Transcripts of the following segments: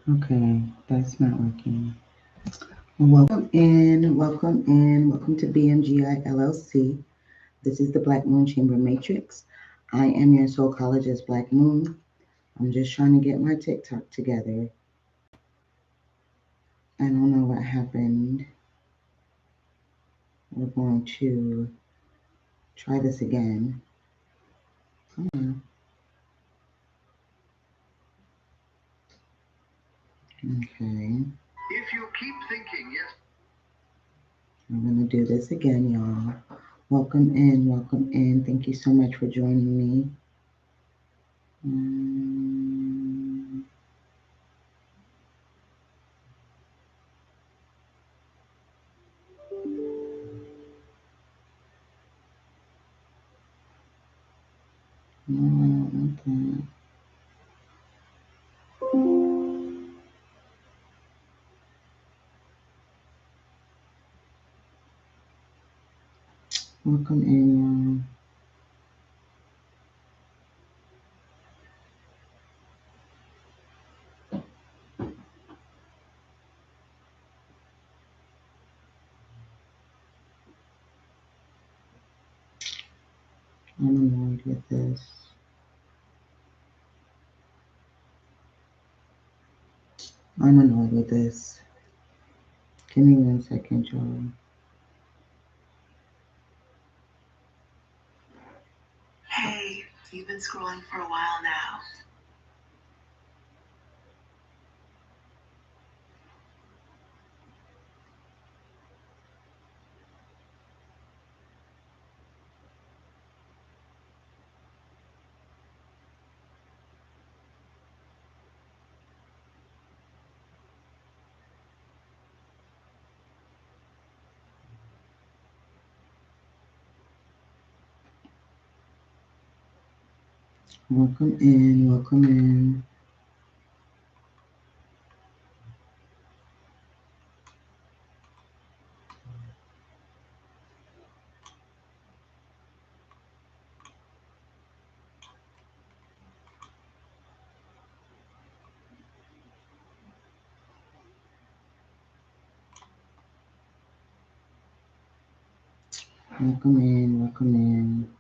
Okay, that's not working. Welcome in, welcome in, welcome to BMGI LLC. This is the Black Moon Chamber Matrix. I am your psychologist, Black Moon. I'm just trying to get my TikTok together. I don't know what happened. We're going to try this again. Come on. Okay. If you keep thinking, yes. I'm going to do this again, y'all. Welcome in, welcome in. Thank you so much for joining me. Mm, no, okay. Welcome in, y'all. I'm annoyed with this. I'm annoyed with this. Give me 1 second, y'all. Hey, you've been scrolling for a while now. Welcome in, welcome in. Welcome in, welcome in.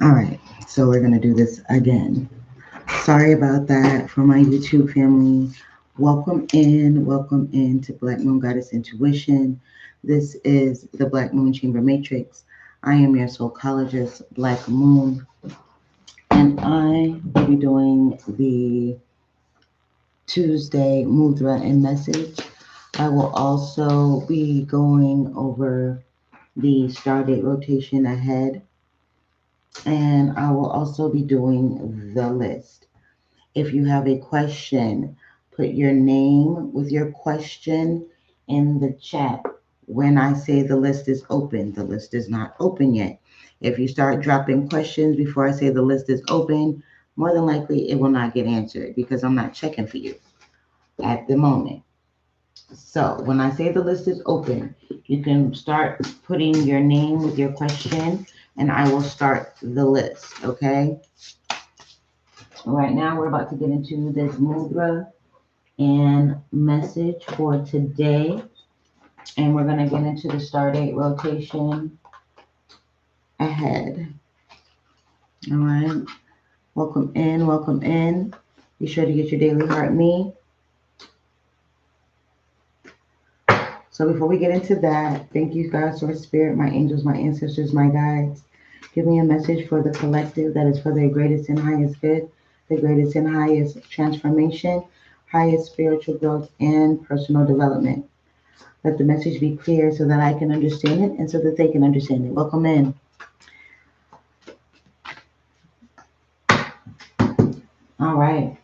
All right, so we're going to do this again. Sorry about that for my YouTube family. Welcome in to Black Moon Goddess Intuition. This is the Black Moon Chamber Matrix. I am your psychologist, Black Moon, and I will be doing the Tuesday Mudra and message. I will also be going over the start date rotation ahead, and I will also be doing the list. If you have a question, put your name with your question in the chat. When I say the list is open, the list is not open yet. If you start dropping questions before I say the list is open, more than likely it will not get answered because I'm not checking for you at the moment. So when I say the list is open, you can start putting your name with your question and I will start the list, okay? Right now we're about to get into this Mudra and message for today. And we're going to get into the star date rotation ahead. All right. Welcome in. Welcome in. Be sure to get your daily heart me. So before we get into that, thank you, God, Source Spirit, my angels, my ancestors, my guides. Give me a message for the collective that is for their greatest and highest good, the greatest and highest transformation, highest spiritual growth, and personal development. Let the message be clear so that I can understand it and so that they can understand it. Welcome in. All right.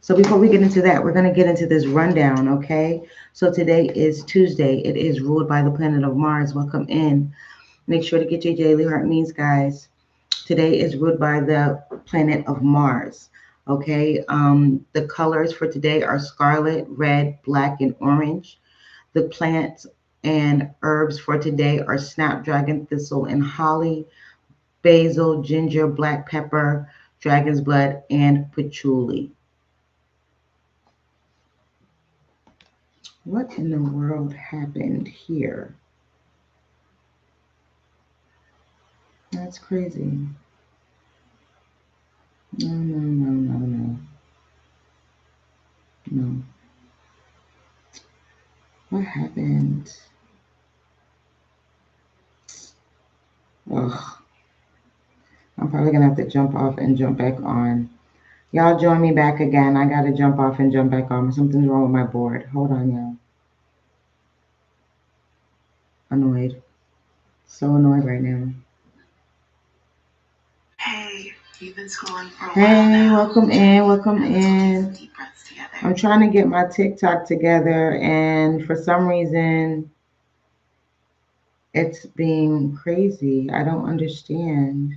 So before we get into that, we're going to get into this rundown, okay? So today is Tuesday. It is ruled by the planet of Mars. Welcome in. Make sure to get your daily heart means, guys. Today is ruled by the planet of Mars, okay? The colors for today are scarlet, red, black, and orange. The plants and herbs for today are snapdragon, thistle, and holly, basil, ginger, black pepper, dragon's blood, and patchouli. What in the world happened here? That's crazy. No, no, no, no, no. No. What happened? Ugh. I'm probably gonna have to jump off and jump back on. Y'all join me back again. I gotta jump off and jump back on. Something's wrong with my board. Hold on, y'all. Annoyed. So annoyed right now. Hey, you've been scrolling for a while Hey, now. welcome in, welcome in. Deep breaths together. I'm trying to get my TikTok together, and for some reason, it's being crazy. I don't understand.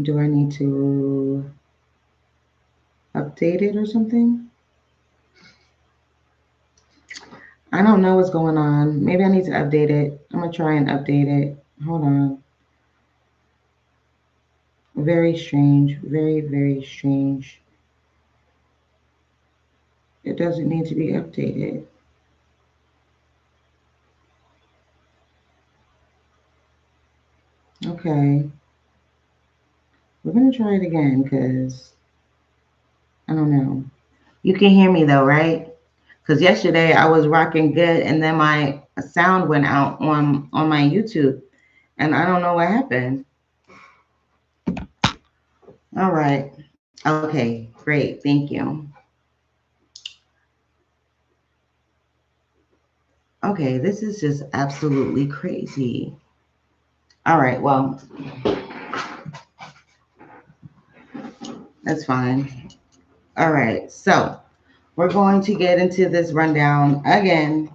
Do I need to update it or something? I don't know what's going on. Maybe I need to update it. I'm gonna try and update it. Hold on. Very strange. Very, very strange. It doesn't need to be updated. Okay. We're gonna try it again because I don't know. You can hear me though, right? Because yesterday I was rocking good and then my sound went out on my YouTube and I don't know what happened. All right. Okay, great. Thank you. Okay, this is just absolutely crazy. All right, well, that's fine. All right, so we're going to get into this rundown again.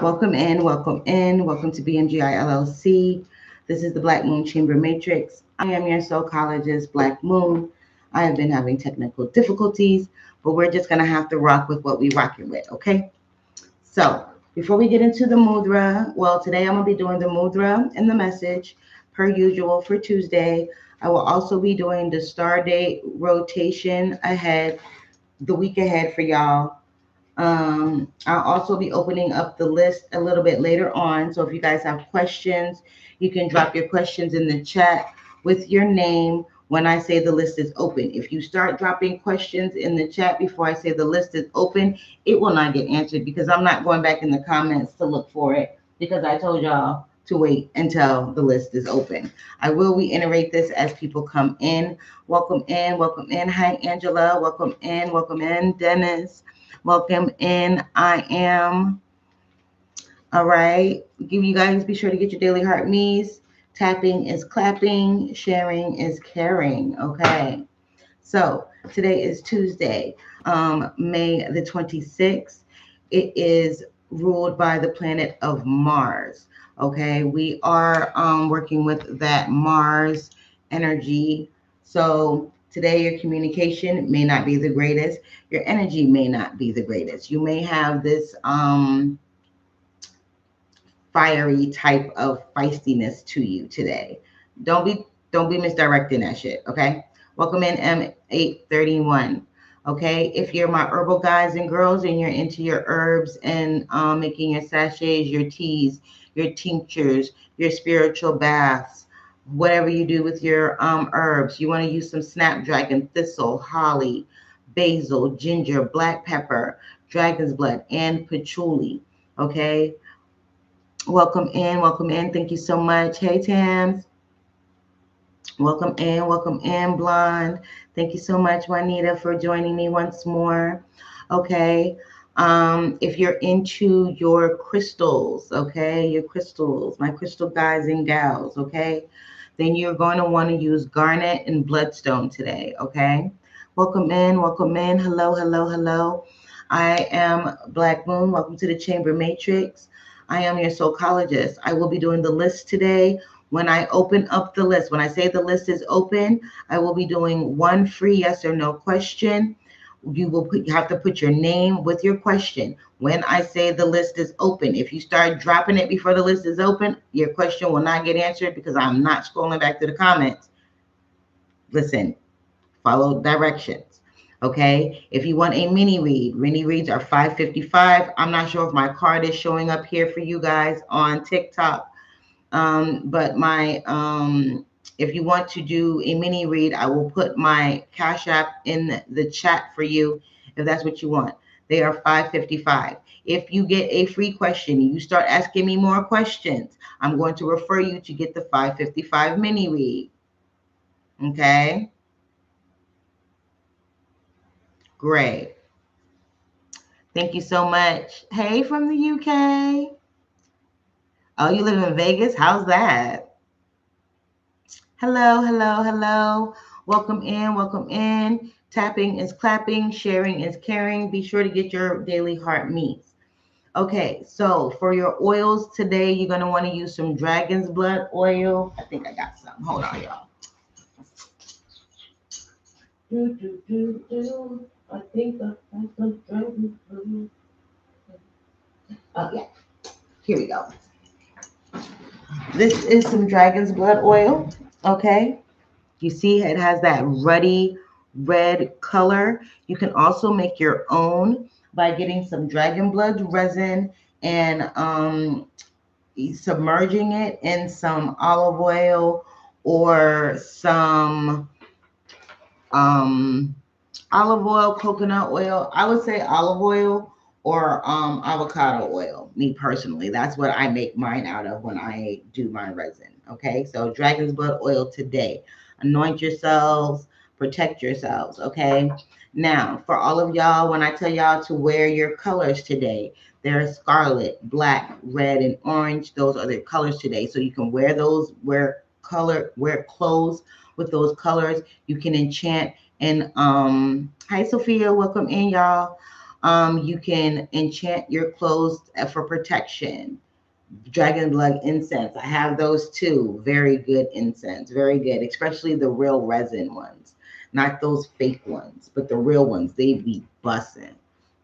Welcome in, welcome in, welcome to BMGI LLC. This is the Black Moon Chamber Matrix. I am your psychologist, Black Moon. I have been having technical difficulties, but we're just gonna have to rock with what we rocking with, okay? So before we get into the mudra, well, today I'm gonna be doing the mudra and the message per usual for Tuesday. I will also be doing the star date rotation ahead, the week ahead for y'all. I'll also be opening up the list a little bit later on. So if you guys have questions, you can drop your questions in the chat with your name when I say the list is open. If you start dropping questions in the chat before I say the list is open, it will not get answered because I'm not going back in the comments to look for it because I told y'all to wait until the list is open. I will reiterate this as people come in. Welcome in, welcome in. Hi, Angela. Welcome in, Dennis. Welcome in. I am. All right. Give you guys, be sure to get your daily heart me's. Tapping is clapping. Sharing is caring. Okay. So today is Tuesday, May the 26th. It is ruled by the planet of Mars. Okay, we are working with that Mars energy. So today your communication may not be the greatest. Your energy may not be the greatest. You may have this fiery type of feistiness to you today. Don't be don't be misdirecting that shit, okay? Welcome in M831. Okay, if you're my herbal guys and girls and you're into your herbs and making your sachets, your teas, your tinctures, your spiritual baths, whatever you do with your herbs, you want to use some snapdragon, thistle, holly, basil, ginger, black pepper, dragon's blood, and patchouli. Okay, welcome in, welcome in. Thank you so much. Hey, Tams. Welcome in, Blonde. Thank you so much, Juanita, for joining me once more. Okay. If you're into your crystals, okay, your crystals, my crystal guys and gals, okay, then you're going to want to use garnet and bloodstone today, okay? Welcome in, welcome in. Hello, hello, hello. I am Black Moon. Welcome to the Chamber Matrix. I am your psychologist. I will be doing the list today. When I open up the list, when I say the list is open, I will be doing one free yes or no question. You have to put your name with your question. When I say the list is open, if you start dropping it before the list is open, your question will not get answered because I'm not scrolling back to the comments. Listen, follow directions. Okay. If you want a mini reads are $5.55. I'm not sure if my card is showing up here for you guys on TikTok. But my if you want to do a mini read, I will put my Cash App in the chat for you if that's what you want. They are $5.55. If you get a free question, you start asking me more questions, I'm going to refer you to get the $5.55 mini read. Okay, great. Thank you so much. Hey, from the UK. Oh, you live in Vegas? How's that? Hello, hello, hello. Welcome in, welcome in. Tapping is clapping, sharing is caring. Be sure to get your daily heart meets. Okay, so for your oils today, you're going to want to use some dragon's blood oil. I think I got some. Hold on, y'all. I think I got some dragon's blood. Oh, yeah. Here we go. This is some dragon's blood oil. Okay. You see it has that ruddy red color. You can also make your own by getting some dragon blood resin and submerging it in some olive oil or some um, olive oil, coconut oil. I would say olive oil or avocado oil. Me personally, that's what I make mine out of when I do my resin. Okay, so dragon's blood oil today. Anoint yourselves, protect yourselves. Okay. Now, for all of y'all, when I tell y'all to wear your colors today, there's scarlet, black, red, and orange. Those are the colors today. So you can wear those, wear clothes with those colors. You can enchant and hi Sophia, welcome in, y'all. You can enchant your clothes for protection. Dragon blood incense, I have those too. Very good incense, very good, especially the real resin ones, not those fake ones, but the real ones. They be bussin'.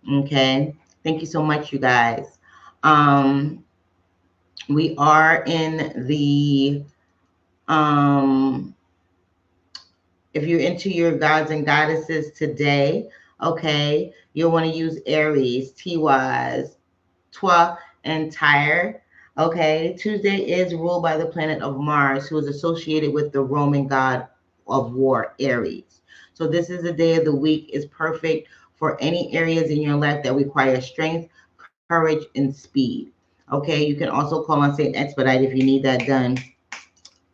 Okay, thank you so much, you guys. We are in the if you're into your gods and goddesses today, okay, you'll want to use Aries, Tiwaz, Twa, and Tyre. Okay, Tuesday is ruled by the planet of Mars, who is associated with the Roman god of war, Aries. So this is the day of the week is perfect for any areas in your life that require strength, courage, and speed. Okay, you can also call on Saint Expedite if you need that done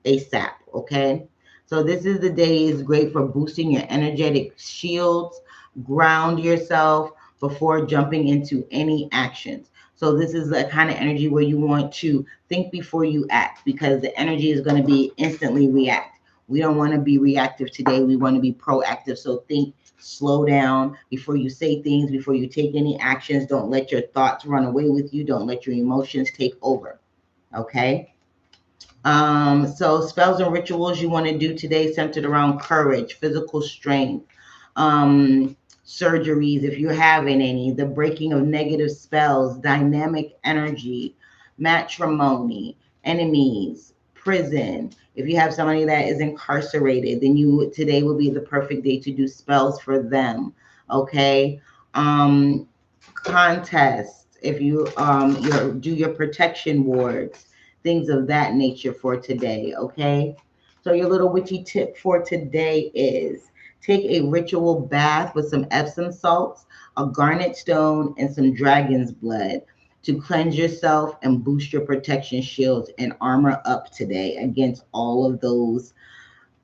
ASAP. Okay, so this is the day is great for boosting your energetic shields, ground yourself before jumping into any actions. So this is the kind of energy where you want to think before you act, because the energy is going to be instantly react. We don't want to be reactive today. We want to be proactive. So think, slow down before you say things, before you take any actions. Don't let your thoughts run away with you. Don't let your emotions take over. Okay. So spells and rituals you want to do today centered around courage, physical strength, surgeries if you're having any, the breaking of negative spells, dynamic energy, matrimony, enemies, prison. If you have somebody that is incarcerated, then today will be the perfect day to do spells for them. Okay. Contests. If you do your protection wards, things of that nature for today. Okay. So your little witchy tip for today is take a ritual bath with some Epsom salts, a garnet stone, and some dragon's blood to cleanse yourself and boost your protection shields and armor up today against all of those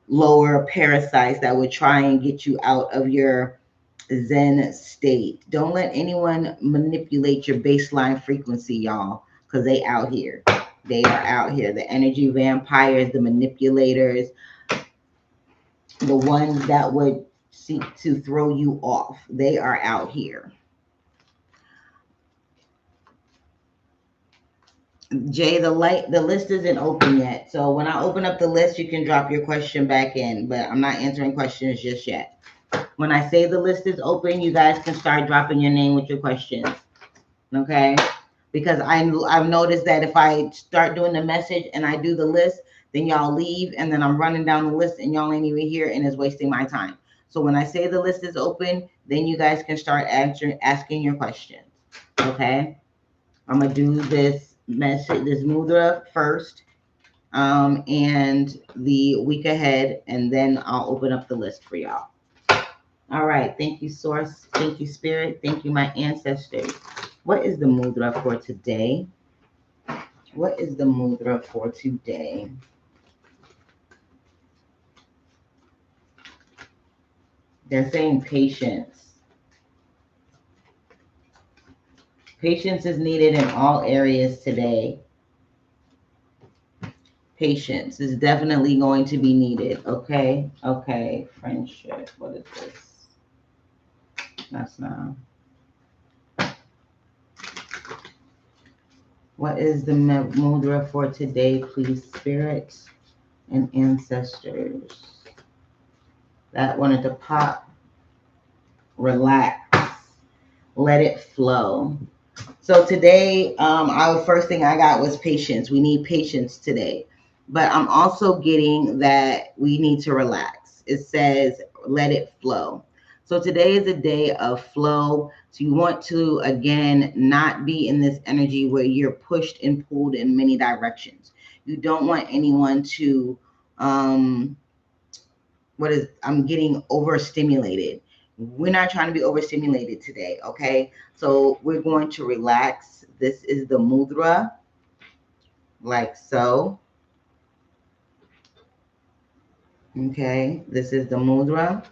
lower parasites that would try and get you out of your Zen state. Don't let anyone manipulate your baseline frequency, y'all, because they out here. They are out here. The energy vampires, the manipulators, the ones that would seek to throw you off. They are out here. Jay, the list isn't open yet. So when I open up the list, you can drop your question back in, but I'm not answering questions just yet. When I say the list is open, you guys can start dropping your name with your questions. Okay? Because I've noticed that if I start doing the message and I do the list, then y'all leave, and then I'm running down the list and y'all ain't even here, and it's wasting my time. So when I say the list is open, then you guys can start asking your questions. Okay? I'm gonna do this Mudra first, and the week ahead, and then I'll open up the list for y'all. All right. Thank you, Source. Thank you, Spirit. Thank you, my ancestors. What is the Mudra for today? What is the Mudra for today? They're saying patience. Patience is needed in all areas today. Patience is definitely going to be needed. Okay. Okay. Friendship. What is this? That's not. What is the Mudra for today, please, spirits and ancestors? That wanted to pop. Relax. Let it flow. So today, our first thing I got was patience. We need patience today. But I'm also getting that we need to relax. It says, let it flow. So today is a day of flow. So you want to, again, not be in this energy where you're pushed and pulled in many directions. You don't want anyone to, I'm getting overstimulated. We're not trying to be overstimulated today, okay? So we're going to relax. This is the Mudra, like so. Okay, this is the Mudra.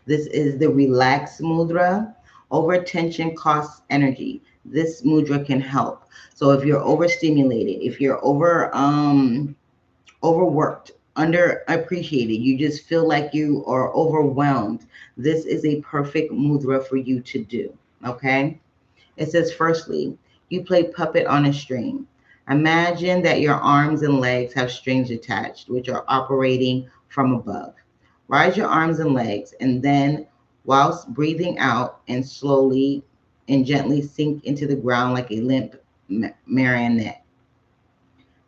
This is the Relax Mudra. Overtension costs energy. This Mudra can help. So if you're overstimulated, if you're overworked, underappreciated, you just feel like you are overwhelmed, this is a perfect mudra for you to do. Okay. It says, firstly, you play puppet on a string. Imagine that your arms and legs have strings attached, which are operating from above. Rise your arms and legs, and then, whilst breathing out and slowly and gently sink into the ground like a limp marionette.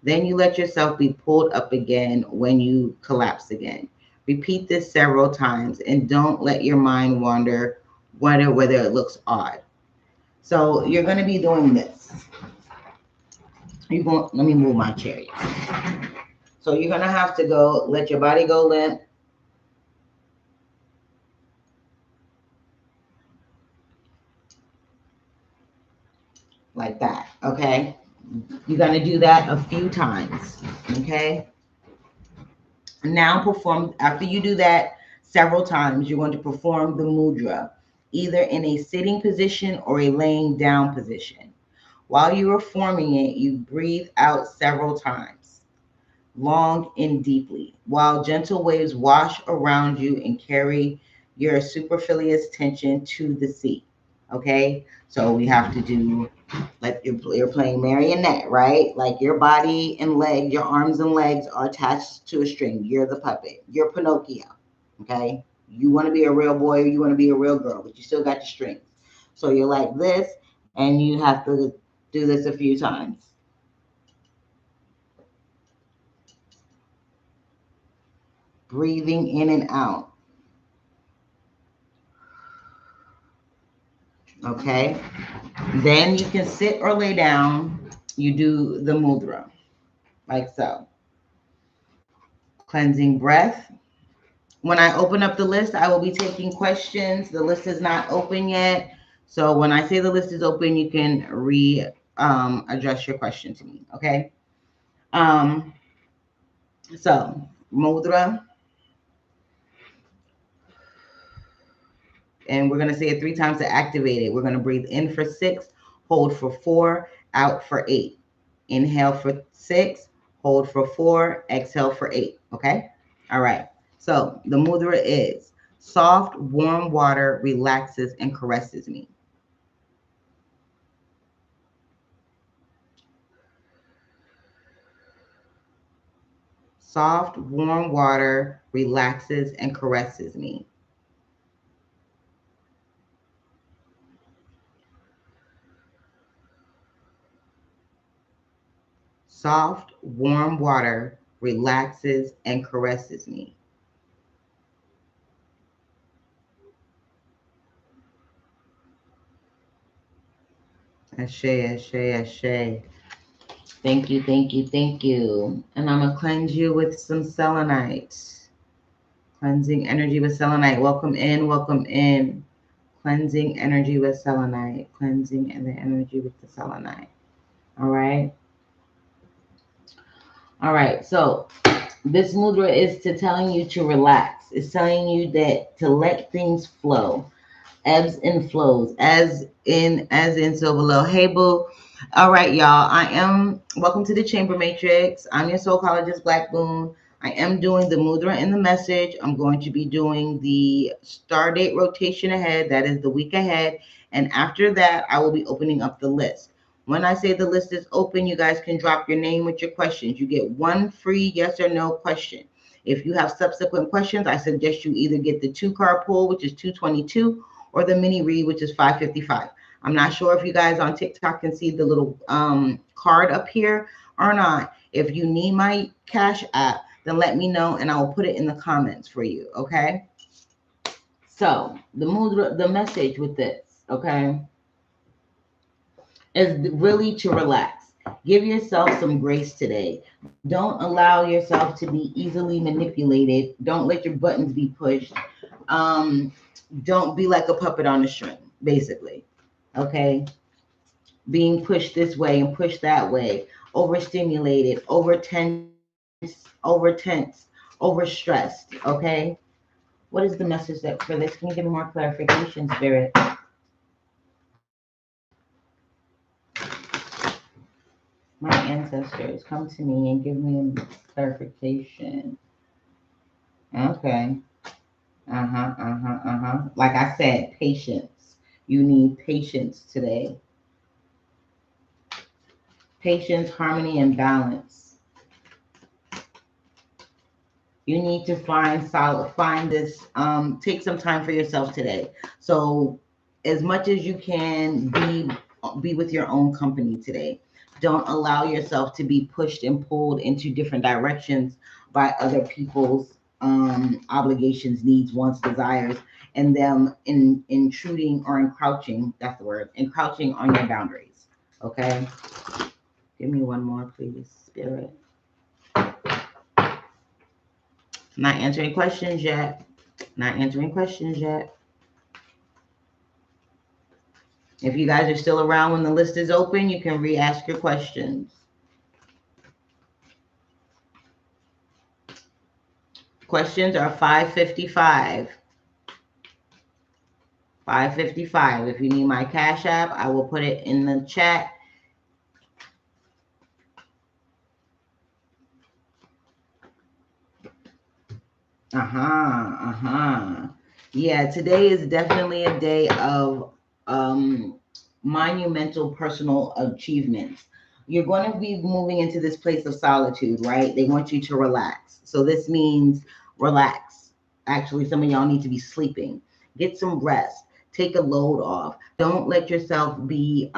Then you let yourself be pulled up again when you collapse again. Repeat this several times, and don't let your mind wander whether it looks odd. So you're going to be doing this. Let me move my chair. So you're going to have to go, let your body go limp. Like that, okay? You're going to do that a few times, okay? Now after you do that several times, you're going to perform the mudra. either in a sitting position or a laying down position. While you are forming it, you breathe out several times, long and deeply, while gentle waves wash around you and carry your supercilious tension to the seat. Okay, so we have to do like you're playing marionette, right? Like your body and leg, your arms and legs are attached to a string. You're the puppet. You're Pinocchio. Okay, you want to be a real boy or you want to be a real girl, but you still got your strings. So you're like this, and you have to do this a few times. Breathing in and out. Okay. Then you can sit or lay down. You do the mudra, like so. Cleansing breath. When I open up the list, I will be taking questions. The list is not open yet. So when I say the list is open, you can address your question to me. Okay. Um, so mudra. And we're going to say it 3 times to activate it. We're going to breathe in for 6, hold for 4, out for 8. Inhale for 6, hold for 4, exhale for 8. Okay? All right. So the mudra is soft, warm water relaxes and caresses me. Soft, warm water relaxes and caresses me. Soft, warm water relaxes and caresses me. Ashe, ashe, ashe. Thank you, thank you, thank you. And I'm going to cleanse you with some selenite. Cleansing energy with selenite. Welcome in, welcome in. Cleansing energy with selenite. Cleansing the energy with the selenite. All right. All right. So this mudra is to telling you to relax. It's telling you that to let things flow. Ebbs and flows, as in so below. Hey boo. All right, y'all. Welcome to the Chamber Matrix. I'm your psychologist, BlackMoon. I am doing the mudra and the message. I'm going to be doing the star date rotation ahead. That is the week ahead. And after that, I will be opening up the list. When I say the list is open, you guys can drop your name with your questions. You get one free yes or no question. If you have subsequent questions, I suggest you either get the 2-card pull, which is 222, or the mini read, which is 555. I'm not sure if you guys on TikTok can see the little card up here or not. If you need my Cash App, then let me know and I will put it in the comments for you, okay? So the message with this, okay, is really to relax. Give yourself some grace today. Don't allow yourself to be easily manipulated. Don't let your buttons be pushed. Don't be like a puppet on a string, basically. Okay? Being pushed this way and pushed that way, overstimulated, overtensed, overstressed. Okay? What is the message that for this? Can you give me more clarification, Spirit? My ancestors, come to me and give me clarification. Okay. Like I said, patience. You need patience today. Patience, harmony, and balance. You need to find this, take some time for yourself today. So as much as you can be with your own company today. Don't allow yourself to be pushed and pulled into different directions by other people's obligations, needs, wants, desires, and them intruding or encroaching, that's the word, encroaching on your boundaries. Okay? Give me one more, please, Spirit. Not answering questions yet. Not answering questions yet. If you guys are still around when the list is open, you can re-ask your questions. Questions are 555. $5.55. If you need my Cash App, I will put it in the chat. Yeah, today is definitely a day of monumental personal achievements. You're going to be moving into this place of solitude, right? They want you to relax. So this means relax. Actually, some of y'all need to be sleeping. Get some rest. Take a load off. Don't let yourself be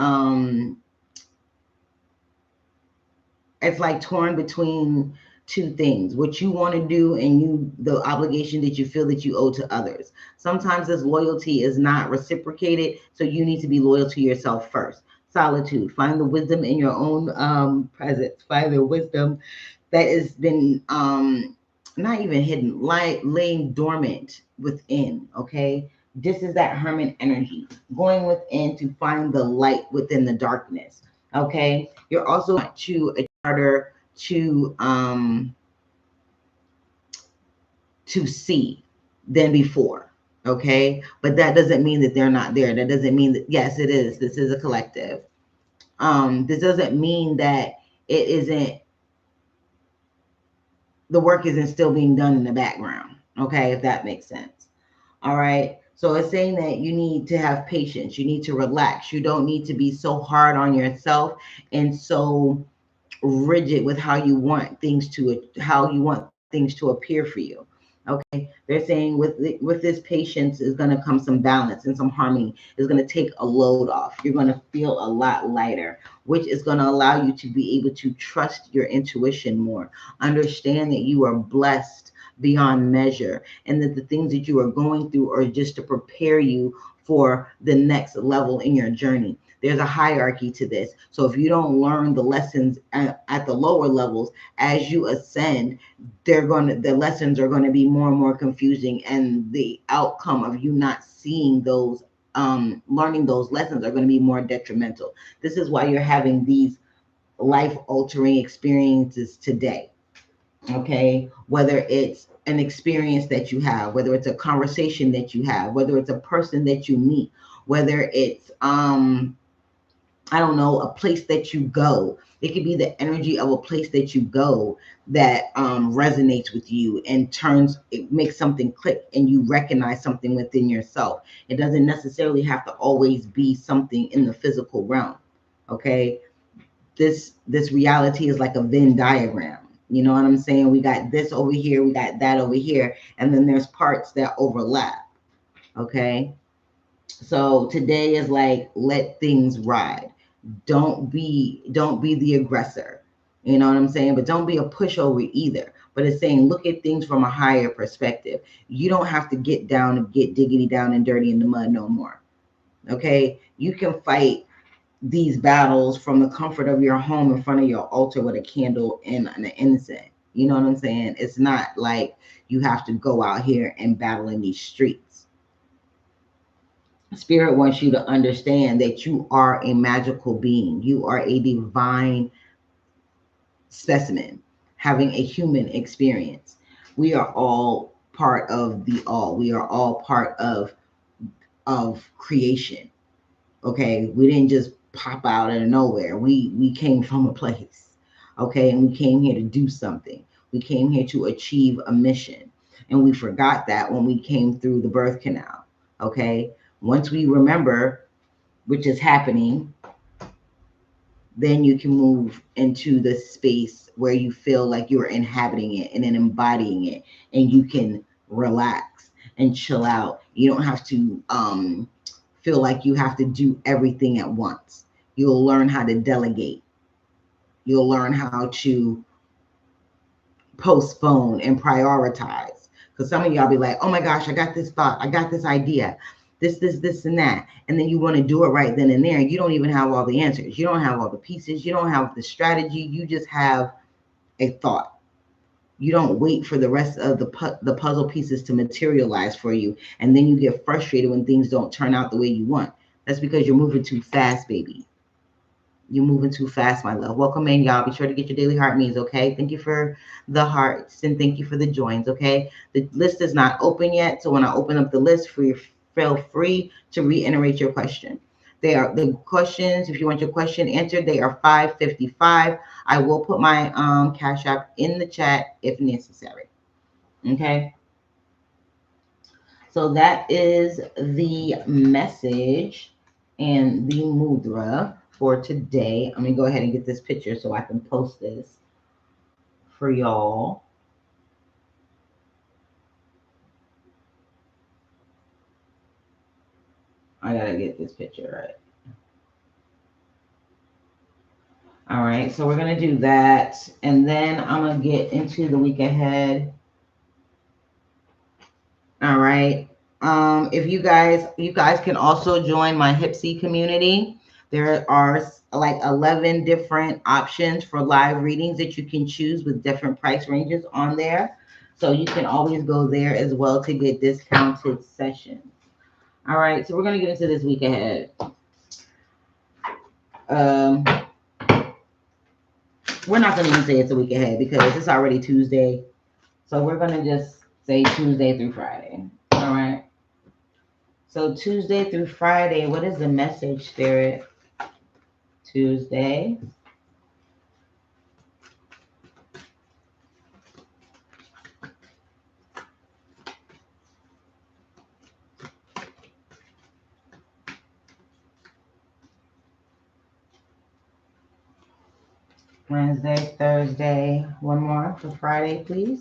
it's like torn between two things, what you want to do and the obligation that you feel that you owe to others. Sometimes this loyalty is not reciprocated, so you need to be loyal to yourself first. Solitude. Find the wisdom in your own presence. Find the wisdom that has been not even hidden, laying dormant within. Okay, this is that hermit energy, going within to find the light within the darkness. Okay, you're also to harder to see than before. Okay, but that doesn't mean that they're not there. That doesn't mean that, yes, it is. This is a collective. This doesn't mean that it isn't, the work isn't still being done in the background. Okay, if that makes sense. All right. So it's saying that you need to have patience. You need to relax. You don't need to be so hard on yourself and so rigid with how you want things to appear for you. Okay, they're saying with this patience is going to come some balance and some harmony. Is going to take a load off. You're going to feel a lot lighter, which is going to allow you to be able to trust your intuition more. Understand that you are blessed beyond measure, and that the things that you are going through are just to prepare you for the next level in your journey. There's a hierarchy to this. So if you don't learn the lessons at the lower levels, as you ascend, the lessons are going to be more and more confusing, and the outcome of you not seeing those learning those lessons are going to be more detrimental. This is why you're having these life altering experiences today. Okay, whether it's an experience that you have, whether it's a conversation that you have, whether it's a person that you meet, whether it's I don't know, a place that you go. It could be the energy of a place that you go that resonates with you and it makes something click and you recognize something within yourself. It doesn't necessarily have to always be something in the physical realm. Okay. This reality is like a Venn diagram. You know what I'm saying? We got this over here, we got that over here, and then there's parts that overlap. Okay. So today is like, let things ride. Don't be the aggressor. You know what I'm saying? But don't be a pushover either. But it's saying look at things from a higher perspective. You don't have to get down and get diggity down and dirty in the mud no more. Okay? You can fight these battles from the comfort of your home in front of your altar with a candle and an incense. You know what I'm saying? It's not like you have to go out here and battle in these streets. Spirit wants you to understand that you are a magical being. You are a divine specimen having a human experience. We are all part of the all. We are all part of creation. Okay, we didn't just pop out of nowhere. We came from a place. Okay, and we came here to do something. We came here to achieve a mission, and we forgot that when we came through the birth canal. Okay, once we remember which is happening, then you can move into the space where you feel like you're inhabiting it and then embodying it, and you can relax and chill out. You don't have to feel like you have to do everything at once. You'll learn how to delegate. You'll learn how to postpone and prioritize. Because some of y'all be like, oh my gosh, I got this thought, I got this idea, this, and that. And then you want to do it right then and there. You don't even have all the answers. You don't have all the pieces. You don't have the strategy. You just have a thought. You don't wait for the rest of the puzzle pieces to materialize for you. And then you get frustrated when things don't turn out the way you want. That's because you're moving too fast, baby. You're moving too fast, my love. Welcome in, y'all. Be sure to get your daily heart needs, okay? Thank you for the hearts and thank you for the joins, okay? The list is not open yet, so when I open up the list, feel free to reiterate your question. They are the questions. If you want your question answered, they are $5.55. I will put my Cash App in the chat if necessary. Okay. So that is the message and the mudra for today. I'm gonna go ahead and get this picture so I can post this for y'all. I gotta get this picture right. All right, so we're gonna do that, and then I'm gonna get into the week ahead. All right. If you guys can also join my Hypsee community. There are like 11 different options for live readings that you can choose with different price ranges on there. So you can always go there as well to get discounted sessions. All right, so we're gonna get into this week ahead. We're not gonna even say it's a week ahead because it's already Tuesday. So we're gonna just say Tuesday through Friday. All right. So Tuesday through Friday, what is the message, Spirit? Tuesday. Wednesday, Thursday. One more for Friday, please.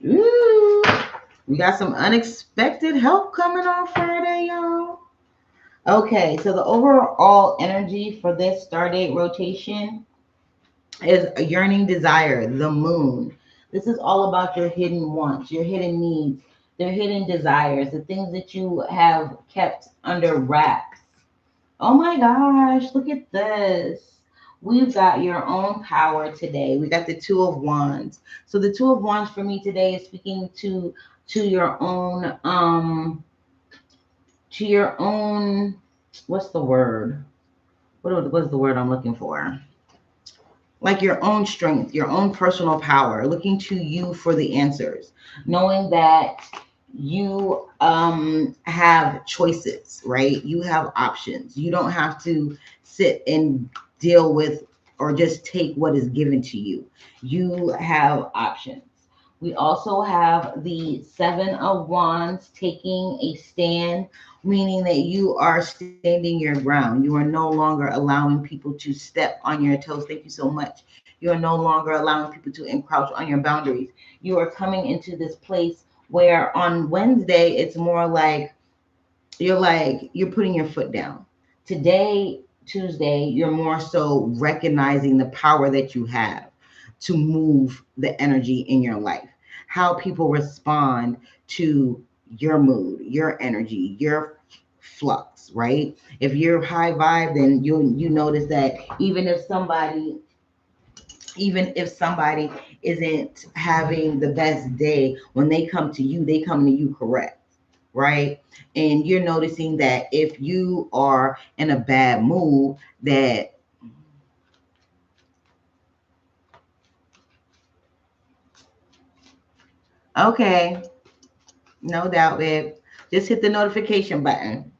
Ooh, we got some unexpected help coming on Friday, y'all. Okay, so the overall energy for this Stardate rotation is a yearning desire, the moon. This is all about your hidden wants, your hidden needs, their hidden desires, the things that you have kept under wraps. Oh my gosh, look at this. We've got your own power today. We got the Two of Wands. So the Two of Wands for me today is speaking to your own what's the word? What's the word I'm looking for? Like your own strength, your own personal power, looking to you for the answers, knowing that you have choices, right? You have options. You don't have to sit and deal with or just take what is given to you. You have options. We also have the Seven of Wands, taking a stand, meaning that you are standing your ground. You are no longer allowing people to step on your toes. Thank you so much. You are no longer allowing people to encroach on your boundaries. You are coming into this place where on Wednesday, it's more like you're putting your foot down. Today, Tuesday, you're more so recognizing the power that you have to move the energy in your life, how people respond to your mood, your energy, your flux, right? If you're high vibe, then you notice that even if somebody isn't having the best day, when they come to you, they come to you correct, right? And you're noticing that if you are in a bad mood, that okay, no doubt, babe. Just hit the notification button.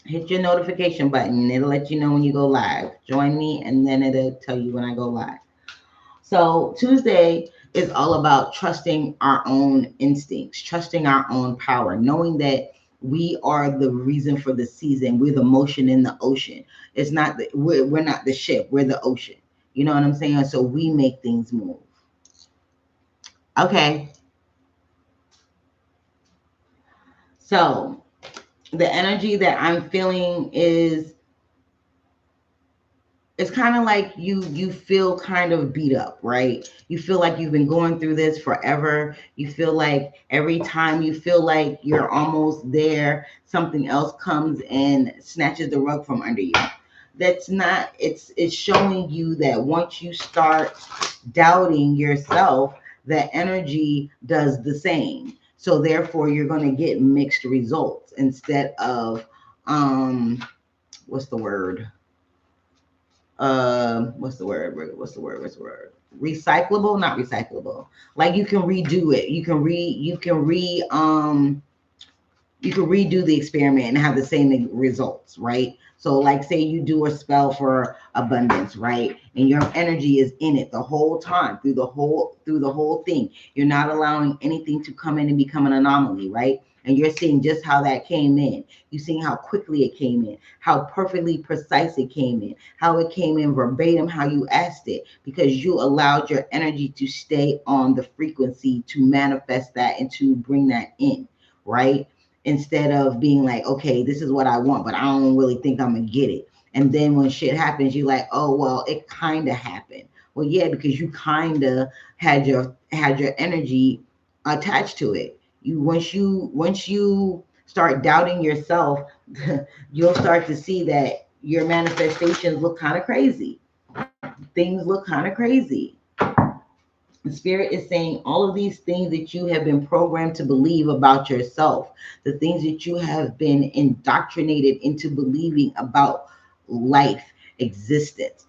Hit your notification button. It'll let you know when you go live. Join me, and then it'll tell you when I go live. So Tuesday is all about trusting our own instincts, trusting our own power, knowing that we are the reason for the season. We're the motion in the ocean. It's not we're not the ship. We're the ocean. You know what I'm saying? So we make things move. Okay. So the energy that I'm feeling is it's kind of like you feel kind of beat up, right? You feel like you've been going through this forever. You feel like every time you feel like you're almost there, something else comes and snatches the rug from under you. That's not, it's showing you that once you start doubting yourself, that energy does the same. So therefore you're going to get mixed results instead of what's the word? What's the word? recyclable, not recyclable. Like you can redo it. You can redo the experiment and have the same results, right? So like say you do a spell for abundance, right? And your energy is in it the whole time, through the whole thing. You're not allowing anything to come in and become an anomaly, right? And you're seeing just how that came in. You're seeing how quickly it came in, how perfectly precise it came in, how it came in verbatim, how you asked it, because you allowed your energy to stay on the frequency to manifest that and to bring that in, right? Instead of being like, okay, this is what I want, but I don't really think I'm gonna get it. And then when shit happens, you're like, oh well, it kind of happened. Well, yeah, because you kind of had your energy attached to it. Once you start doubting yourself, you'll start to see that your manifestations look kind of crazy. Things look kind of crazy. The spirit is saying all of these things that you have been programmed to believe about yourself, the things that you have been indoctrinated into believing about life, existence,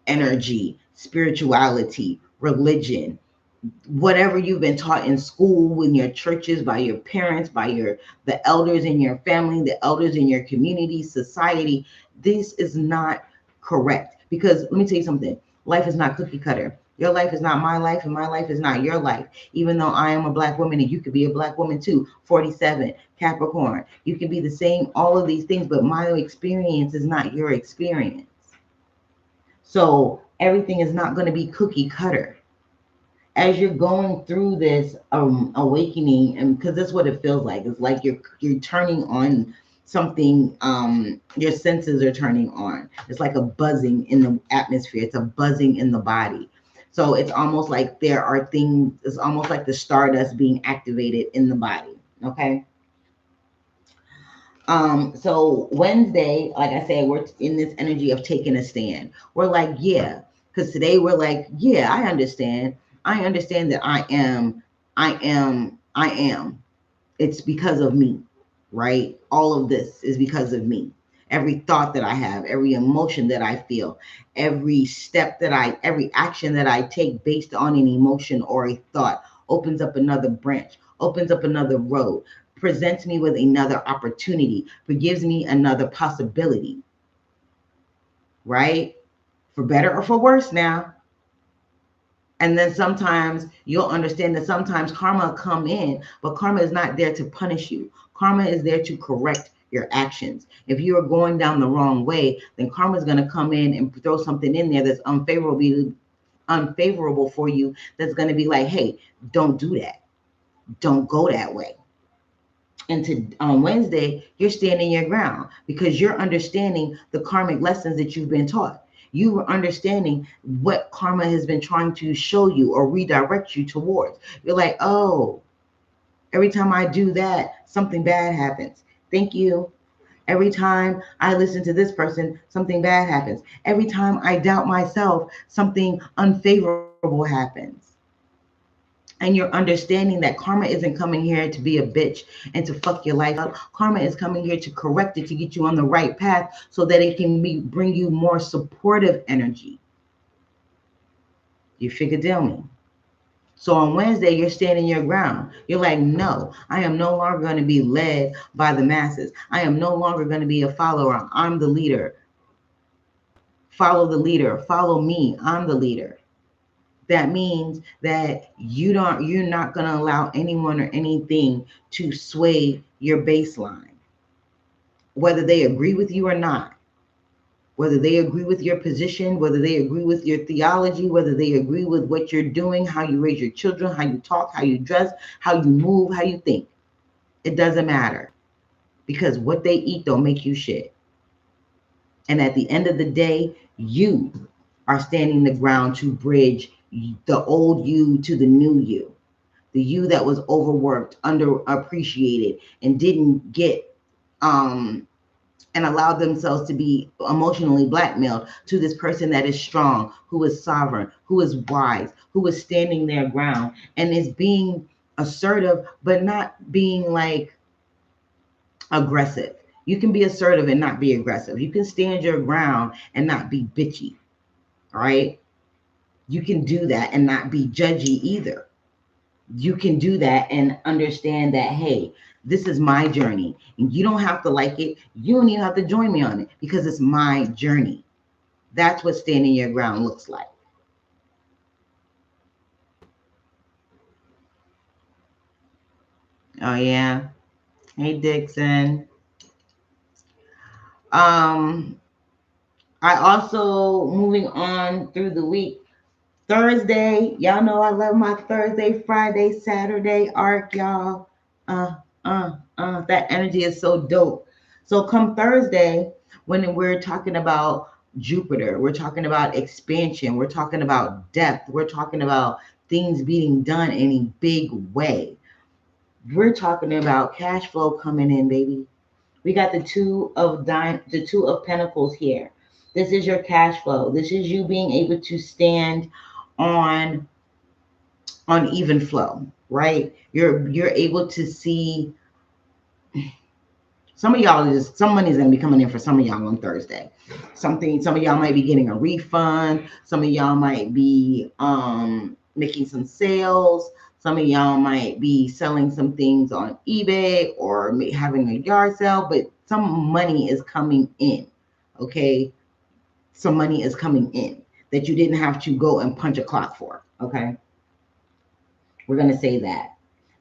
energy, spirituality, religion, whatever you've been taught in school, in your churches, by your parents, by the elders in your family, the elders in your community, society. This is not correct, because let me tell you something. Life is not cookie cutter. Your life is not my life, and my life is not your life. Even though I am a black woman and you could be a black woman too, 47, Capricorn, you can be the same, all of these things, but my experience is not your experience. So everything is not going to be cookie cutter as you're going through this awakening. And because that's what it feels like. It's like you're turning on something. Your senses are turning on. It's like a buzzing in the atmosphere. It's a buzzing in the body. So it's almost like there are things. It's almost like the stardust being activated in the body. Okay. So Wednesday, like I said, we're in this energy of taking a stand. We're like, yeah, because today we're like, yeah, I understand. I understand that I am. It's because of me, right? All of this is because of me. Every thought that I have, every emotion that I feel, every action that I take based on an emotion or a thought opens up another branch, opens up another road, presents me with another opportunity, gives me another possibility, right? For better or for worse now. And then sometimes you'll understand that sometimes karma come in, but karma is not there to punish you. Karma is there to correct your actions. If you are going down the wrong way, then karma is going to come in and throw something in there that's unfavorable for you. That's going to be like, hey, don't do that. Don't go that way. And on Wednesday, you're standing your ground because you're understanding the karmic lessons that you've been taught. You are understanding what karma has been trying to show you or redirect you towards. You're like, oh, every time I do that, something bad happens. Thank you. Every time I listen to this person, something bad happens. Every time I doubt myself, something unfavorable happens. And you're understanding that karma isn't coming here to be a bitch and to fuck your life up. Karma is coming here to correct it, to get you on the right path so that it can bring you more supportive energy. You figure deal me. So on Wednesday, you're standing your ground. You're like, no, I am no longer going to be led by the masses. I am no longer going to be a follower. I'm the leader. Follow the leader. Follow me. I'm the leader. That means that you're not going to allow anyone or anything to sway your baseline, whether they agree with you or not, whether they agree with your position, whether they agree with your theology, whether they agree with what you're doing, how you raise your children, how you talk, how you dress, how you move, how you think. It doesn't matter, because what they eat don't make you shit. And at the end of the day, you are standing the ground to bridge the old you to the new you. The you that was overworked, underappreciated, and didn't get and allowed themselves to be emotionally blackmailed, to this person that is strong, who is sovereign, who is wise, who is standing their ground and is being assertive, but not being like aggressive. You can be assertive and not be aggressive. You can stand your ground and not be bitchy. All right. You can do that and not be judgy either. You can do that and understand that, hey, this is my journey. And you don't have to like it. You don't even have to join me on it because it's my journey. That's what standing your ground looks like. Oh, yeah. Hey, Dixon. Um, I also, moving on through the week, Thursday, y'all know I love my Thursday, Friday, Saturday arc, y'all. That energy is so dope. So come Thursday, when we're talking about Jupiter, we're talking about expansion, we're talking about depth, we're talking about things being done in a big way. We're talking about cash flow coming in, baby. We got the two of pentacles here. This is your cash flow. This is you being able to stand on even flow, right? You're able to see some of y'all some money's gonna be coming in for some of y'all on Thursday. Some of y'all might be getting a refund. Some of y'all might be making some sales. Some of y'all might be selling some things on eBay or having a yard sale, but some money is coming in. Okay, some money is coming in that you didn't have to go and punch a clock for. Okay, we're gonna say that.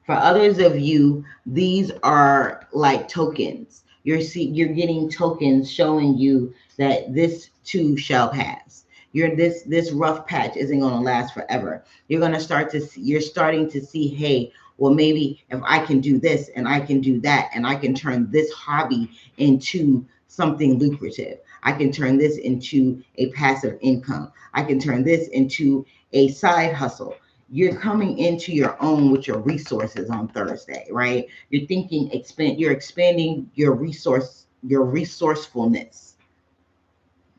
For others of you, these are like tokens. You're getting tokens showing you that this too shall pass. This rough patch isn't going to last forever. You're starting to see, hey, well, maybe if I can do this and I can do that and I can turn this hobby into something lucrative. I can turn this into a passive income. I can turn this into a side hustle. You're coming into your own with your resources on Thursday, right? You're expanding your resourcefulness,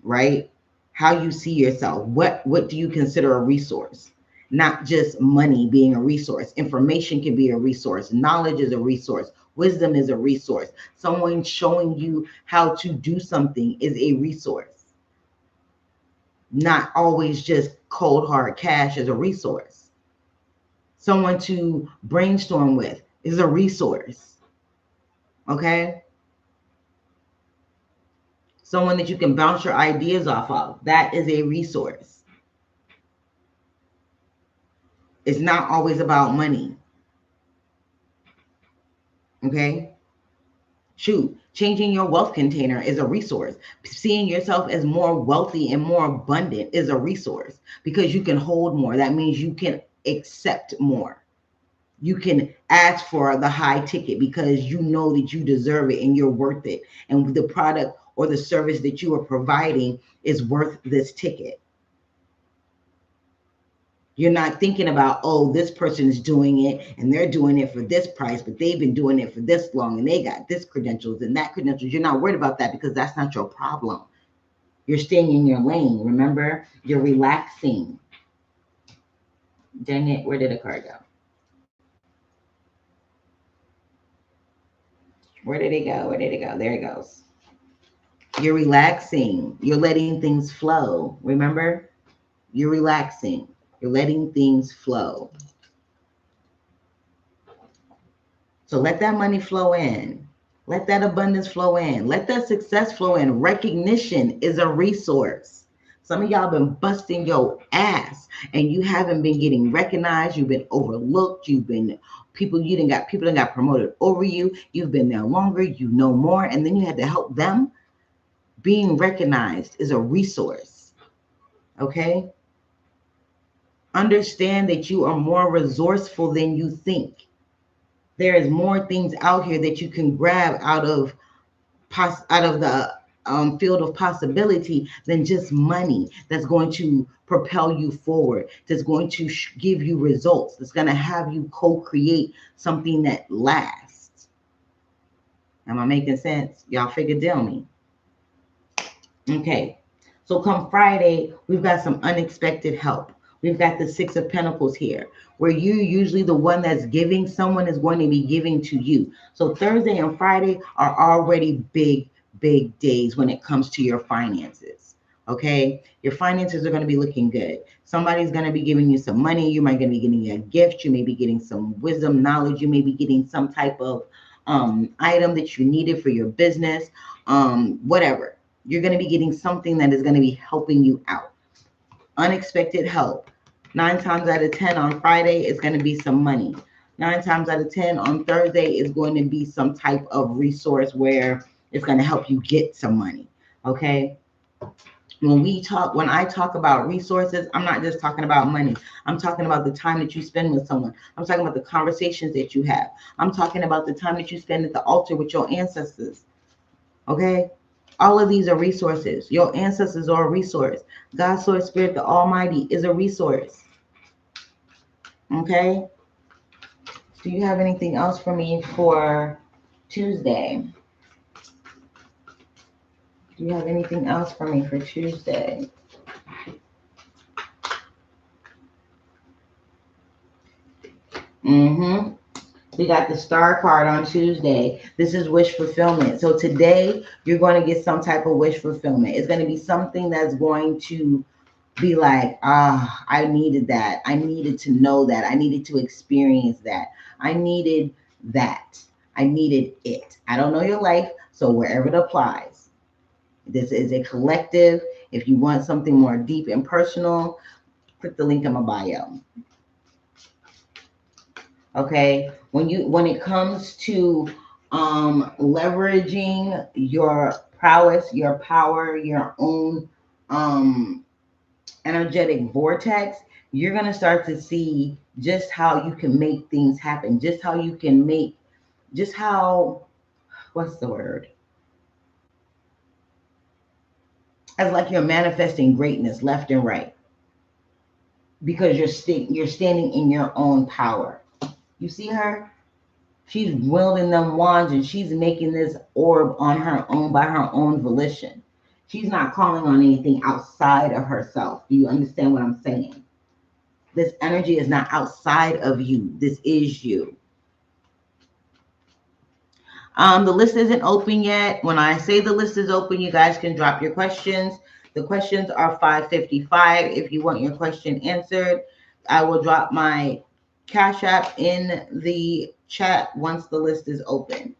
right? How you see yourself. What do you consider a resource? Not just money being a resource. Information can be a resource. Knowledge is a resource. Wisdom is a resource. Someone showing you how to do something is a resource. Not always just cold hard cash as a resource. Someone to brainstorm with is a resource. Okay? Someone that you can bounce your ideas off of. That is a resource. It's not always about money. Okay? Shoot, changing your wealth container is a resource. Seeing yourself as more wealthy and more abundant is a resource because you can hold more. That means you can accept more. You can ask for the high ticket because you know that you deserve it and you're worth it. And the product or the service that you are providing is worth this ticket. You're not thinking about, oh, this person is doing it and they're doing it for this price, but they've been doing it for this long and they got this credentials and that credentials. You're not worried about that because that's not your problem. You're staying in your lane. Remember, you're relaxing. Dang it, where did the card go? Where did it go? Where did it go? There it goes. You're relaxing. You're letting things flow. Remember? You're relaxing. You're letting things flow. So let that money flow in. Let that abundance flow in. Let that success flow in. Recognition is a resource. Some of y'all been busting your ass and you haven't been getting recognized. You've been overlooked. You done got promoted over you. You've been there longer. You know more. And then you had to help them. Being recognized is a resource. Okay? Understand that you are more resourceful than you think. There is more things out here that you can grab out of the field of possibility than just money that's going to propel you forward, that's going to give you results, that's going to have you co-create something that lasts. Am I making sense? Y'all figure deal me. Okay, so come Friday, we've got some unexpected help. We've got the Six of Pentacles here, where you're usually the one that's giving. Someone is going to be giving to you. So Thursday and Friday are already big days when it comes to your finances. Okay, your finances are going to be looking good. Somebody's going to be giving you some money. You might going to be getting a gift. You may be getting some wisdom, knowledge. You may be getting some type of item that you needed for your business. Whatever. You're going to be getting something that is going to be helping you out. Unexpected help. 9 times out of 10 on Friday is going to be some money. 9 times out of 10 on Thursday is going to be some type of resource where it's going to help you get some money. Okay. When I talk about resources, I'm not just talking about money. I'm talking about the time that you spend with someone. I'm talking about the conversations that you have. I'm talking about the time that you spend at the altar with your ancestors. Okay? All of these are resources. Your ancestors are a resource. God, Source, Spirit, the Almighty is a resource. Okay? Do you have anything else for me for Tuesday? Do you have anything else for me for Tuesday? We got the star card on Tuesday. This is wish fulfillment. So today you're going to get some type of wish fulfillment. It's going to be something that's going to be like, I needed that. I needed to know that. I needed to experience that. I needed that. I needed it. I don't know your life, so wherever it applies. This is a collective. If you want something more deep and personal, click the link in my bio. Okay, when it comes to leveraging your prowess, your power, your own energetic vortex, you're going to start to see just how you can make things happen, just how you can make, just how, what's the word? As like you're manifesting greatness left and right because you're standing in your own power. You see her? She's wielding them wands and she's making this orb on her own by her own volition. She's not calling on anything outside of herself. Do you understand what I'm saying? This energy is not outside of you. This is you. The list isn't open yet. When I say the list is open, you guys can drop your questions. The questions are 555. If you want your question answered, I will drop my Cash App in the chat once the list is open.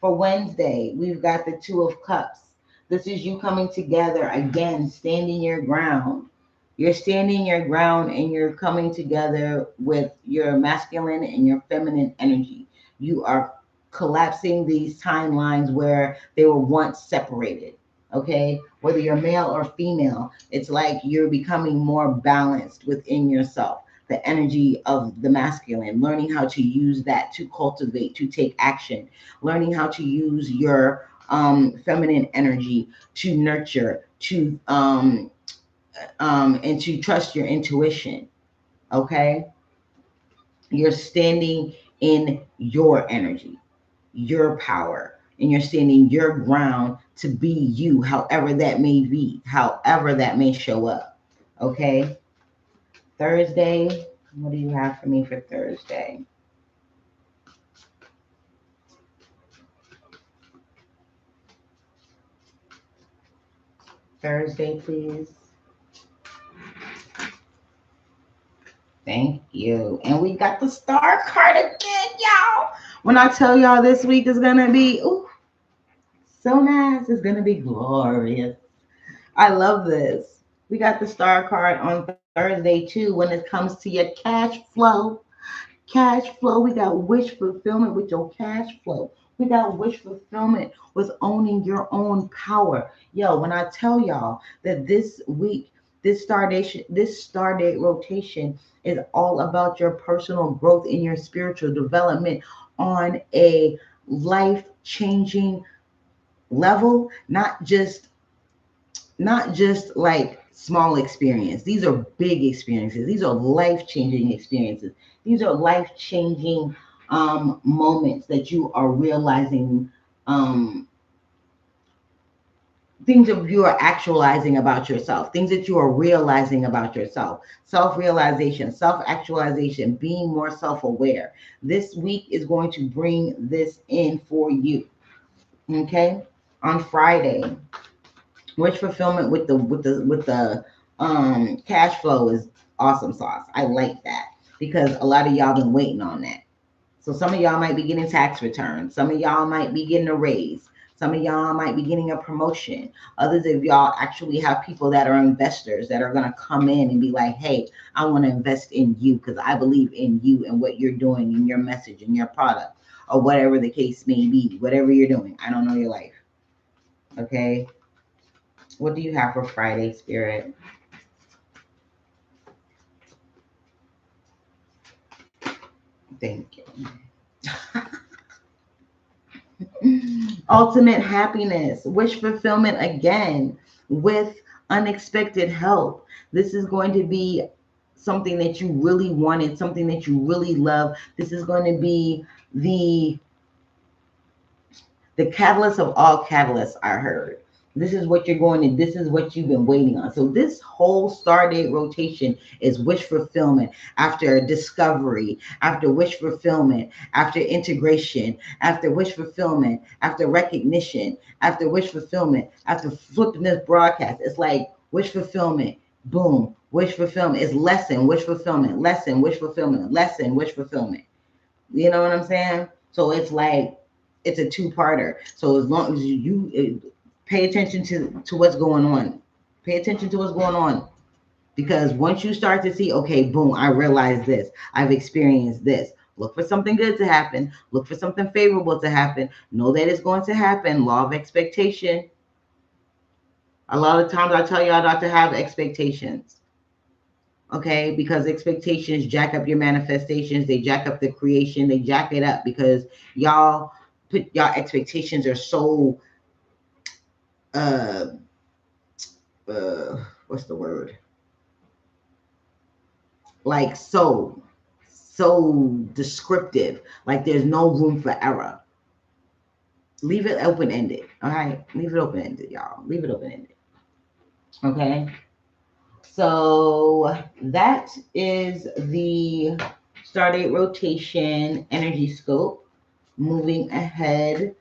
For Wednesday, we've got the Two of Cups. This is you coming together again, standing your ground. You're standing your ground and you're coming together with your masculine and your feminine energy. You are collapsing these timelines where they were once separated. Okay, whether you're male or female, it's like you're becoming more balanced within yourself. The energy of the masculine, learning how to use that to cultivate, to take action, learning how to use your feminine energy to nurture, to and to trust your intuition. Okay, you're standing in your energy, your power, and you're standing your ground to be you, however that may be, however that may show up. Okay, Thursday, what do you have for me for Thursday? Thursday, please. Thank you. And we got the star card again, y'all. When I tell y'all this week is going to be so nice, it's going to be glorious. I love this. We got the star card on Thursday too when it comes to your cash flow. Cash flow. We got wish fulfillment with your cash flow. We got wish fulfillment with owning your own power. Yo, when I tell y'all that this week, this star date rotation is all about your personal growth in your spiritual development on a life-changing level, not just like small experience. These are big experiences. These are life-changing experiences. These are life-changing moments that you are realizing, things that you are actualizing about yourself, things that you are realizing about yourself, self-realization, self-actualization, being more self-aware. This week is going to bring this in for you. Okay, on Friday Wish fulfillment with the cash flow is awesome sauce. I like that because a lot of y'all been waiting on that. So some of y'all might be getting tax returns. Some of y'all might be getting a raise. Some of y'all might be getting a promotion. Others of y'all actually have people that are investors that are going to come in and be like, hey, I want to invest in you because I believe in you and what you're doing and your message and your product or whatever the case may be, whatever you're doing. I don't know your life. Okay. What do you have for Friday, Spirit? Thank you. Ultimate happiness, wish fulfillment again with unexpected help. This is going to be something that you really wanted, something that you really love. This is going to be the catalyst of all catalysts, I heard. This is what you're going to, this is what you've been waiting on. So this whole star date rotation is wish fulfillment after discovery, after wish fulfillment, after integration, after wish fulfillment, after recognition, after wish fulfillment, after flipping this broadcast. It's like wish fulfillment, boom, wish fulfillment. It's lesson, wish fulfillment, lesson, wish fulfillment, lesson, wish fulfillment. You know what I'm saying? So it's like, it's a two-parter. So as long as you pay attention to what's going on, pay attention to what's going on. Because once you start to see, okay, boom, I realize this, I've experienced this. Look for something good to happen. Look for something favorable to happen. Know that it's going to happen. Law of expectation. A lot of times I tell y'all not to have expectations. Okay, because expectations jack up your manifestations, they jack up the creation, they jack it up because y'all put y'all expectations are so uh what's the word, like so descriptive, like there's no room for error. Leave it open-ended. All right, leave it open-ended, y'all. Leave it open-ended. Okay, so that is the Stardate rotation energy scope. Moving ahead,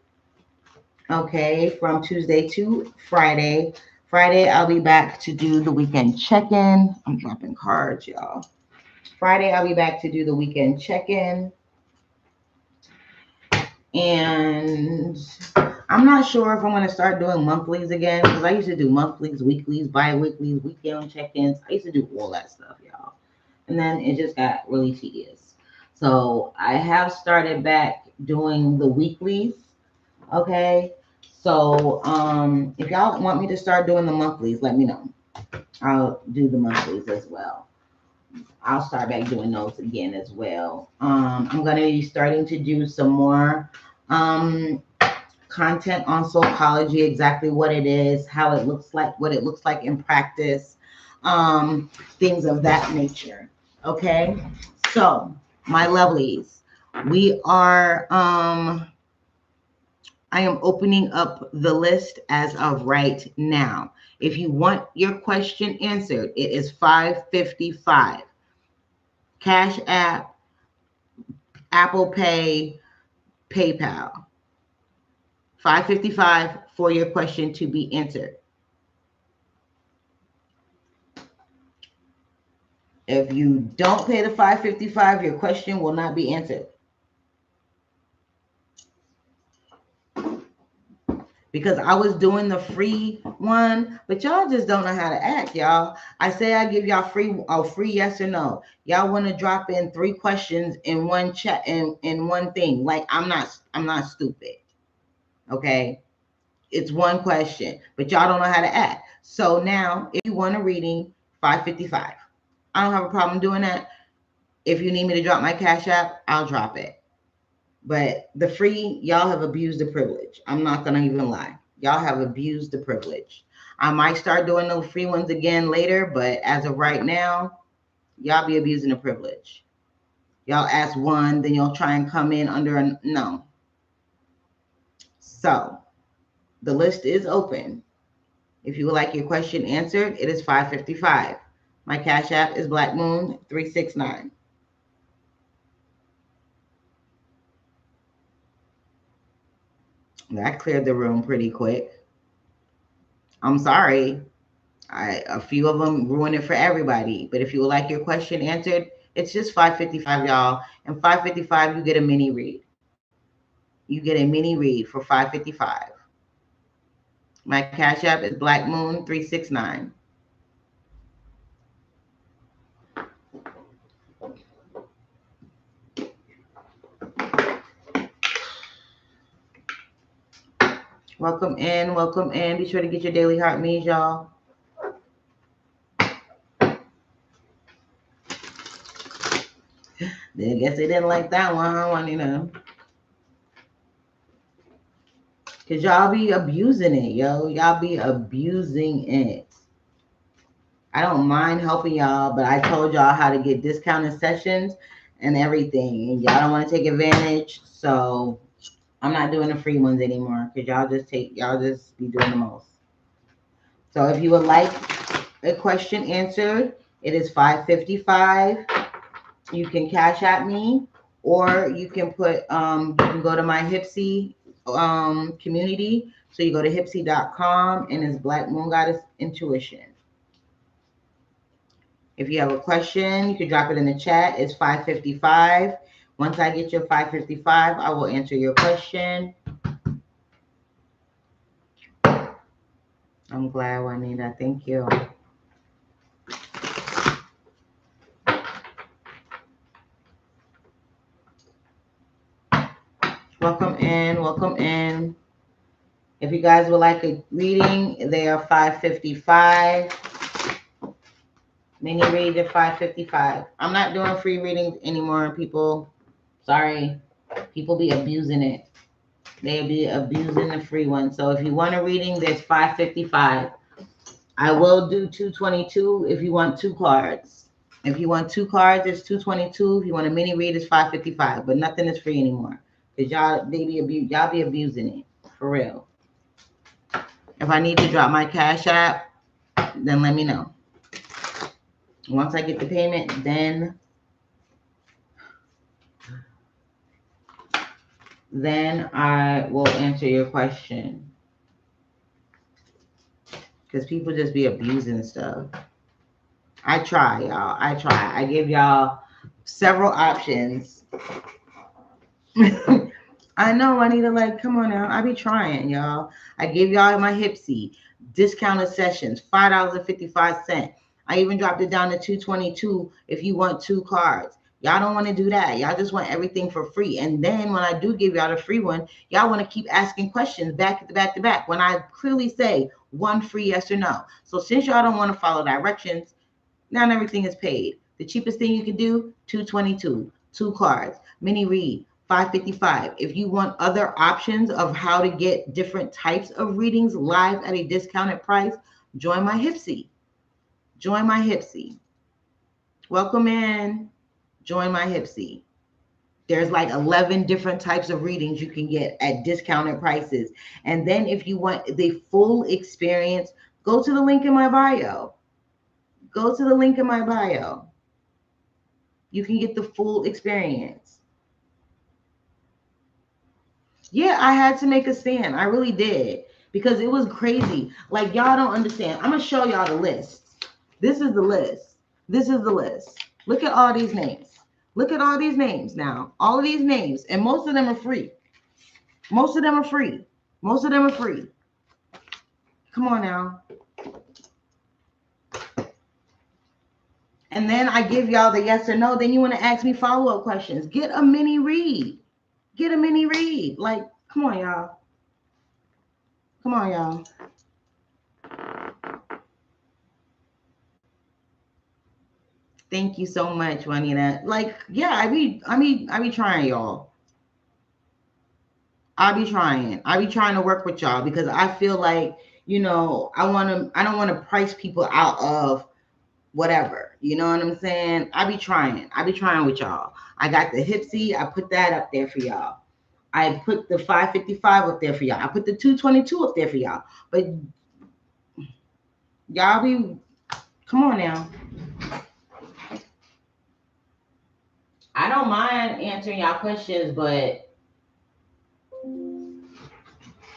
okay, from Tuesday to Friday. Friday, I'll be back to do the weekend check-in. I'm dropping cards, y'all. Friday, I'll be back to do the weekend check-in. And I'm not sure if I'm going to start doing monthlies again because I used to do monthlies, weeklies, bi-weeklies, weekend check-ins. I used to do all that stuff, y'all. And then it just got really tedious. So I have started back doing the weeklies. Okay. So if y'all want me to start doing the monthlies, let me know. I'll do the monthlies as well. I'll start back doing those again as well. I'm gonna be starting to do some more content on psychology, exactly what it is, how it looks like, what it looks like in practice, things of that nature. Okay. So my lovelies, we are I am opening up the list as of right now. If you want your question answered, it is $5.55. Cash App, Apple Pay, PayPal. $5.55 for your question to be answered. If you don't pay the $5.55, your question will not be answered. Because I was doing the free one, but y'all just don't know how to act, y'all. I say I give y'all free yes or no. Y'all want to drop in 3 questions in one chat in one thing. Like I'm not stupid. Okay? It's one question, but y'all don't know how to act. So now if you want a reading, $5.55. I don't have a problem doing that. If you need me to drop my Cash App, I'll drop it. But the free, y'all have abused the privilege. I'm not going to even lie. Y'all have abused the privilege. I might start doing those free ones again later, but as of right now, y'all be abusing the privilege. Y'all ask one, then you'll try and come in under a no. So the list is open. If you would like your question answered, it is $5.55. My Cash App is BlackMoon 369. That cleared the room pretty quick. I'm sorry. A few of them ruin it for everybody. But if you would like your question answered, it's just $5.55, y'all. And $5.55, you get a mini read. You get a mini read for $5.55. My Cash App is BlackMoon369. Welcome in, welcome in. Be sure to get your daily heart meals, y'all. I guess they didn't like that one, you know. Because y'all be abusing it, yo. Y'all be abusing it. I don't mind helping y'all, but I told y'all how to get discounted sessions and everything. And y'all don't want to take advantage. So I'm not doing the free ones anymore because y'all just be doing the most. So if you would like a question answered, it is $5.55. You can Cash at me, or you can put you can go to my Hypsee community. So you go to hypsee.com and it's Black Moon Goddess Intuition. If you have a question, you can drop it in the chat. It's $5.55. Once I get your $5.55, I will answer your question. I'm glad, Juanita. Thank you. Welcome in. Welcome in. If you guys would like a reading, they are $5.55. Mini reads at $5.55. I'm not doing free readings anymore, people. Sorry. People be abusing it. They be abusing the free one. So if you want a reading, there's $5.55. I will do $222 if you want 2 cards. If you want 2 cards, it's $222. If you want a mini read, it's $5.55. But nothing is free anymore. Because y'all be abusing it. For real. If I need to drop my Cash App, then let me know. Once I get the payment, then I will answer your question. Because people just be abusing stuff. I try, y'all. I try. I give y'all several options. I know, Juanita, like, come on now. I be trying, y'all. I give y'all my Hypsee. Discounted sessions, $5.55. I even dropped it down to $222 if you want 2 cards. Y'all don't want to do that. Y'all just want everything for free. And then when I do give y'all the free one, y'all want to keep asking questions back to back when I clearly say one free yes or no. So since y'all don't want to follow directions, not everything is paid. The cheapest thing you can do, $222, 2 cards, mini read, $5.55. If you want other options of how to get different types of readings live at a discounted price, join my Hypsee. Join my Hypsee. Welcome in. Join my Hypsee. There's like 11 different types of readings you can get at discounted prices. And then if you want the full experience, go to the link in my bio. Go to the link in my bio. You can get the full experience. Yeah, I had to make a stand. I really did. Because it was crazy. Like, y'all don't understand. I'm going to show y'all the list. This is the list. This is the list. Look at all these names. Look at all these names now. All of these names. And most of them are free. Most of them are free. Most of them are free. Come on now. And then I give y'all the yes or no. Then you want to ask me follow-up questions. Get a mini read. Get a mini read. Like, come on, y'all. Come on, y'all. Thank you so much, Juanita. Like, yeah, I be trying, y'all. I be trying to work with y'all because I feel like, you know, I don't want to price people out of whatever. You know what I'm saying? I be trying with y'all. I got the Hypsee. I put that up there for y'all. I put the $5.55 up there for y'all. I put the $222 up there for y'all. But y'all be, come on now. I don't mind answering y'all questions, but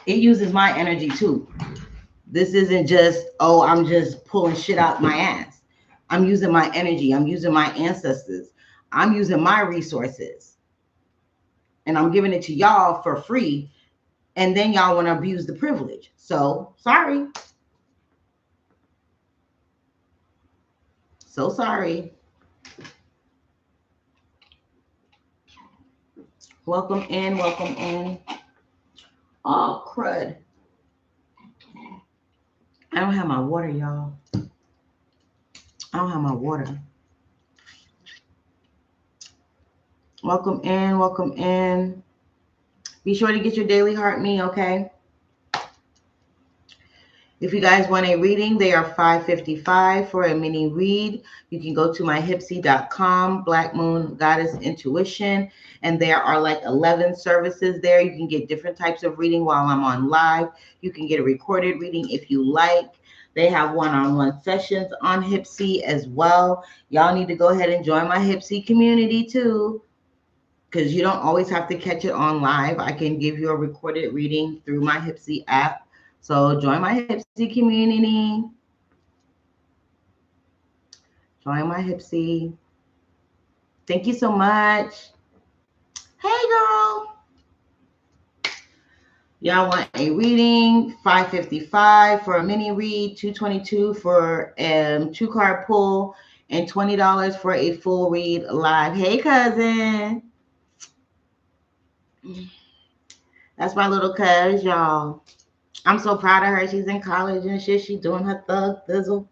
it uses my energy too. This isn't just, oh, I'm just pulling shit out my ass. I'm using my energy. I'm using my ancestors. I'm using my resources. And I'm giving it to y'all for free. And then y'all want to abuse the privilege. So, sorry. So sorry. Welcome in. Welcome in. Oh, crud. I don't have my water, y'all. I don't have my water. Welcome in. Welcome in. Be sure to get your daily heart me, okay? If you guys want a reading, they are $5.55 for a mini read. You can go to my Hypsee.com, BlackMoon Goddess Intuition, and there are like 11 services there. You can get different types of reading while I'm on live. You can get a recorded reading if you like. They have one-on-one sessions on Hypsee as well. Y'all need to go ahead and join my Hypsee community too, because you don't always have to catch it on live. I can give you a recorded reading through my Hypsee app. So join my Hypsee community. Join my Hypsee. Thank you so much. Hey, girl. Y'all want a reading? $5.55 for a mini read, $2.22 for a 2-card pull, and $20 for a full read live. Hey, cousin. That's my little cuz, y'all. I'm so proud of her. She's in college and shit. She's doing her thug thizzle.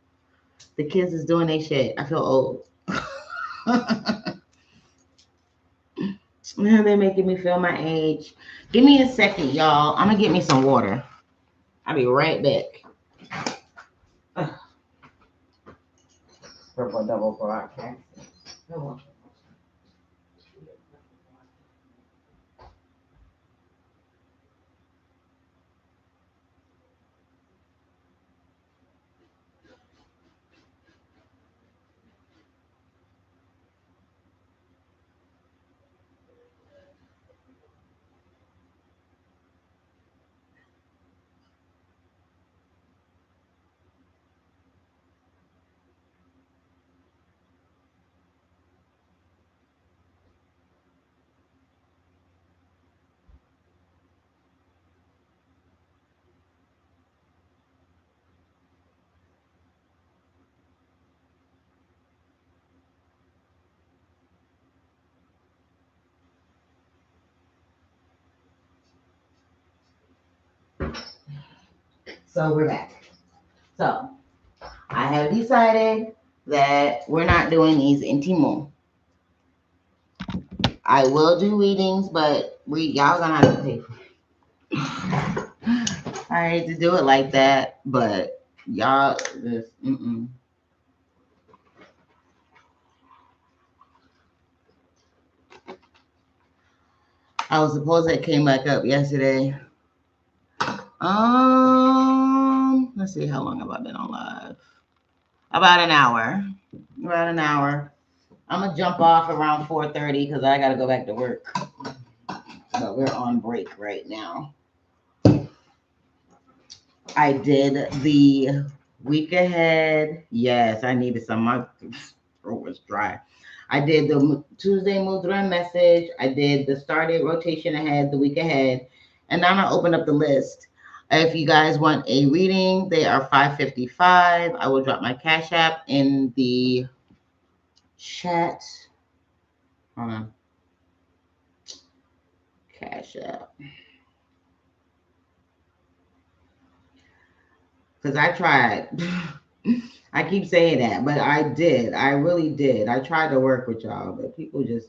The kids is doing their shit. I feel old. They're making me feel my age. Give me a second, y'all. I'm gonna get me some water. I'll be right back. Purple double broadcast. So we're back. So I have decided that we're not doing these anymore. I will do readings, but y'all gonna have to pay for it. I hate to do it like that, but y'all just I was supposed to came back up yesterday. Let's see, how long have I been on live? About an hour. About an hour. I'm gonna jump off around 4:30 because I gotta go back to work. But we're on break right now. I did the week ahead. Yes, I needed some. My throat was dry. I did the Tuesday Mudra message. I did the started rotation ahead, the week ahead. And now I'm going to open up the list. If you guys want a reading, they are $5.55. I will drop my Cash App in the chat. Hold on. Cash App. Because I tried. I keep saying that, but I did. I really did. I tried to work with y'all, but people just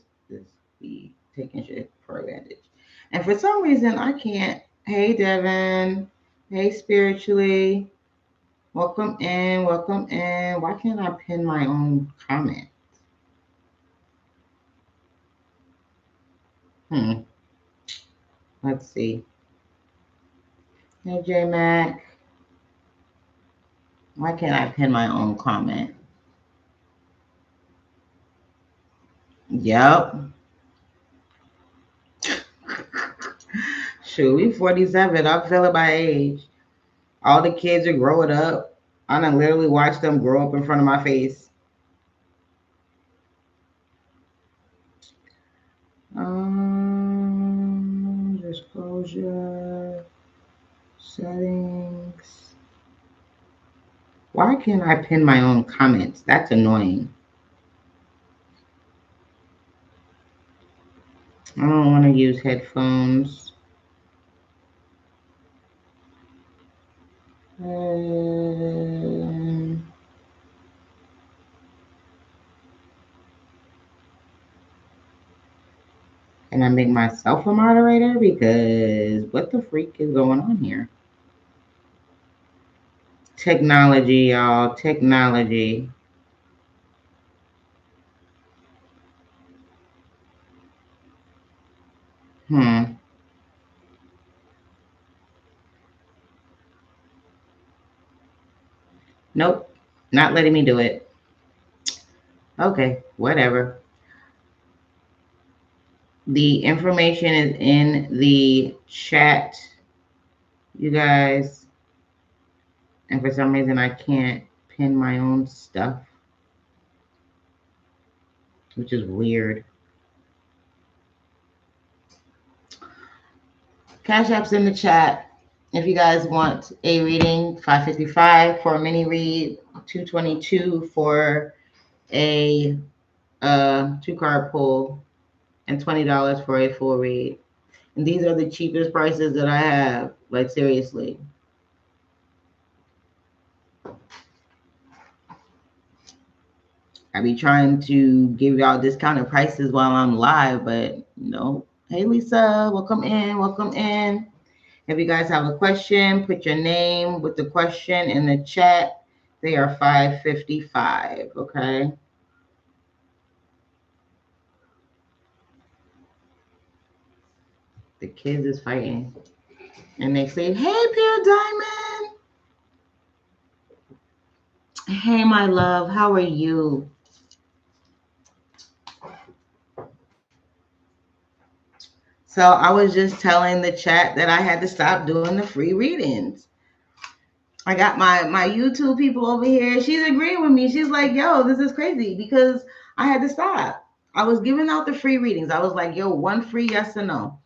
be taking shit for advantage. And for some reason, I can't. Hey, Devin. Hey, spiritually. Welcome in. Welcome in. Why can't I pin my own comment? Let's see. Hey, J Mac. Why can't I pin my own comment? Yep. Shoot, we 47. I'm feeling my age. All the kids are growing up. I done literally watched them grow up in front of my face. Disclosure, settings. Why can't I pin my own comments? That's annoying. I don't want to use headphones. Can I make myself a moderator? Because what the freak is going on here? Technology, y'all. Technology. Nope. Not letting me do it. Okay, whatever. The information is in the chat, you guys. And for some reason, I can't pin my own stuff, which is weird. Cash App's in the chat. If you guys want a reading, $5.55 for a mini read, $2.22 for a 2-card pull, and $20 for a full read. And these are the cheapest prices that I have. Like, seriously. I be trying to give y'all discounted prices while I'm live, but no. Hey, Lisa, welcome in. Welcome in. If you guys have a question, put your name with the question in the chat. They are $5.55, okay? The kids is fighting. And they say, hey, Pure Diamond. Hey, my love, how are you? So I was just telling the chat that I had to stop doing the free readings. I got my YouTube people over here. She's agreeing with me. She's like, yo, this is crazy because I had to stop. I was giving out the free readings. I was like, yo, one free yes or no.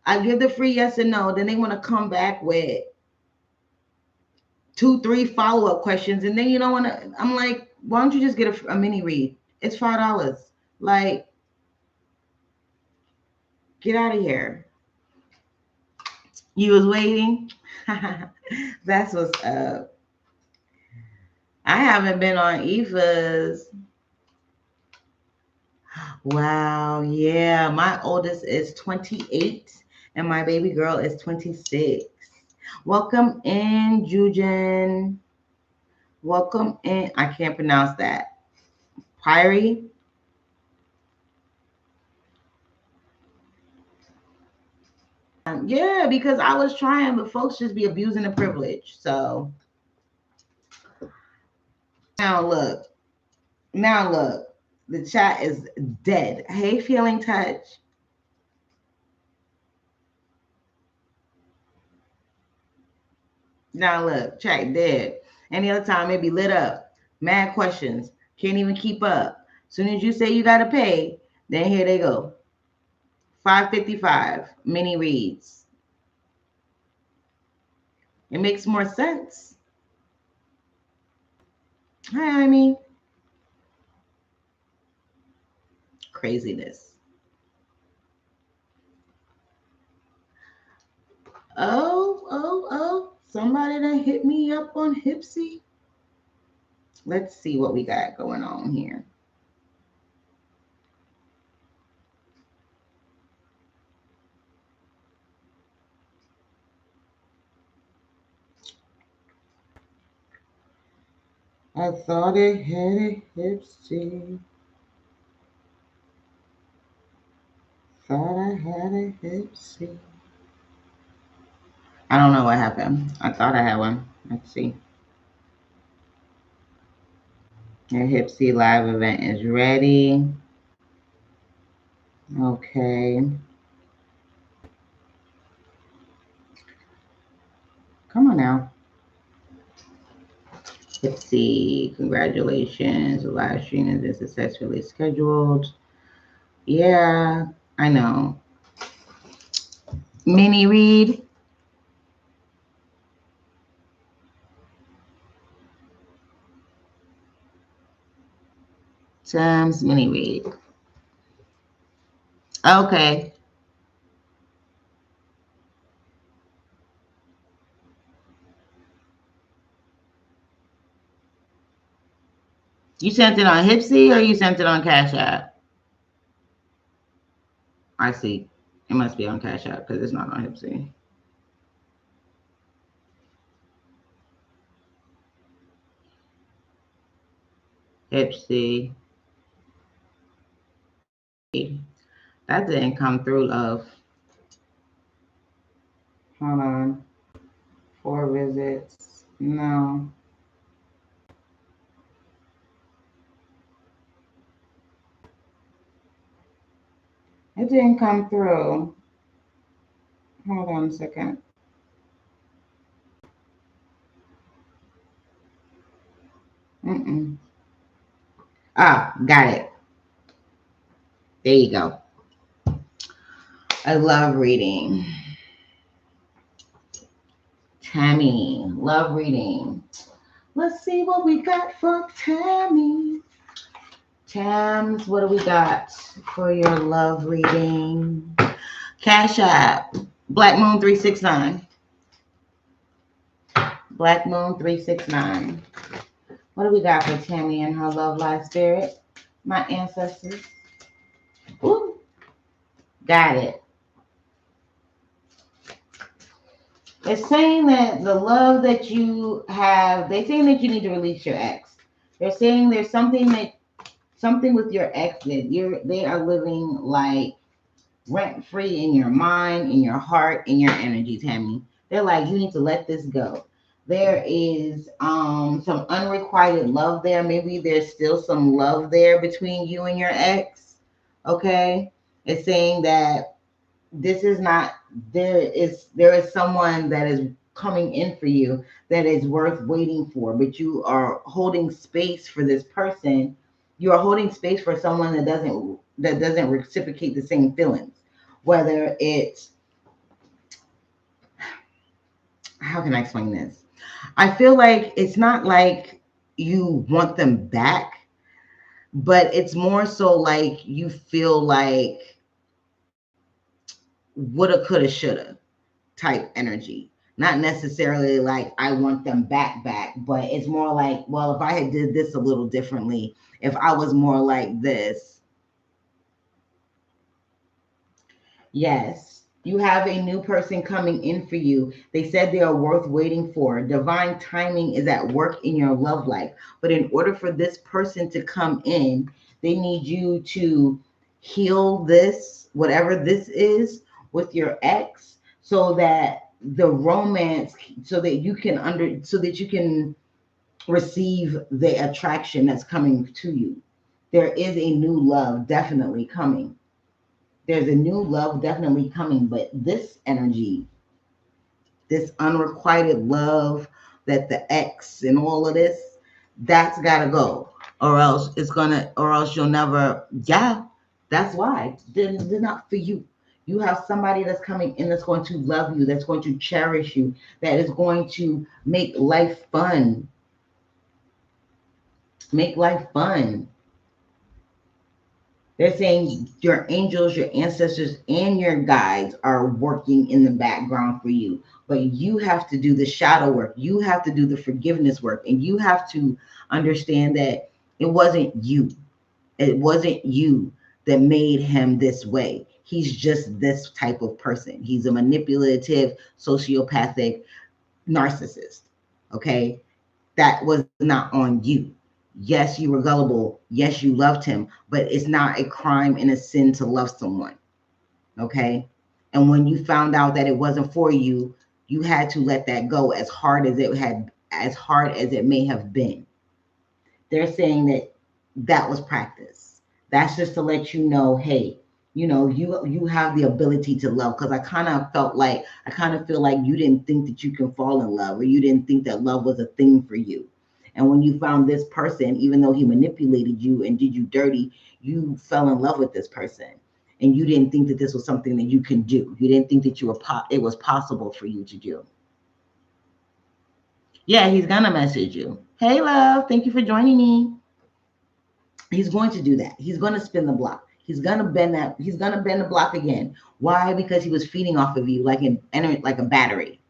I give the free yes and no. Then they want to come back with 2-3 follow-up questions. And then you don't want to, I'm like, why don't you just get a mini read? It's $5. Like, get out of here. You was waiting? That's what's up. I haven't been on Eva's. Wow, yeah. My oldest is 28 and my baby girl is 26. Welcome in, Jujin. Welcome in. I can't pronounce that. Pyrie. Yeah, because I was trying, but folks just be abusing the privilege. So now look. Now look. The chat is dead. Hey, Feeling Touch. Now look, chat dead. Any other time it be lit up. Mad questions. Can't even keep up. Soon as you say you gotta pay, then here they go. $5.55 mini reads. It makes more sense. Hi, Amy. Craziness. Oh. Somebody done hit me up on Hypsee. Let's see what we got going on here. I thought it had a Hypsee. Thought I had a Hypsee. I don't know what happened. I thought I had one. Let's see. The Hypsee live event is ready. Okay. Come on now. Hypsee, congratulations. The live stream has been successfully scheduled. Yeah, I know. Mini read. Sam's mini read. Okay. You sent it on Hypsee or you sent it on Cash App? I see. It must be on Cash App because it's not on Hypsee. Hypsee. That didn't come through, love. Hold on. 4 visits. No. It didn't come through. Hold on a second. Mm-mm. Ah, got it. There you go. I love reading. Tammy, love reading. Let's see what we got for Tammy. Tams, what do we got for your love reading? Cash App, BlackMoon 369. BlackMoon 369. What do we got for Tammy and her love life spirit? My ancestors. Ooh, got it. It's saying that the love that you have, they're saying that you need to release your ex. They're saying there's something with your ex that they are living like rent free in your mind, in your heart, in your energy, Tammy. They're like, you need to let this go. There is some unrequited love there. Maybe there's still some love there between you and your ex. Okay. It's saying that this is not there is someone that is coming in for you that is worth waiting for, but you are holding space for this person. You are holding space for someone that doesn't reciprocate the same feelings, whether it's, how can I explain this? I feel like it's not like you want them back, but it's more so like you feel like woulda, coulda, shoulda type energy. Not necessarily like I want them back, but it's more like, well, if I had did this a little differently, if I was more like this. Yes, you have a new person coming in for you. They said they are worth waiting for. Divine timing is at work in your love life. But in order for this person to come in, they need you to heal this, whatever this is, with your ex, so that the romance, so that you can receive the attraction that's coming to you. There is a new love definitely coming. There's a new love definitely coming, but this energy, this unrequited love, that the ex and all of this, that's gotta go, or else you'll never. Yeah, that's why they're not for you. You have somebody that's coming in that's going to love you, that's going to cherish you, that is going to make life fun. Make life fun. They're saying your angels, your ancestors, and your guides are working in the background for you. But you have to do the shadow work. You have to do the forgiveness work. And you have to understand that it wasn't you. It wasn't you that made him this way. He's just this type of person. He's a manipulative, sociopathic narcissist. Okay. That was not on you. Yes, you were gullible. Yes, you loved him, but it's not a crime and a sin to love someone. Okay. And when you found out that it wasn't for you, you had to let that go, as hard as it may have been. They're saying that that was practice. That's just to let you know, hey, you have the ability to love. Because I kind of feel like you didn't think that you can fall in love, or you didn't think that love was a thing for you. And when you found this person, even though he manipulated you and did you dirty, you fell in love with this person. And you didn't think that this was something that you can do. You didn't think that it was possible for you to do. Yeah, he's gonna message you. Hey, love, thank you for joining me. He's going to do that. He's going to spin the block. He's gonna bend that. He's gonna bend the block again. Why? Because he was feeding off of you like like a battery.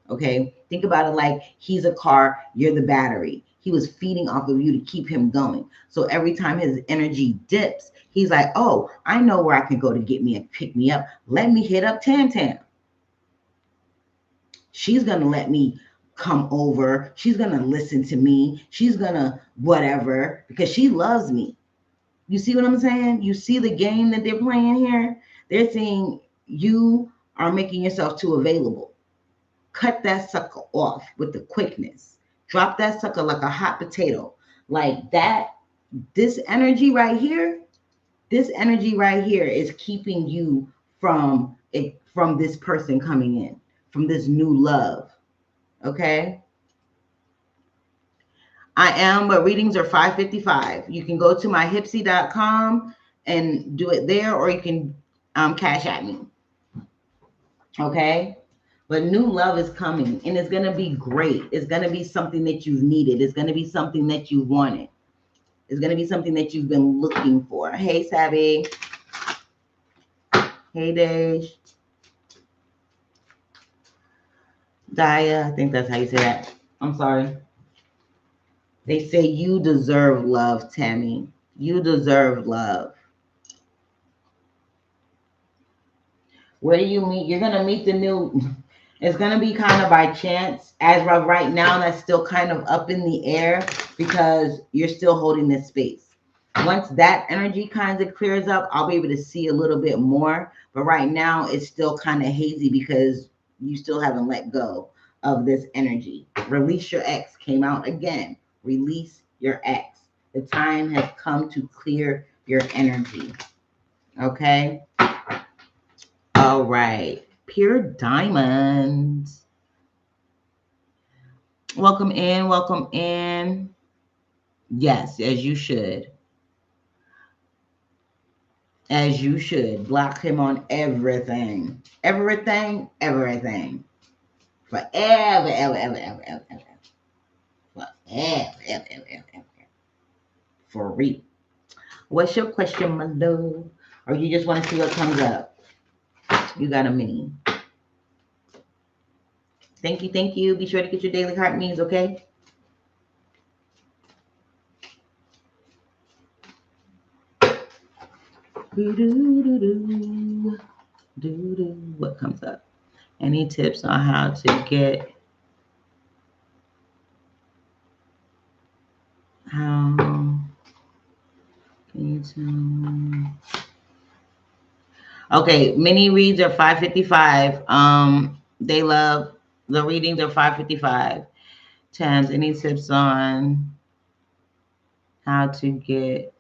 Okay, think about it like he's a car, you're the battery. He was feeding off of you to keep him going. So every time his energy dips, he's like, oh, I know where I can go to get me and pick me up. Let me hit up Tam Tam. She's gonna let me come over. She's gonna listen to me. She's gonna whatever because she loves me. You see what I'm saying? You see the game that they're playing here? They're saying you are making yourself too available. Cut that sucker off with the quickness. Drop that sucker like a hot potato. Like that, this energy right here is keeping you from this person coming in, from this new love. Okay? I am, but readings are $5.55. You can go to my Hypsee.com and do it there, or you can cash at me. Okay? But new love is coming, and it's going to be great. It's going to be something that you've needed. It's going to be something that you wanted. It's going to be something that you've been looking for. Hey, Savvy. Hey, Dej. Daya, I think that's how you say that. I'm sorry. They say you deserve love, Tammy. You deserve love. Where do you meet? You're going to meet the new... It's going to be kind of by chance. As of right now, that's still kind of up in the air because you're still holding this space. Once that energy kind of clears up, I'll be able to see a little bit more. But right now, it's still kind of hazy because you still haven't let go of this energy. Release your ex came out again. Release your ex. The time has come to clear your energy. Okay? All right. Pure diamonds. Welcome in. Welcome in. Yes, as you should. As you should. Block him on everything. Everything. Everything. Forever, ever, ever, ever, ever, ever. Forever, ever, ever, ever, ever. For real. What's your question, my love? Or you just want to see what comes up? You got a mini. Thank you, thank you. Be sure to get your daily heart needs, okay? What comes up? Any tips on how to get how can you tell me? Okay, mini reads are $5.55. They love the readings are $5.55. Tams, any tips on how to get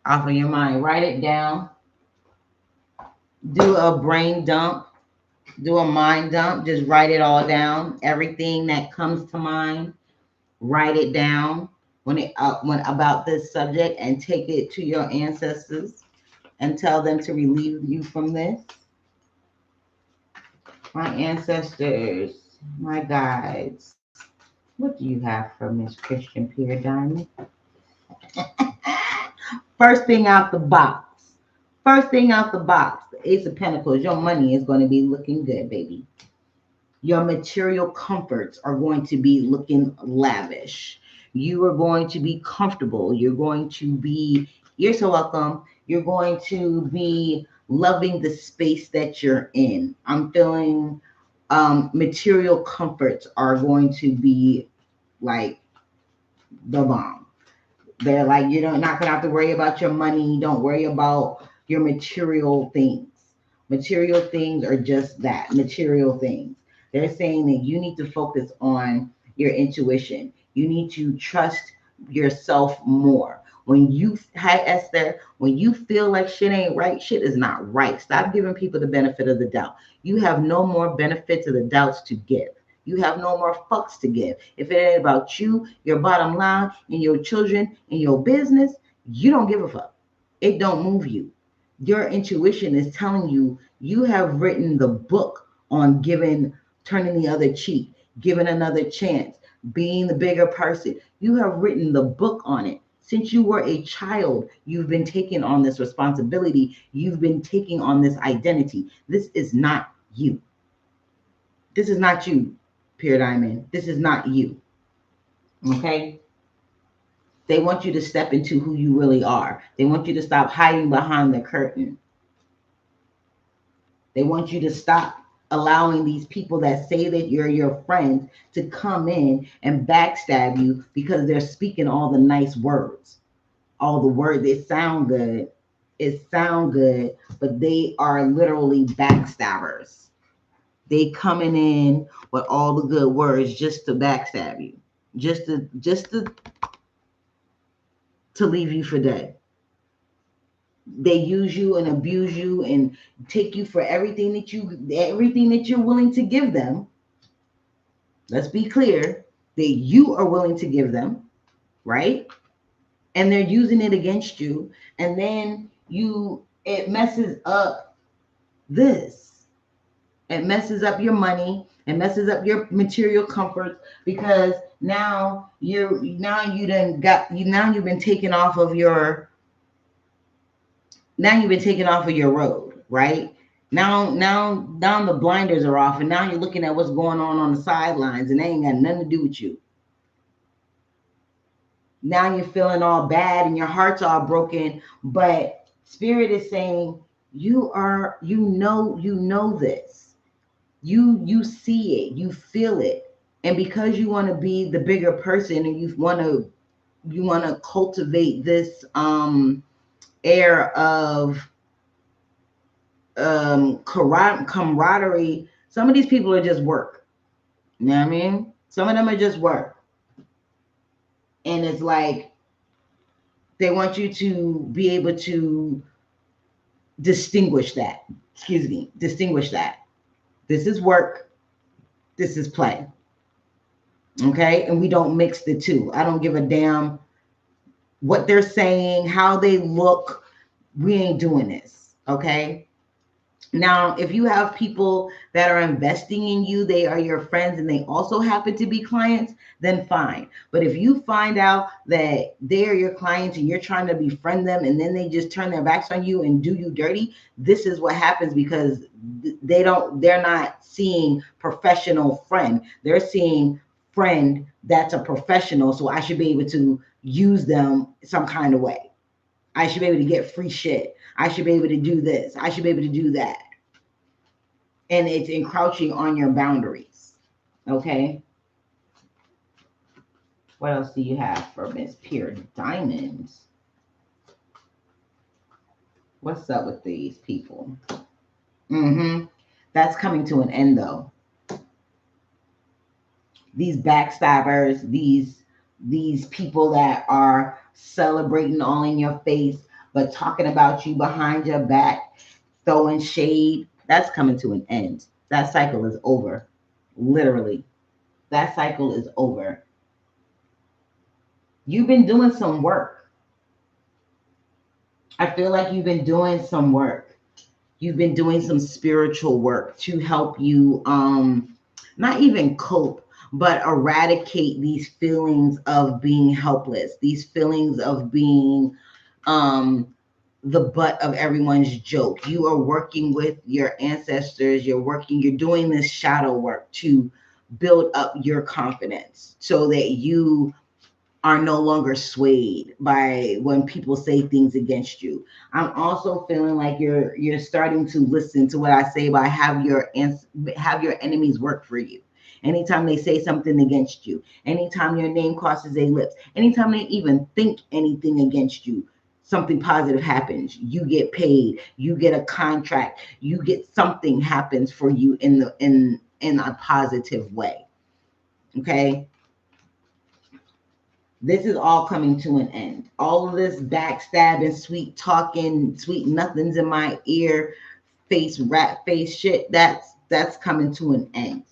off of your mind? Write it down. Do a brain dump. Do a mind dump. Just write it all down. Everything that comes to mind, write it down when about this subject, and take it to your ancestors and tell them to relieve you from this. My ancestors, my guides, what do you have for Miss Christian Pierre Diamond? First thing out the box. First thing out the box, the Ace of Pentacles. Your money is going to be looking good, baby. Your material comforts are going to be looking lavish. You are going to be comfortable. You're so welcome. You're going to be loving the space that you're in. I'm feeling material comforts are going to be like the bomb. They're like, you're not going to have to worry about your money. Don't worry about your material things. Material things are just that, material things. They're saying that you need to focus on your intuition. You need to trust yourself more. When you, hi Esther, when you feel like shit ain't right, shit is not right. Stop giving people the benefit of the doubt. You have no more benefit to the doubts to give. You have no more fucks to give. If it ain't about you, your bottom line, and your children, and your business, you don't give a fuck. It don't move you. Your intuition is telling you you have written the book on giving, turning the other cheek, giving another chance, being the bigger person. You have written the book on it. Since you were a child, you've been taking on this responsibility. You've been taking on this identity. This is not you. This is not you, Pure Diamond. This is not you. Okay? They want you to step into who you really are. They want you to stop hiding behind the curtain. They want you to stop allowing these people that say that you're your friends to come in and backstab you because they're speaking all the nice words. All the words, they sound good. It sound good, but they are literally backstabbers. They coming in with all the good words just to backstab you. Just to leave you for dead. They use you and abuse you and take you for everything that you're willing to give them. Let's be clear that you are willing to give them, right? And they're using it against you, and then it messes up this. It messes up your money, it messes up your material comforts, because now you've been taken off of your road, right? Now the blinders are off, and now you're looking at what's going on the sidelines, and they ain't got nothing to do with you. Now you're feeling all bad and your heart's all broken, but Spirit is saying you know this. You see it, you feel it. And because you want to be the bigger person and you want to cultivate this air of camaraderie, some of these people are just work. You know what I mean? Some of them are just work. And it's like they want you to be able to distinguish that. Distinguish that. This is work. This is play. Okay? And we don't mix the two. I don't give a damn what they're saying, how they look. We ain't doing this. Okay? Now, if you have people that are investing in you, they are your friends, and they also happen to be clients, then fine. But if you find out that they are your clients and you're trying to befriend them, and then they just turn their backs on you and do you dirty, this is what happens, because they're not seeing professional friend. They're seeing friend that's a professional, so I should be able to use them some kind of way. I should be able to get free shit. I should be able to do this. I should be able to do that. And it's encroaching on your boundaries. Okay. What else do you have for Miss Pure Diamonds? What's up with these people? That's coming to an end, though. These backstabbers, these people that are celebrating all in your face, but talking about you behind your back, throwing shade, that's coming to an end. That cycle is over. Literally. That cycle is over. You've been doing some work. I feel like you've been doing some work. You've been doing some spiritual work to help you not even cope, but eradicate these feelings of being helpless, these feelings of being the butt of everyone's joke. You are working with your ancestors. You're doing this shadow work to build up your confidence so that you are no longer swayed by when people say things against you. I'm also feeling like you're starting to listen to what I say by have your enemies work for you. Anytime they say something against you, anytime your name crosses their lips, anytime they even think anything against you, something positive happens. You get paid, you get a contract, you get something happens for you in a positive way. Okay? This is all coming to an end. All of this backstabbing, sweet talking, sweet nothings in my ear, rat face shit, that's coming to an end.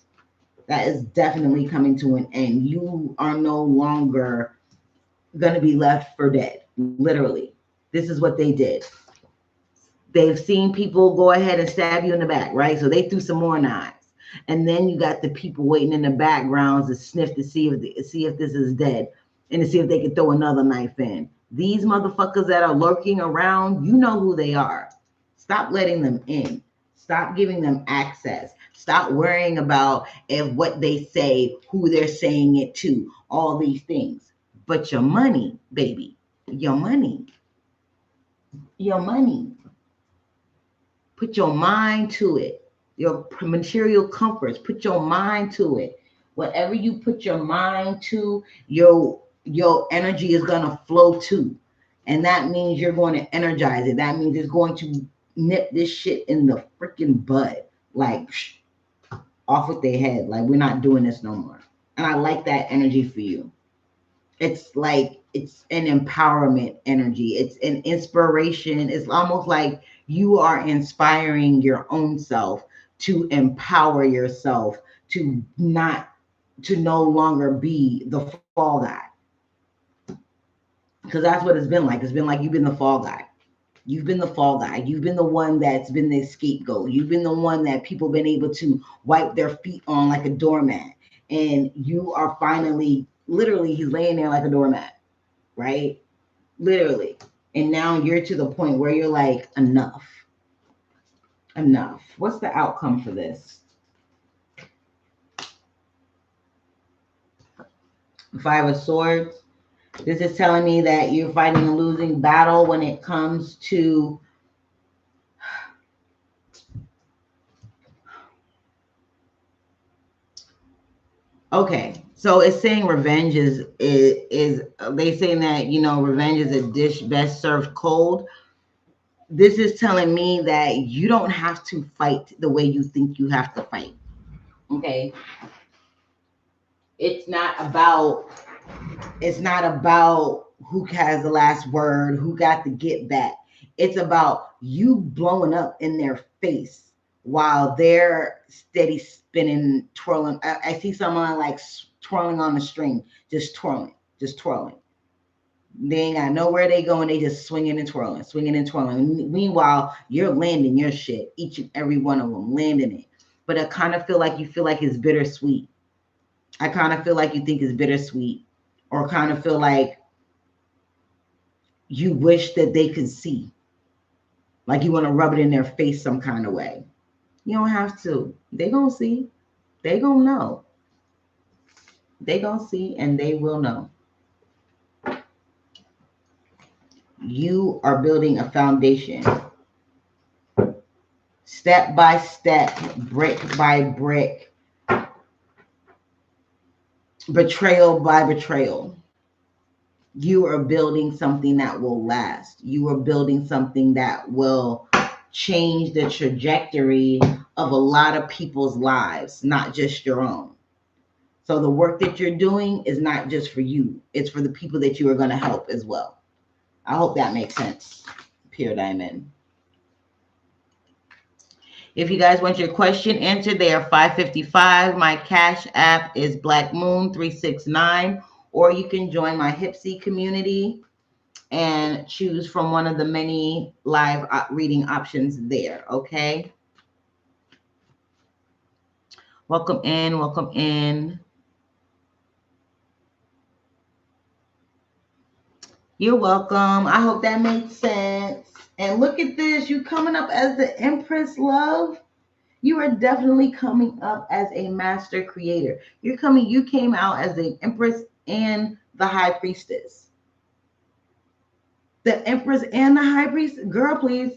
That is definitely coming to an end. You are no longer going to be left for dead. Literally. This is what they did. They've seen people go ahead and stab you in the back, right? So they threw some more knives. And then you got the people waiting in the backgrounds to sniff to see if this is dead and to see if they can throw another knife in. These motherfuckers that are lurking around, you know who they are. Stop letting them in. Stop giving them access. Stop worrying about if what they say, who they're saying it to, all these things. But your money, baby, your money, your money. Put your mind to it. Your material comforts. Put your mind to it. Whatever you put your mind to, your energy is gonna flow to. And that means you're going to energize it. That means it's going to nip this shit in the freaking bud. Like off with their head. Like we're not doing this no more. And I like that energy for you. It's like it's an empowerment energy. It's an inspiration. It's almost like you are inspiring your own self to empower yourself to no longer be the fall guy. Because that's what it's been like. It's been like you've been the fall guy. You've been the fall guy. You've been the one that's been the scapegoat. You've been the one that people been able to wipe their feet on like a doormat. And you are finally, literally, he's laying there like a doormat, right? Literally. And now you're to the point where you're like, enough. Enough. What's the outcome for this? Five of Swords. This is telling me that you're fighting a losing battle when it comes to okay. So it's saying revenge is they saying that, you know, revenge is a dish best served cold. This is telling me that you don't have to fight the way you think you have to fight. Okay. It's not about who has the last word, who got the get back. It's about you blowing up in their face while they're steady spinning, twirling. I see someone like twirling on the string, just twirling. They ain't got nowhere they going. They just swinging and twirling, swinging and twirling. Meanwhile, you're landing your shit, each and every one of them, landing it. But I kind of feel like it's bittersweet. I kind of feel like you think it's bittersweet, or kind of feel like you wish that they could see. Like you want to rub it in their face some kind of way. You don't have to. They gonna see. They gonna know. They gonna see and they will know. You are building a foundation. Step by step, brick by brick, betrayal by betrayal. You are building something that will last. You are building something that will change the trajectory of a lot of people's lives, not just your own. So the work that you're doing is not just for you. It's for the people that you are going to help as well. I hope that makes sense. Pure Diamond. If you guys want your question answered, they are $5.55. My Cash App is BlackMoon 369, or you can join my Hypsee community and choose from one of the many live reading options there. Okay. Welcome in. Welcome in. You're welcome. I hope that makes sense. And look at this. You coming up as the Empress, love. You are definitely coming up as a master creator. You came out as the Empress and the High Priestess. The Empress and the High Priestess. Girl, please.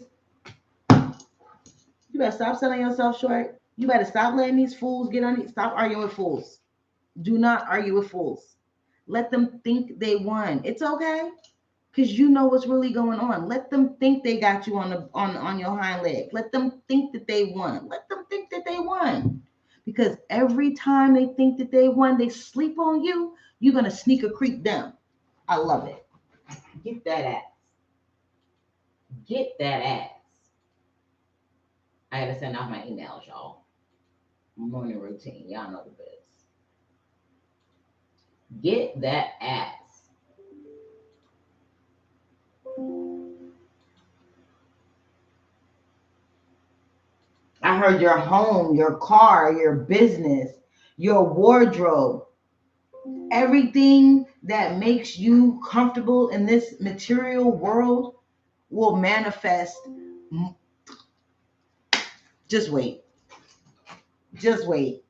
You better stop selling yourself short. You better stop letting these fools get on. Stop arguing with fools. Do not argue with fools. Let them think they won. It's okay. Because you know what's really going on. Let them think they got you on your hind leg. Let them think that they won. Let them think that they won. Because every time they think that they won, they sleep on you, you're going to sneak a creep down. I love it. Get that ass. Get that ass. I had to send out my emails, y'all. Morning routine. Y'all know the biz. Get that ass. I heard your home, your car, your business, your wardrobe, everything that makes you comfortable in this material world will manifest. Just wait. Just wait.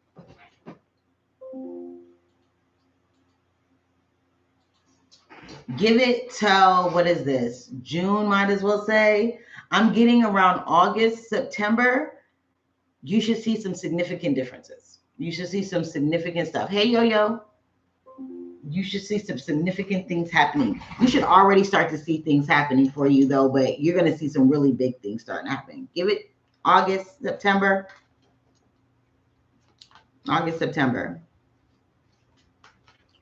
Give it till, what is this? June, might as well say. I'm getting around August, September. You should see some significant differences. You should see some significant stuff. Hey, yo. You should see some significant things happening. You should already start to see things happening for you, though, but you're going to see some really big things starting happening. Give it August, September. August, September.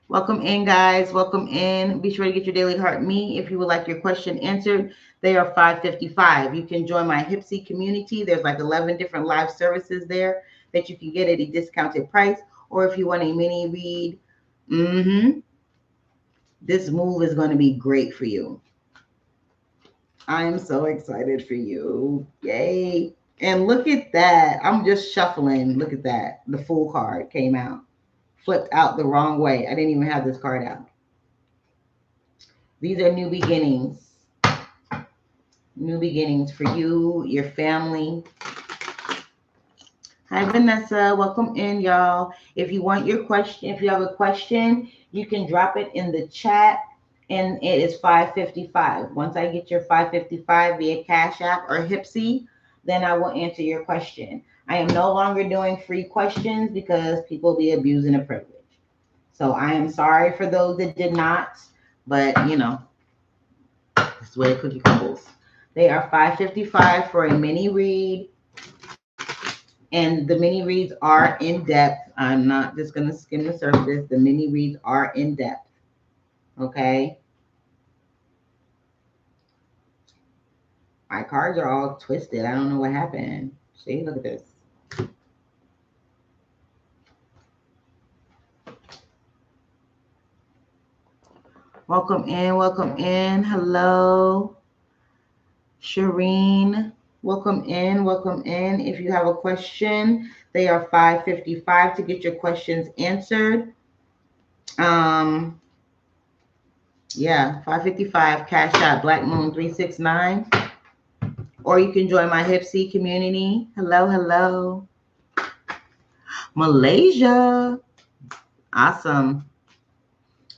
Welcome in, guys. Welcome in. Be sure to get your daily heart me. If you would like your question answered, they are $5.55. You can join my Hypsee community. There's like 11 different live services there that you can get at a discounted price. Or if you want a mini read, this move is going to be great for you. I am so excited for you. Yay. And look at that. I'm just shuffling. Look at that. The Fool card came out. Flipped out the wrong way. I didn't even have this card out. These are new beginnings. New beginnings for you, your family. Hi, Vanessa. Welcome in, y'all. If you want your question, if you have a question, you can drop it in the chat, and it is $5.55. Once I get your $5.55 via Cash App or Hypsee, then I will answer your question. I am no longer doing free questions because people be abusing the privilege. So I am sorry for those that did not, but you know, that's the way the cookie crumbles. They are $5.55 for a mini read. And the mini reads are in depth. I'm not just going to skim the surface. The mini reads are in depth. Okay. My cards are all twisted. I don't know what happened. See, look at this. Welcome in. Welcome in. Hello, Shireen. Welcome in. Welcome in. If you have a question, they are $5.55 to get your questions answered. Yeah, $5.55 Cash App BlackMoon 369. Or you can join my Hypsee community. Hello. Malaysia. Awesome.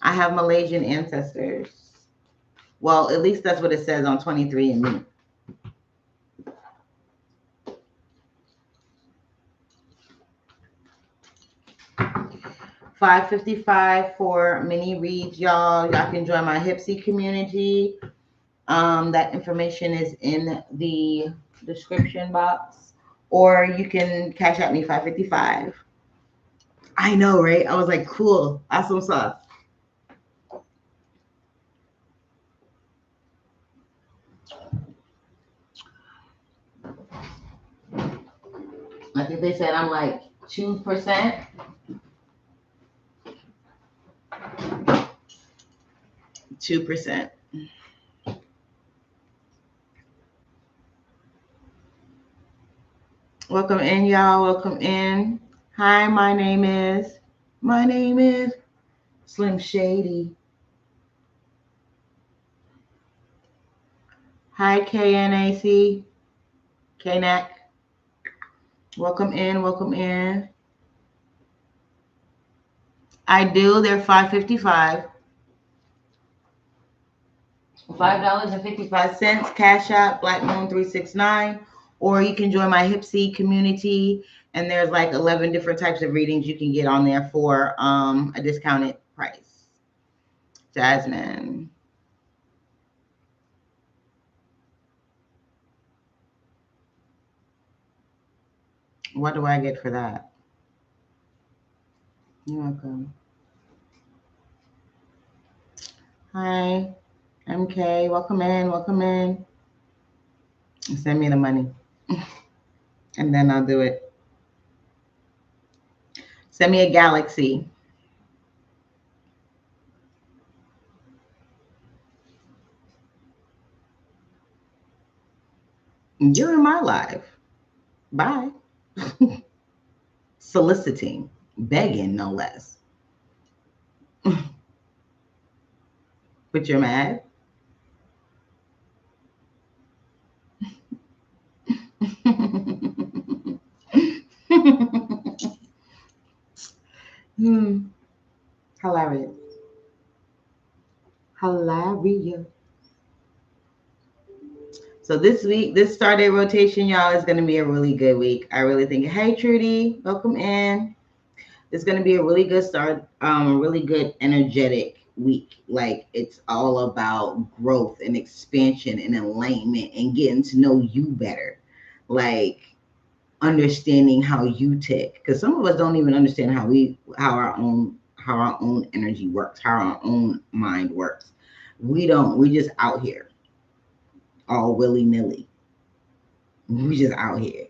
I have Malaysian ancestors. Well, at least that's what it says on 23andMe. $5.55 for mini reads, y'all. Y'all can join my Hypsee community. That information is in the description box. Or you can Cash App me $5.55. I know, right? I was like, cool. Awesome sauce. I think they said I'm like 2%. 2%. Welcome in, y'all. Welcome in. Hi, my name is Slim Shady. Hi, KNAC. KNAC. Welcome in. I do. They're $5.55. $5.55. Cash App BlackMoon 369. Or you can join my Hypsee community, and there's like 11 different types of readings you can get on there for a discounted price. Jasmine. What do I get for that? You're welcome. Hi, MK. Welcome in. Send me the money. And then I'll do it. Send me a galaxy. You're in my life. Bye. Soliciting, begging, no less. But you're mad? Hilarious. Hilarious. So this week, this Star Day rotation, y'all, is going to be a really good week. I really think. Hey, Trudy, welcome in. It's going to be a really good start, really good energetic week. Like, it's all about growth and expansion and alignment and getting to know you better. Like, understanding how you tick, because some of us don't even understand how our own energy works, how our own mind works. We don't. We just out here all willy-nilly. We just out here.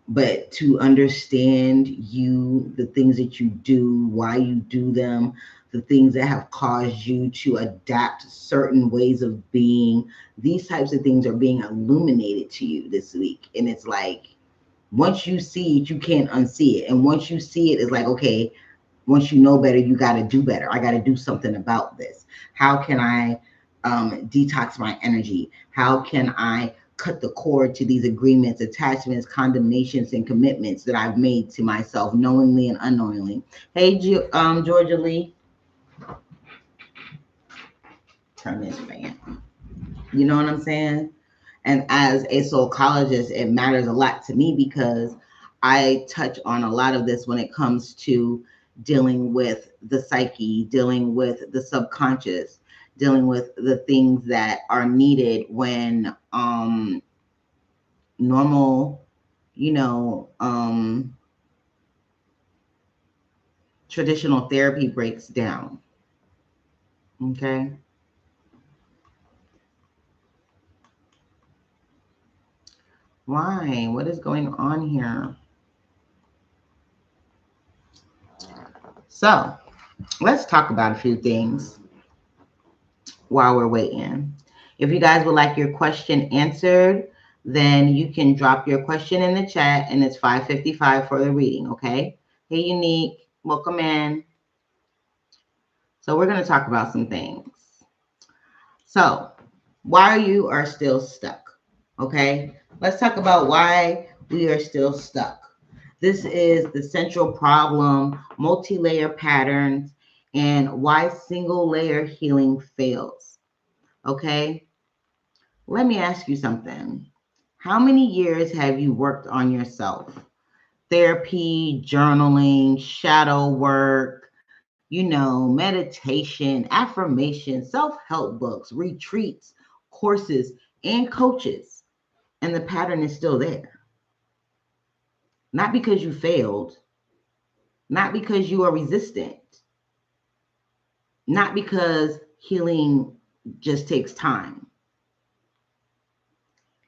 But to understand you, the things that you do, why you do them, the things that have caused you to adapt certain ways of being, these types of things are being illuminated to you this week. And it's like, once you see it, you can't unsee it. And once you see it, it's like, okay, once you know better, you got to do better. I got to do something about this. How can I detox my energy? How can I cut the cord to these agreements, attachments, condemnations, and commitments that I've made to myself knowingly and unknowingly? Hey, Georgia Lee. Turn this fan. You know what I'm saying? And as a psychologist, it matters a lot to me because I touch on a lot of this when it comes to dealing with the psyche, dealing with the subconscious, dealing with the things that are needed when normal, traditional therapy breaks down. Okay. Why? What is going on here? So let's talk about a few things while we're waiting. If you guys would like your question answered, then you can drop your question in the chat, and it's 5:55 for the reading, okay? Hey, Unique, welcome in. So we're going to talk about some things. So why you are still stuck, okay? Let's talk about why we are still stuck. This is the central problem, multi-layer patterns, and why single layer healing fails, okay? Let me ask you something. How many years have you worked on yourself? Therapy, journaling, shadow work, meditation, affirmation, self-help books, retreats, courses, and coaches. And the pattern is still there. Not because you failed, not because you are resistant, not because healing just takes time.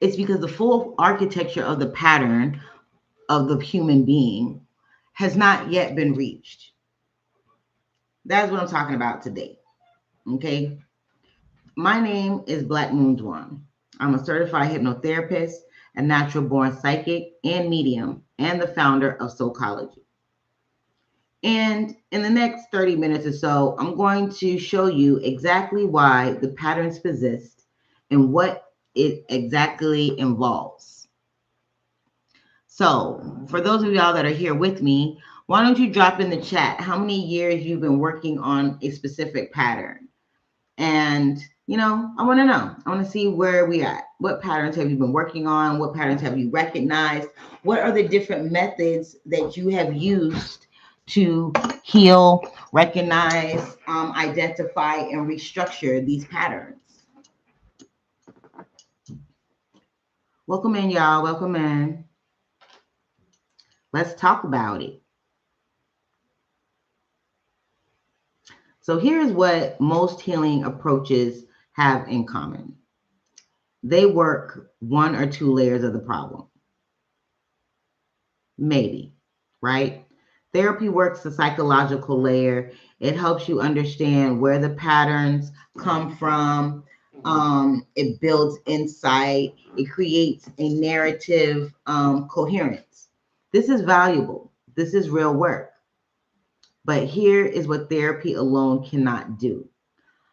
It's because the full architecture of the pattern of the human being has not yet been reached. That's what I'm talking about today. Okay. My name is BlackMoon. I'm a certified hypnotherapist, a natural born psychic and medium, and the founder of Soulcology. And in the next 30 minutes or so, I'm going to show you exactly why the patterns persist and what it exactly involves. So for those of y'all that are here with me, why don't you drop in the chat how many years you've been working on a specific pattern? And, I want to know. I want to see where we at. What patterns have you been working on? What patterns have you recognized? What are the different methods that you have used to heal, recognize, identify, and restructure these patterns? Welcome in, y'all. Welcome in. Let's talk about it. So here's what most healing approaches have in common. They work one or two layers of the problem. Maybe, right? Therapy works the psychological layer. It helps you understand where the patterns come from, It builds insight. It creates a narrative coherence. This is valuable. This is real work. But here is what therapy alone cannot do.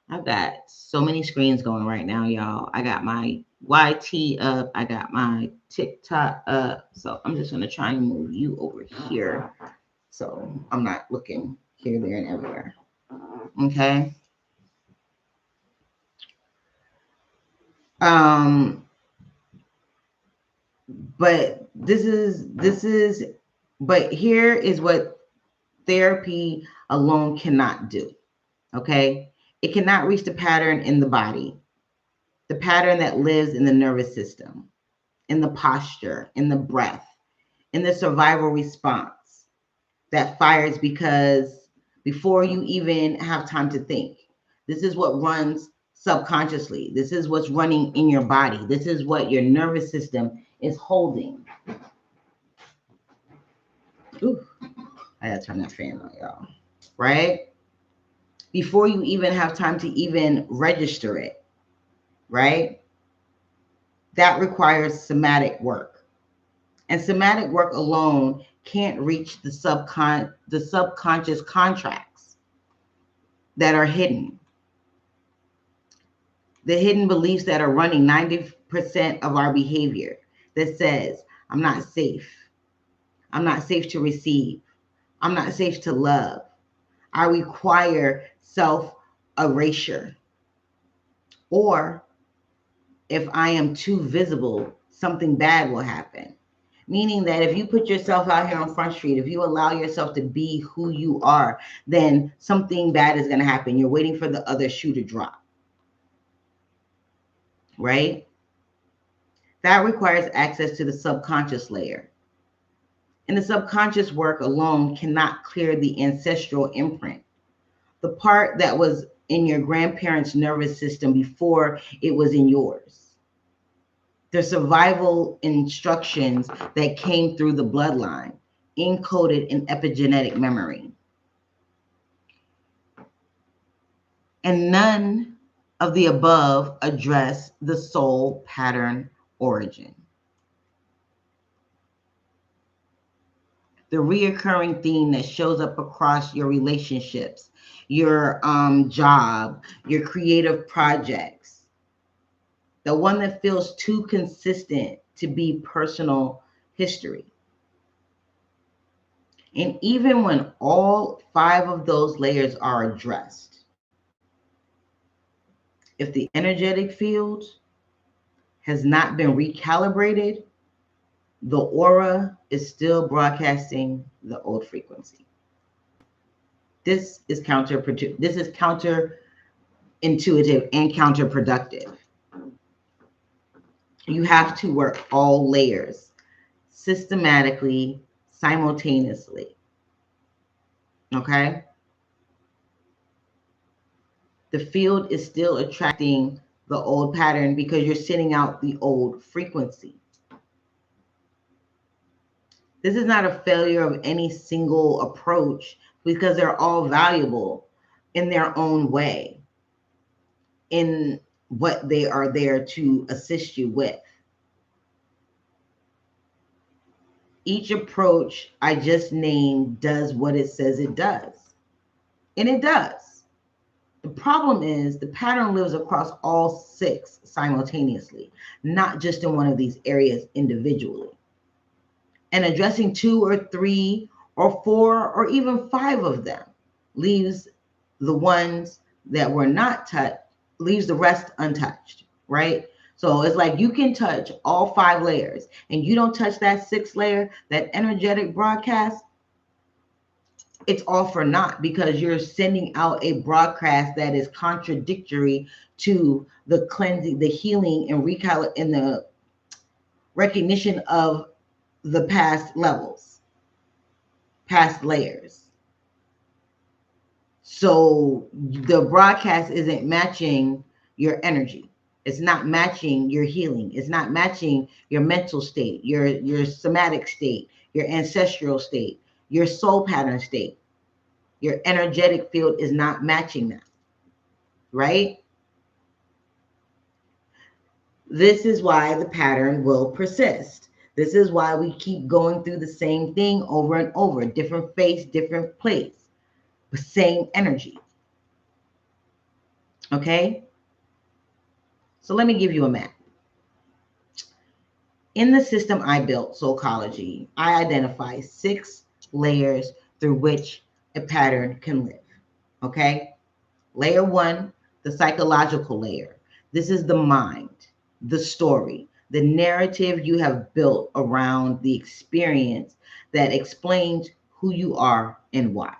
I've got so many screens going right now, y'all. I got my YT up. I got my TikTok up. So I'm just going to try and move you over here. So I'm not looking here, there, and everywhere. Okay. But but here is what therapy alone cannot do. Okay. It cannot reach the pattern in the body, the pattern that lives in the nervous system, in the posture, in the breath, in the survival response that fires because before you even have time to think. This is what runs subconsciously. This is what's running in your body. This is what your nervous system is holding. Ooh, I gotta turn that fan on, y'all. Right? Before you even have time to even register it. Right? That requires somatic work. And somatic work alone can't reach the subconscious contracts that are hidden. The hidden beliefs that are running 90% of our behavior that says, I'm not safe. I'm not safe to receive. I'm not safe to love. I require self-erasure. Or if I am too visible, something bad will happen. Meaning that if you put yourself out here on Front Street, if you allow yourself to be who you are, then something bad is going to happen. You're waiting for the other shoe to drop. Right? That requires access to the subconscious layer. And the subconscious work alone cannot clear the ancestral imprint, the part that was in your grandparents' nervous system before it was in yours. The survival instructions that came through the bloodline, encoded in epigenetic memory. And none of the above address the soul pattern origin. The reoccurring theme that shows up across your relationships, your job, your creative projects, the one that feels too consistent to be personal history. And even when all 5 of those layers are addressed, if the energetic field has not been recalibrated, the aura is still broadcasting the old frequency. This is counterintuitive and counterproductive. You have to work all layers systematically, simultaneously. Okay? The field is still attracting the old pattern because you're sending out the old frequency. This is not a failure of any single approach because they're all valuable in their own way, in what they are there to assist you with. Each approach I just named does what it says it does. And it does. The problem is the pattern lives across all 6 simultaneously, not just in one of these areas individually. And addressing 2 or 3 or 4 or even 5 of them leaves the ones that were not touched, leaves the rest untouched, right? So it's like you can touch all 5 layers and you don't touch that 6th layer, that energetic broadcast, it's all for naught because you're sending out a broadcast that is contradictory to the cleansing, the healing, and the recognition of the past levels, past layers. So the broadcast isn't matching your energy. It's not matching your healing. It's not matching your mental state, your somatic state, your ancestral state, your soul pattern state. Your energetic field is not matching that, right? This is why the pattern will persist. This is why we keep going through the same thing over and over, different face, different place, but same energy. Okay? So let me give you a map. In the system I built, Soulcology, I identify 6 layers through which a pattern can live. Okay? Layer 1, the psychological layer. This is the mind, the story, the narrative you have built around the experience that explains who you are and why.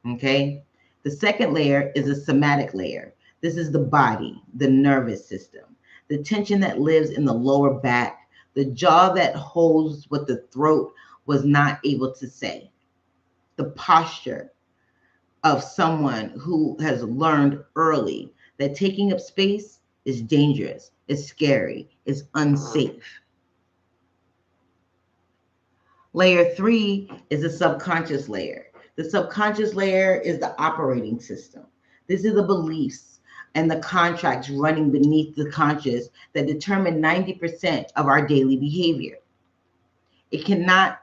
Okay? The second layer is a somatic layer. This is the body, the nervous system, the tension that lives in the lower back, the jaw that holds what the throat was not able to say, the posture of someone who has learned early that taking up space is dangerous, is scary, is unsafe. Layer 3 is the subconscious layer. The subconscious layer is the operating system. This is the beliefs and the contracts running beneath the conscious that determine 90% of our daily behavior. It cannot,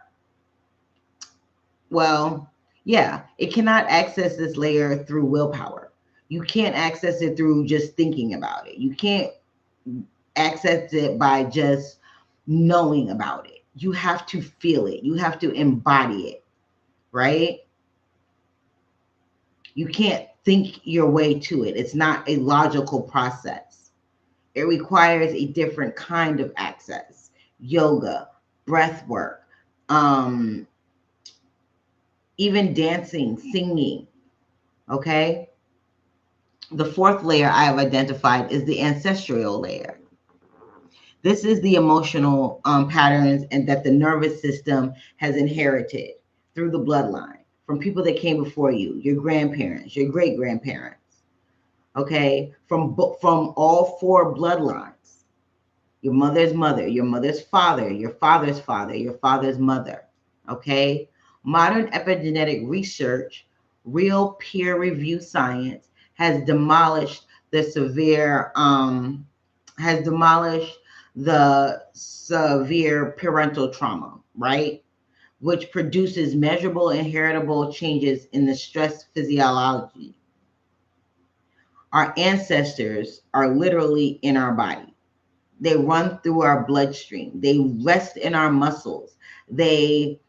well, yeah, it cannot access this layer through willpower. You can't access it through just thinking about it. You can't access it by just knowing about it. You have to feel it. You have to embody it, right? You can't think your way to it. It's not a logical process. It requires a different kind of access. Yoga, breath work, even dancing, singing, okay? The fourth layer I have identified is the ancestral layer. This is the emotional patterns and that the nervous system has inherited through the bloodline from people that came before you, your grandparents, your great grandparents, okay, from all 4 bloodlines, your mother's mother, your mother's father, your father's father, your father's mother, okay. Modern epigenetic research, real peer review science, has demolished the severe parental trauma, right? Which produces measurable inheritable changes in the stress physiology. Our ancestors are literally in our body. They run through our bloodstream. They rest in our muscles. They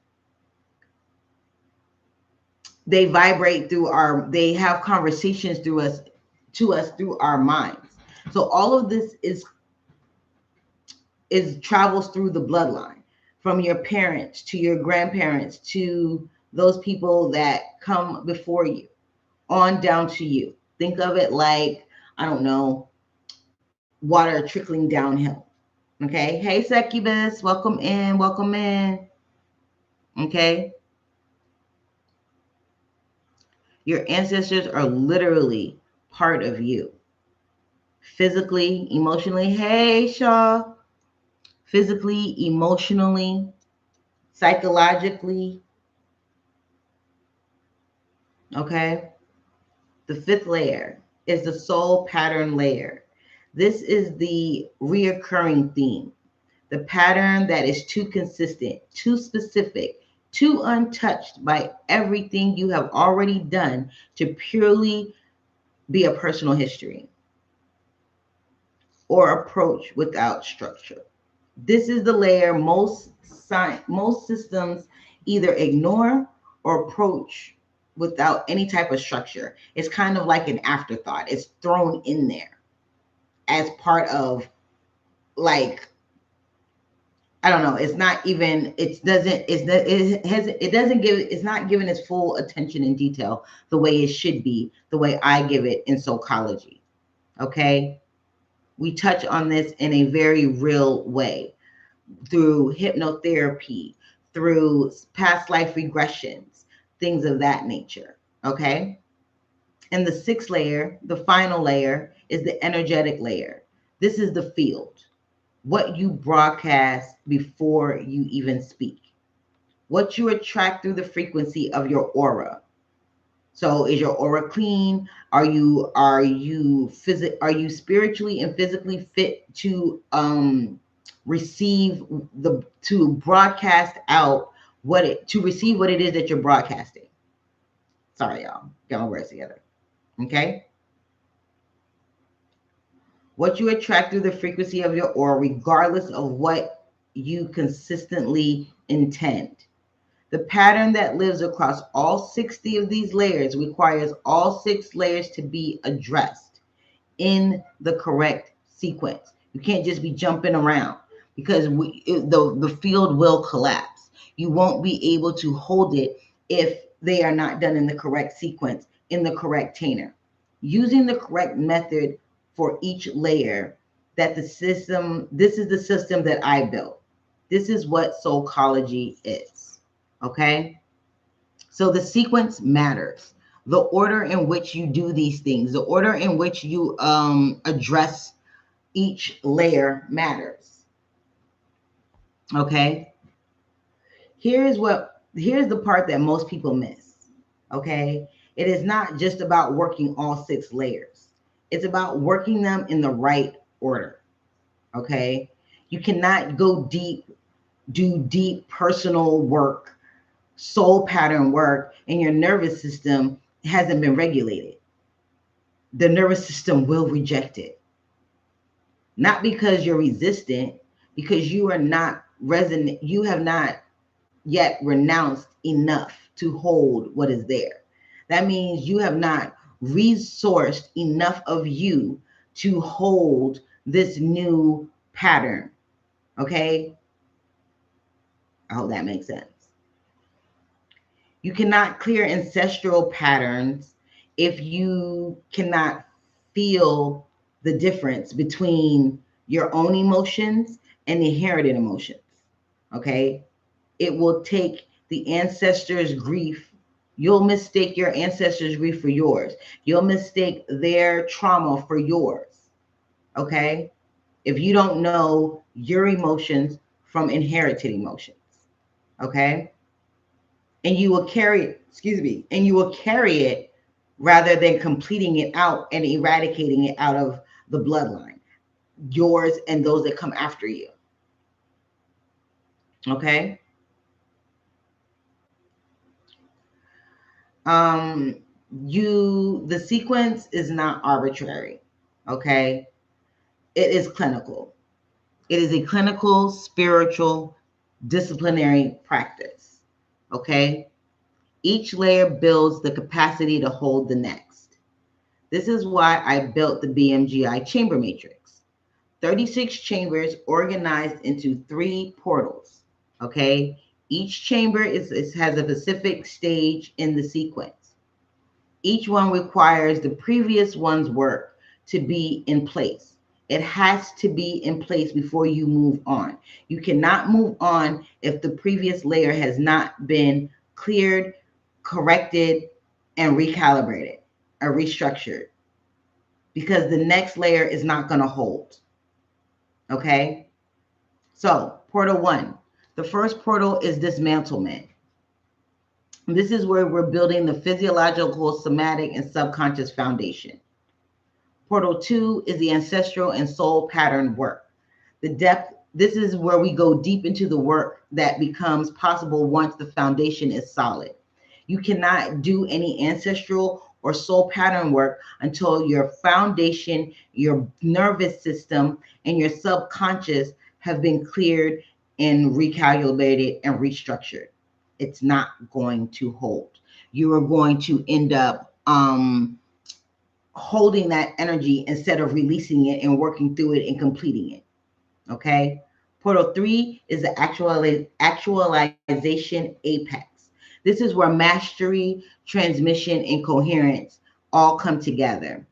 vibrate through they have conversations through us to us through our minds. So all of this is travels through the bloodline from your parents to your grandparents to those people that come before you on down to you. Think of it like, I don't know, water trickling downhill. Okay. Hey, Succubus, welcome in. Welcome in. Okay. Your ancestors are literally part of you. Physically, emotionally. Hey, Shaw. Physically, emotionally, psychologically. Okay. The 5th layer is the soul pattern layer. This is the reoccurring theme. The pattern that is too consistent, too specific, too untouched by everything you have already done to purely be a personal history or approach without structure. This is the layer most systems either ignore or approach without any type of structure. It's kind of like an afterthought. It's thrown in there as part of, like, I don't know. It's not even. It doesn't. It doesn't give. It's not given its full attention and detail the way it should be. The way I give it in Soulcology. Okay. We touch on this in a very real way through hypnotherapy, through past life regressions, things of that nature. Okay. And the 6th layer, the final layer, is the energetic layer. This is the field, what you broadcast before you even speak, what you attract through the frequency of your aura. So is your aura clean? Are you spiritually and physically fit to receive to broadcast out to receive what it is that you're broadcasting? Sorry, y'all. Get my words together. Okay? What you attract through the frequency of your aura, regardless of what you consistently intend. The pattern that lives across all 60 of these layers requires all 6 layers to be addressed in the correct sequence. You can't just be jumping around because the field will collapse. You won't be able to hold it if they are not done in the correct sequence, in the correct container. Using the correct method for each layer this is the system that I built. This is what Soulcology is. Okay? So the sequence matters. The order in which you do these things, the order in which you address each layer matters. Okay? Here's the part that most people miss. Okay? It is not just about working all 6 layers. It's about working them in the right order. Okay? You cannot go deep, do deep personal work, soul pattern work, and your nervous system hasn't been regulated. The nervous system will reject it. Not because you're resistant, because you are not resonant, you have not yet renounced enough to hold what is there. That means you have not resourced enough of you to hold this new pattern. Okay? I hope that makes sense. You cannot clear ancestral patterns if you cannot feel the difference between your own emotions and inherited emotions. Okay? It will take the ancestors' grief. You'll mistake your ancestors' grief for yours. You'll mistake their trauma for yours. Okay? If you don't know your emotions from inherited emotions. Okay? And you will carry it, and you will carry it rather than completing it out and eradicating it out of the bloodline, yours and those that come after you. Okay? The sequence is not arbitrary. Okay? It is clinical. It is a clinical, spiritual, disciplinary practice. Okay? Each layer builds the capacity to hold the next. This is why I built the BMGI chamber matrix. 36 chambers organized into 3 portals. Okay? Each chamber has a specific stage in the sequence. Each one requires the previous one's work to be in place. It has to be in place before you move on. You cannot move on if the previous layer has not been cleared, corrected, and recalibrated or restructured, because the next layer is not going to hold. Okay? So, portal 1. The first portal is dismantlement. This is where we're building the physiological, somatic, and subconscious foundation. Portal 2 is the ancestral and soul pattern work. This is where we go deep into the work that becomes possible once the foundation is solid. You cannot do any ancestral or soul pattern work until your foundation, your nervous system, and your subconscious have been cleared and recalculated and restructured. It's not going to hold. You are going to end up holding that energy instead of releasing it and working through it and completing it. Okay? Portal 3 is the actualization apex. This is where mastery, transmission, and coherence all come together.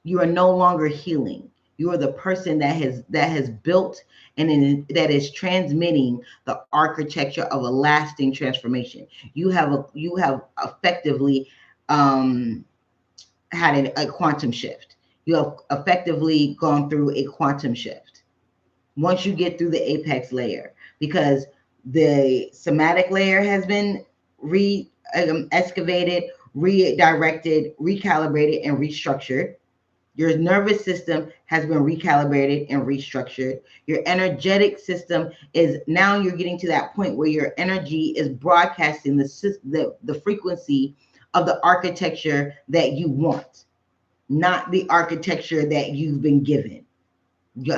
You are no longer healing. You are the person that has built and that is transmitting the architecture of a lasting transformation. You have effectively had a quantum shift. You have effectively gone through a quantum shift once you get through the apex layer, because the somatic layer has been excavated, redirected, recalibrated, and restructured. Your nervous system has been recalibrated and restructured. Your energetic system is now you're getting to that point where your energy is broadcasting the frequency of the architecture that you want, not the architecture that you've been given.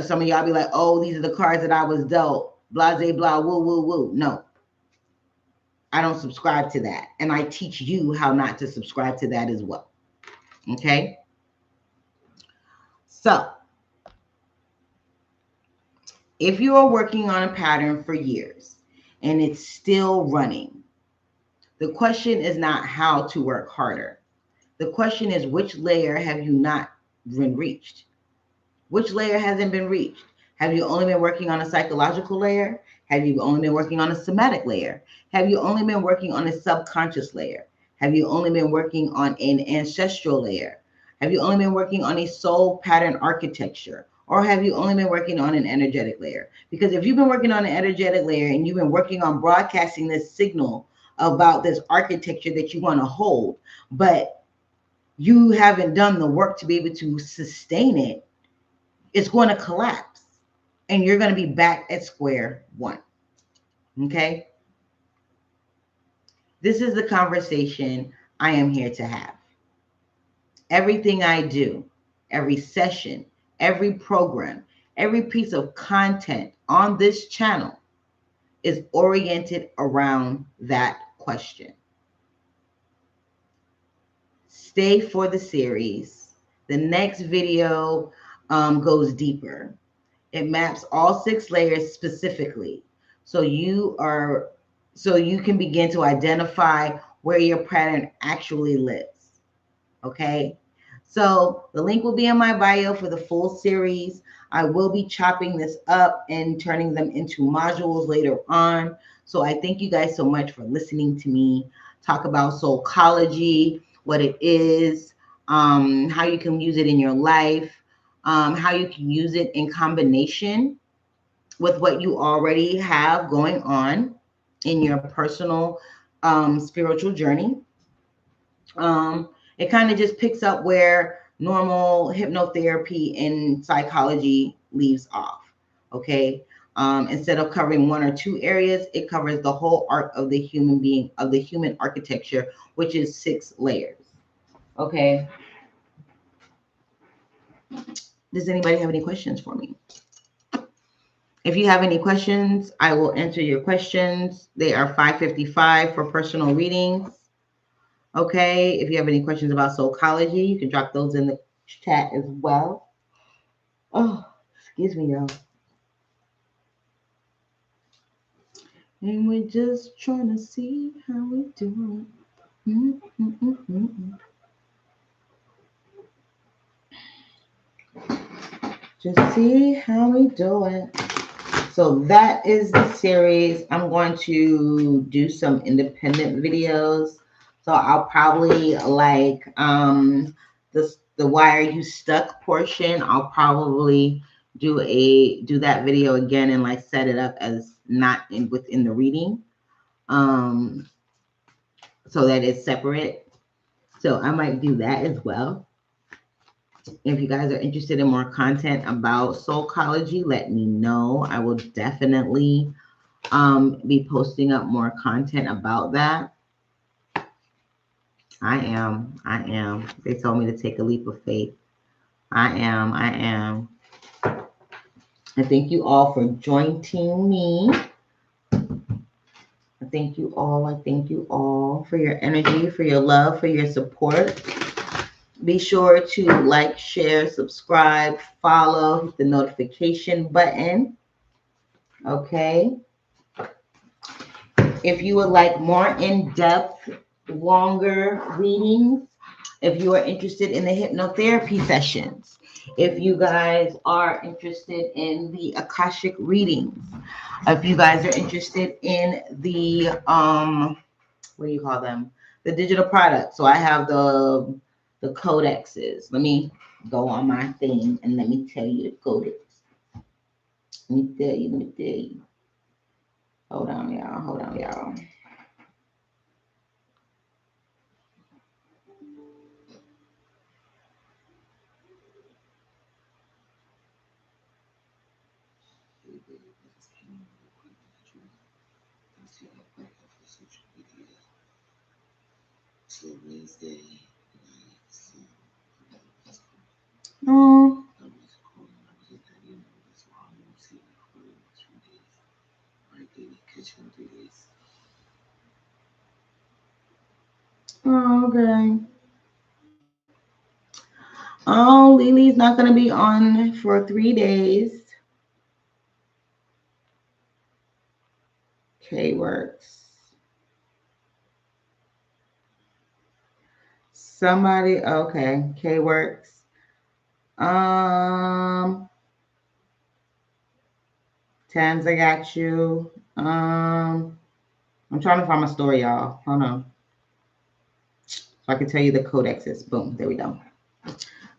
Some of y'all be like, oh, these are the cards that I was dealt, blah, blah, blah, woo, woo, woo. No, I don't subscribe to that. And I teach you how not to subscribe to that as well. Okay? So, if you are working on a pattern for years and it's still running, the question is not how to work harder. The question is, which layer have you not been reached? Which layer hasn't been reached? Have you only been working on a psychological layer? Have you only been working on a somatic layer? Have you only been working on a subconscious layer? Have you only been working on an ancestral layer? Have you only been working on a soul pattern architecture? Or have you only been working on an energetic layer? Because if you've been working on an energetic layer and you've been working on broadcasting this signal about this architecture that you want to hold, but you haven't done the work to be able to sustain it, it's going to collapse and you're going to be back at square one. Okay? This is the conversation I am here to have. Everything I do, every session, every program, every piece of content on this channel is oriented around that question. Stay for the series. The next video goes deeper. It maps all 6 layers specifically. So you can begin to identify where your pattern actually lives. Okay? So the link will be in my bio for the full series. I will be chopping this up and turning them into modules later on. So I thank you guys so much for listening to me talk about soulcology, what it is, how you can use it in your life, how you can use it in combination with what you already have going on in your personal spiritual journey. It kind of just picks up where normal hypnotherapy and psychology leaves off. Okay. Instead of covering 1 or 2 areas, it covers the whole arc of the human being, of the human architecture, which is 6 layers. Okay. Does anybody have any questions for me? If you have any questions, I will answer your questions. They are $5.55 for personal readings. Okay. If you have any questions about soulcology, you can drop those in the chat as well. Oh, excuse me, y'all. And we're just trying to see how we do it. Just see how we do it. So that is the series. I'm going to do some independent videos. So I'll probably like the why are you stuck portion. I'll probably do that video again and like set it up as not within the reading, so that it's separate. So I might do that as well. If you guys are interested in more content about soulcology, let me know. I will definitely be posting up more content about that. I am. They told me to take a leap of faith. I am. I thank you all for joining me. I thank you all for your energy, for your love, for your support. Be sure to like, share, subscribe, follow, hit the notification button. Okay. If you would like more in-depth, longer readings, if you are interested in the hypnotherapy sessions, if you guys are interested in the Akashic readings, if you guys are interested in the what do you call them? The digital products. So I have the codexes. Let me go on my thing and let me tell you the codex. Let me tell you. Hold on, y'all. Oh. Oh, okay. Oh, Lily's not going to be on for 3 days. K works. Somebody, okay. K works. Tans, I got you. I'm trying to find my story, y'all. Hold on. So I can tell you the codexes. Boom, there we go.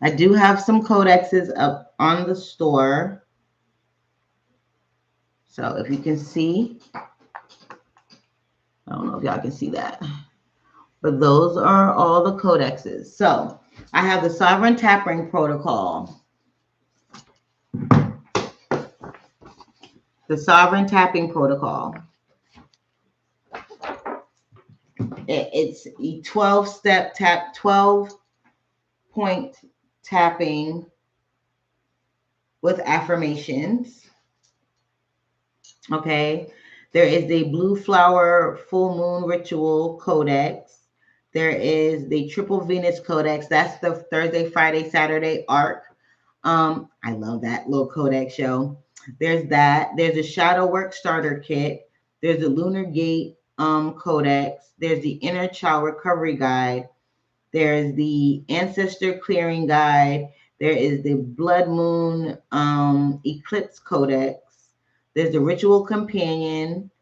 I do have some codexes up on the store. So if you can see, I don't know if y'all can see that, but those are all the codexes. So I have the Sovereign Tapping Protocol. The Sovereign Tapping Protocol. It's a 12-step tap, 12-point tapping with affirmations. Okay. There is the Blue Flower Full Moon Ritual Codex. There is the Triple Venus Codex. That's the Thursday, Friday, Saturday arc. I love that little codex show. There's that. There's a Shadow Work Starter Kit. There's the Lunar Gate Codex. There's the Inner Child Recovery Guide. There's the Ancestor Clearing Guide. There is the Blood Moon Eclipse Codex. There's the Ritual Companion,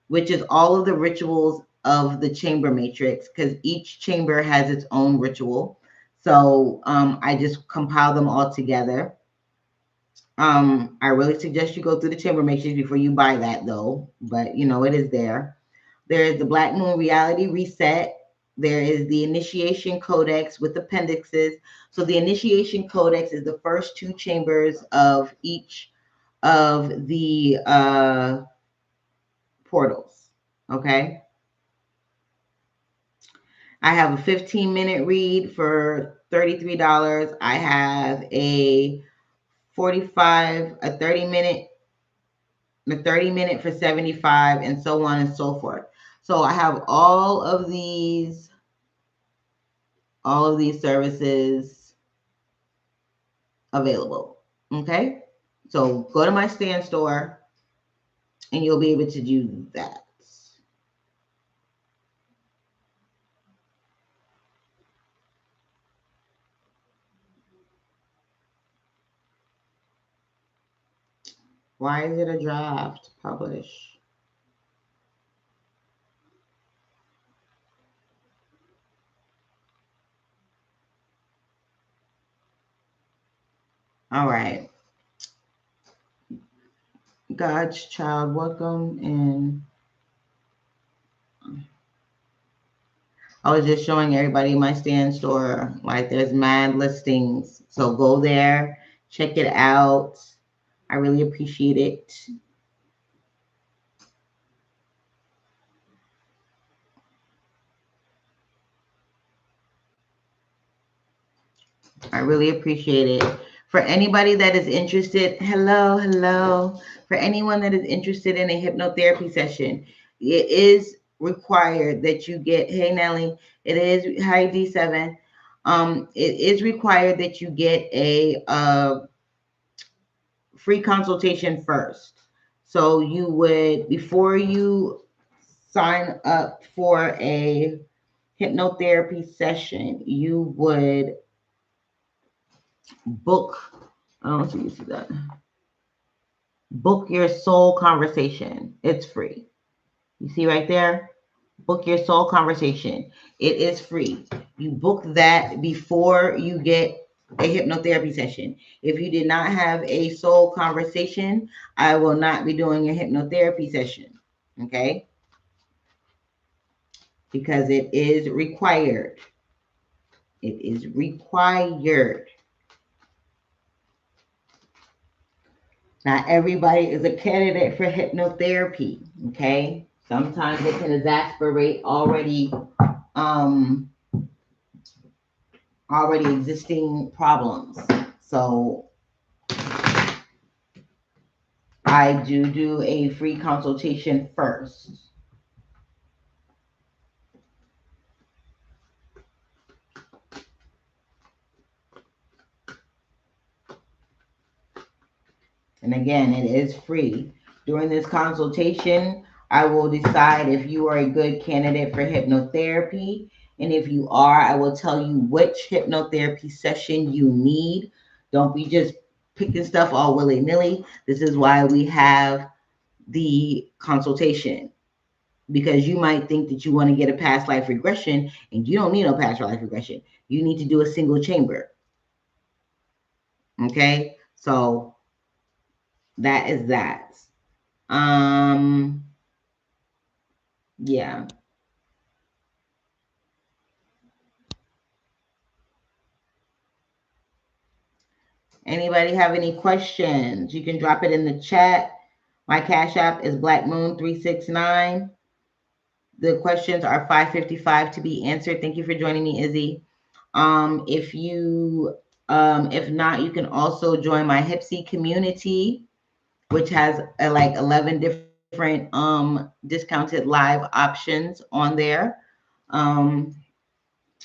which is all of the rituals of the chamber matrix, because each chamber has its own ritual. So I just compile them all together. I really suggest you go through the chamber matrix before you buy that, though. But, you know, it is there. There is the Black Moon Reality Reset. There is the Initiation Codex with appendixes. So the Initiation Codex is the first 2 chambers of each of the portals. Okay. I have a 15-minute read for $33. I have a 30-minute for $75, and so on and so forth. So I have all of these services available. Okay. So go to my stand store and you'll be able to do that. Why is it a draft? Publish. All right. God's child, welcome in. I was just showing everybody my stand store. Like, there's mad listings. So go there, check it out. I really appreciate it. I really appreciate it. For anybody that is interested, hello. For anyone that is interested in a hypnotherapy session, it is required that you get, hey Nelly, it is, hi D7. It is required that you get a free consultation first. So you would, before you sign up for a hypnotherapy session, you would book, I don't know if you see that. Book your soul conversation. It's free. You see right there? Book your soul conversation. It is free. You book that before you get a hypnotherapy session. If you did not have a soul conversation, I will not be doing a hypnotherapy session. Okay? Because it is required. It is required. Not everybody is a candidate for hypnotherapy. Okay. Sometimes it can exasperate um already existing problems. So I do a free consultation first. And again, it is free. During this consultation, I will decide if you are a good candidate for hypnotherapy. And if you are, I will tell you which hypnotherapy session you need. Don't be just picking stuff all willy nilly. This is why we have the consultation, because you might think that you want to get a past life regression and you don't need no past life regression. You need to do a single chamber. Okay. So that is that. Yeah. Anybody have any questions? You can drop it in the chat. My Cash App is BlackMoon369. The questions are 555 to be answered. Thank you for joining me, Izzy. If not, you can also join my Hypsee community, which has like 11 different discounted live options on there.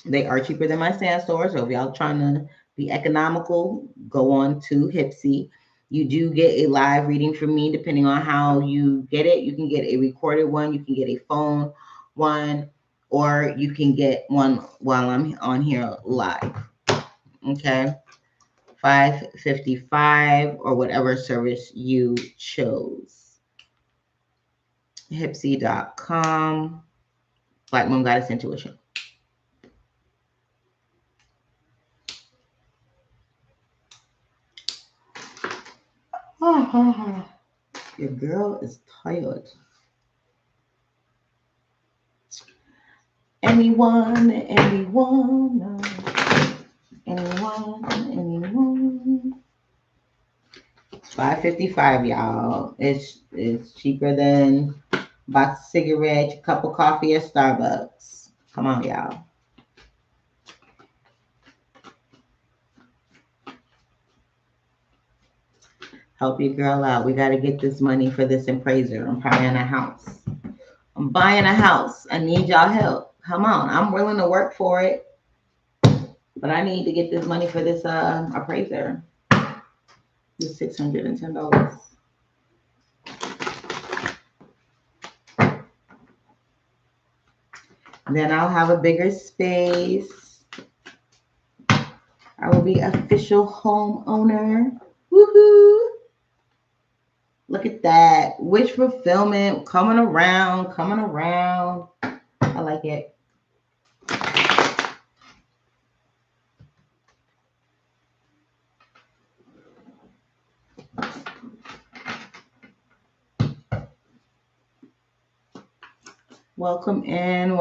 They are cheaper than my stand store. So if y'all trying to be economical, go on to Hypsee. You do get a live reading from me depending on how you get it. You can get a recorded one, you can get a phone one, or you can get one while I'm on here live. Okay. 555 or whatever service you chose. Hypsee.com. Black Moon Goddess Intuition. Your girl is tired. Anyone. 555, y'all. It's cheaper than a box of cigarettes, a cup of coffee at Starbucks. Come on, y'all. Help your girl out. We got to get this money for this appraiser. I'm buying a house. I need y'all help. Come on. I'm willing to work for it. But I need to get this money for this appraiser. It's $610. Then I'll have a bigger space. I will be official homeowner. Woohoo! Look at that. Wish fulfillment coming around. I like it. Welcome in.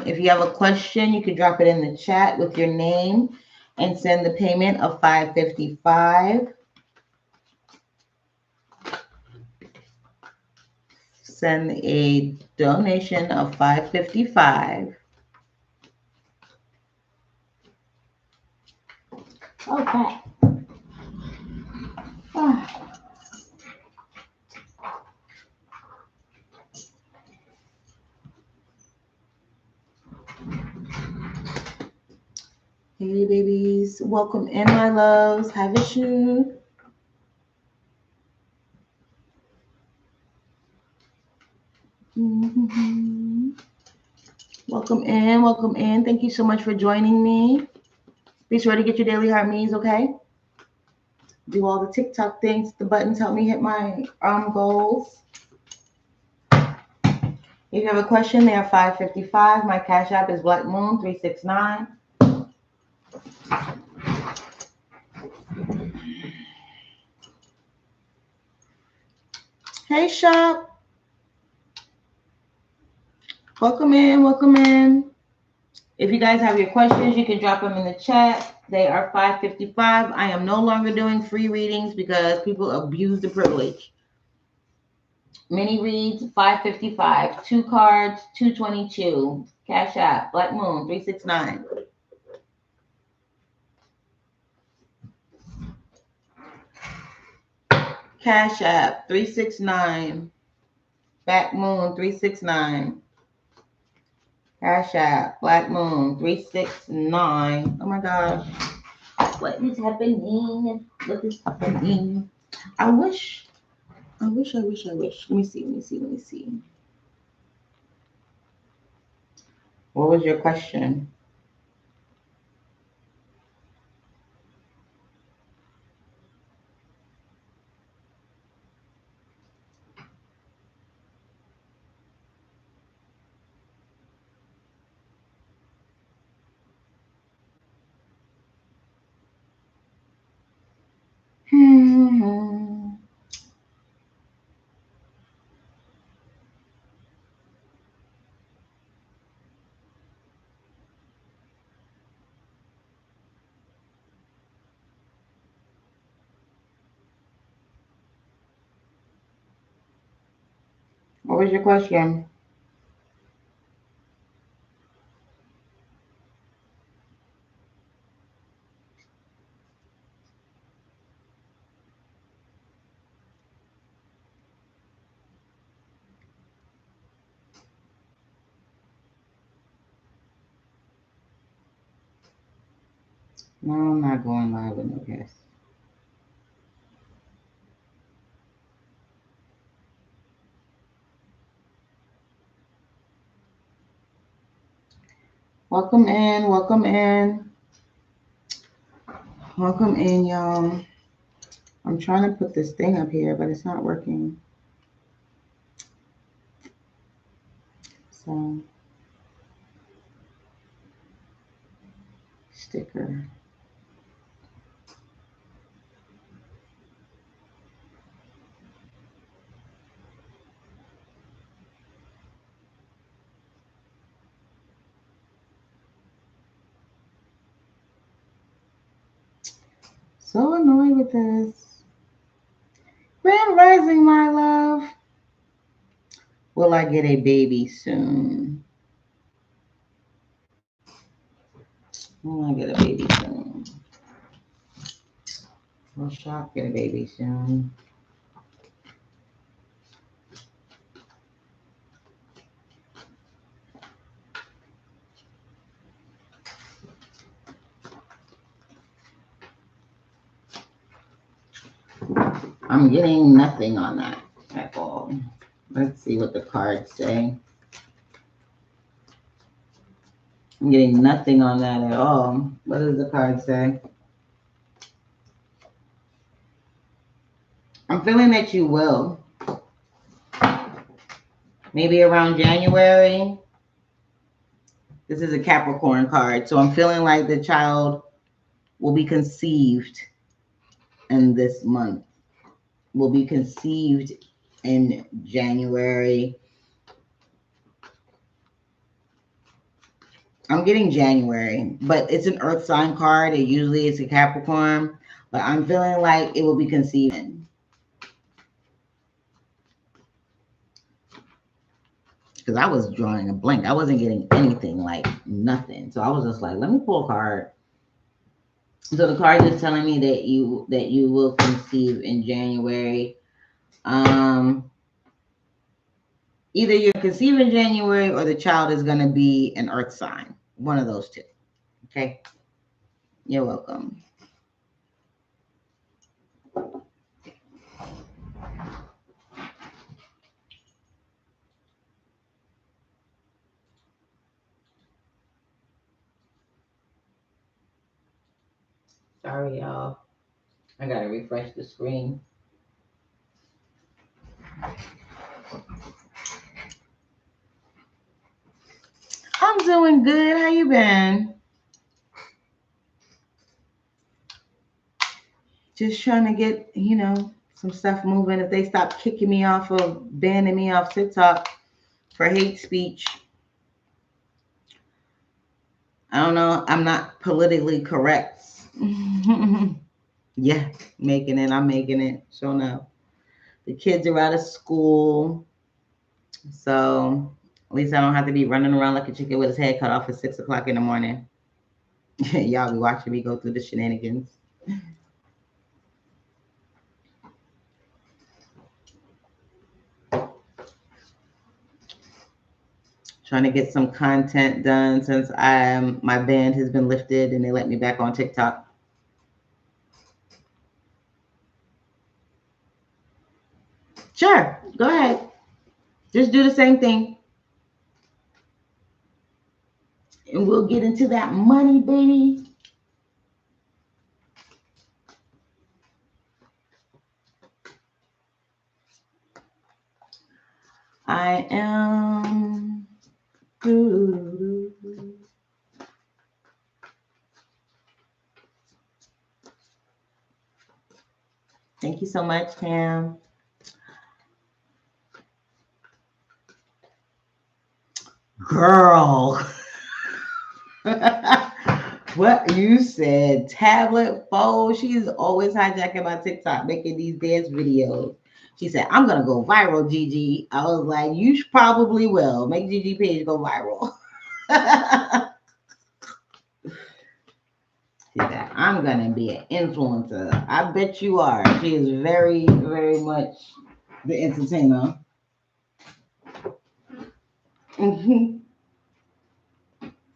If you have a question, you can drop it in the chat with your name and send the payment of $555. Send a donation of $555. Okay. Hey, babies. Welcome in, my loves. Have a shoe. Welcome in. Thank you so much for joining me. Be sure to get your daily heart means, okay? Do all the TikTok things. The buttons help me hit my goals. If you have a question, they are $555. My Cash App is BlackMoon369. Hey, shop. Welcome in. If you guys have your questions, you can drop them in the chat. They are $5.55. I am no longer doing free readings because people abuse the privilege. Mini reads, $5.55. 2 cards, $2.22. Cash App, BlackMoon, 369. Cash App, 369. BlackMoon, 369. Cash App, BlackMoon, 369. Oh my gosh. What is happening? What is happening? I wish. Let me see. What was your question? What was your question? No, I'm not going live with no guests. Welcome in, welcome in. Welcome in, y'all. I'm trying to put this thing up here, but it's not working. So, sticker. So annoyed with this. Grand Rising, my love. Will I get a baby soon? Will I get a baby soon? Will Shop get a baby soon? I'm getting nothing on that at all. Let's see what the cards say. I'm getting nothing on that at all. What does the card say? I'm feeling that you will. Maybe around January. This is a Capricorn card. So I'm feeling like the child will be conceived in this month. Will be conceived in January. I'm getting January, but it's an earth sign card. It usually is a Capricorn, but I'm feeling like it will be conceived in. Because I was drawing a blank. I wasn't getting anything, like nothing. So I was just like, let me pull a card. So the card is telling me that you will conceive in January. Either you're conceiving in January or the child is going to be an earth sign. One of those two. Okay. You're welcome. Sorry, y'all. I got to refresh the screen. I'm doing good. How you been? Just trying to get, some stuff moving. If they stop kicking me off of banning me off TikTok for hate speech. I don't know. I'm not politically correct. Yeah, making it. I'm making it. Sure enough. The kids are out of school. So at least I don't have to be running around like a chicken with his head cut off at 6 o'clock in the morning. Y'all be watching me go through the shenanigans. Trying to get some content done since my ban has been lifted and they let me back on TikTok. Sure, go ahead. Just do the same thing. And we'll get into that money, baby. I am. Thank you so much, Pam. Girl. What you said, tablet, phone. She's always hijacking my TikTok, making these dance videos. She said, I'm going to go viral, Gigi. I was like, you probably will. Make Gigi page go viral. She said, I'm going to be an influencer. I bet you are. She is very, very much the entertainer.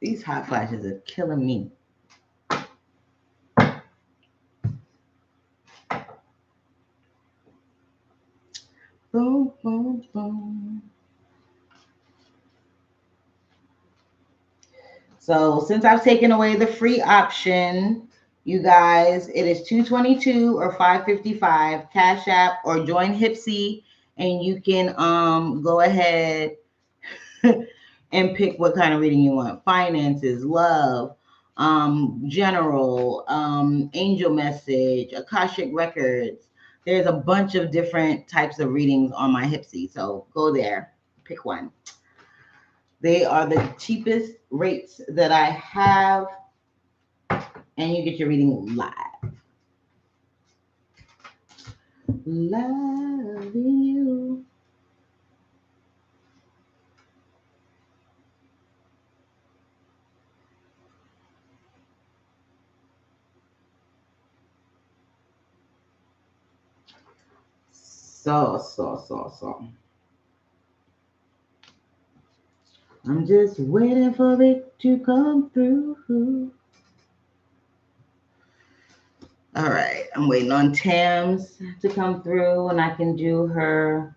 These hot flashes are killing me. Boom, boom, boom. So since I've taken away the free option, you guys, it is $222 or $555. Cash App or join Hypsee, and you can go ahead and pick what kind of reading you want. Finances, love, general, angel message, Akashic records. There's a bunch of different types of readings on my Hypsee. So go there, pick one. They are the cheapest rates that I have, and you get your reading live. Loving you. So. I'm just waiting for it to come through. All right, I'm waiting on Tams to come through and I can do her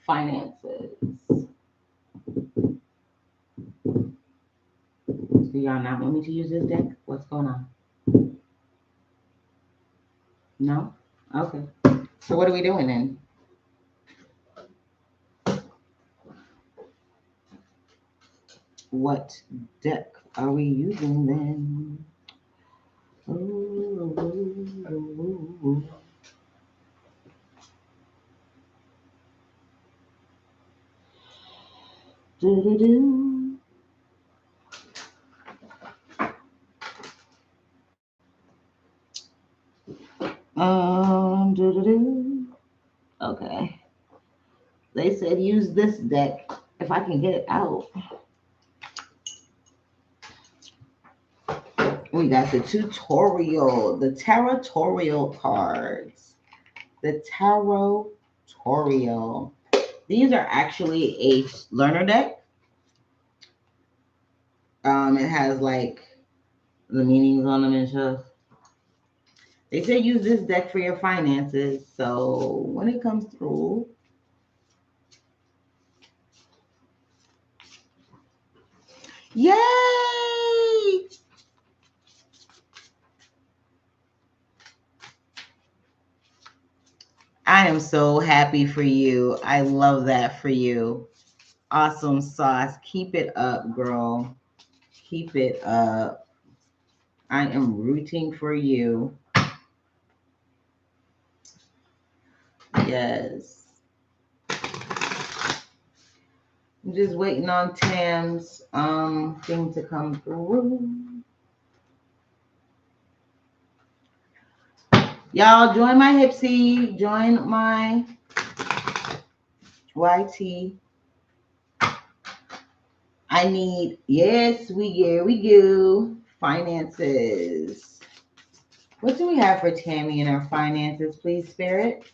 finances. Do y'all not want me to use this deck? What's going on? No? Okay. So what are we doing then? What deck are we using then? Ooh. Do-do-do. Do-do-do. Okay. They said use this deck if I can get it out. We got the tutorial, the territorial cards. The territorial. These are actually a learner deck. It has like the meanings on them and stuff. They say use this deck for your finances. So when it comes through, yay! I am so happy for you. I love that for you. Awesome sauce. Keep it up, girl. Keep it up. I am rooting for you. Yes. I'm just waiting on Tam's thing to come through. Y'all join my Hypsee, join my YT. I need, yes, here we go. Finances. What do we have for Tammy in our finances, please, Spirit?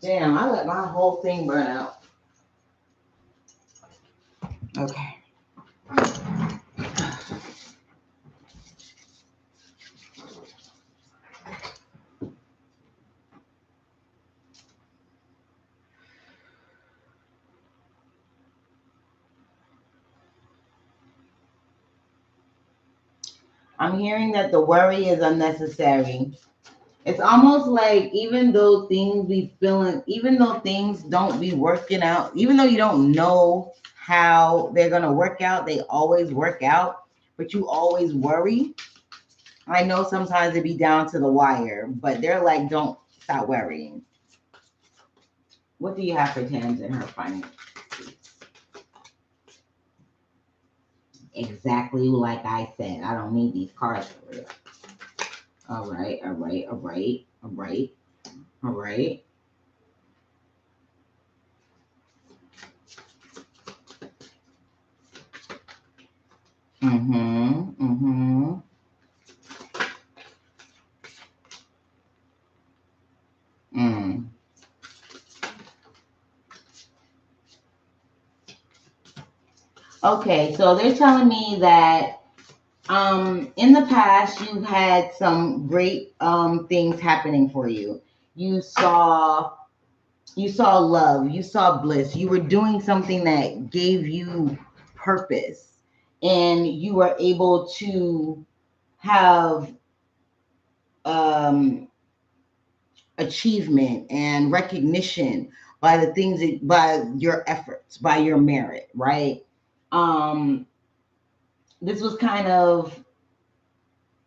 Damn, I let my whole thing burn out. Okay. I'm hearing that the worry is unnecessary. It's almost like even though things be feeling, even though things don't be working out, even though you don't know how they're going to work out, they always work out, but you always worry. I know sometimes it be down to the wire, but they're like, don't stop worrying. What do you have for Tams in her finances? Exactly like I said. I don't need these cards for real. All right. Mm-hmm. Mm. Okay, so they're telling me that in the past you've had some great things happening for you. You saw love, you saw bliss, you were doing something that gave you purpose, and you were able to have um achievement and recognition by the things that, by your efforts, by your merit, right? um this was kind of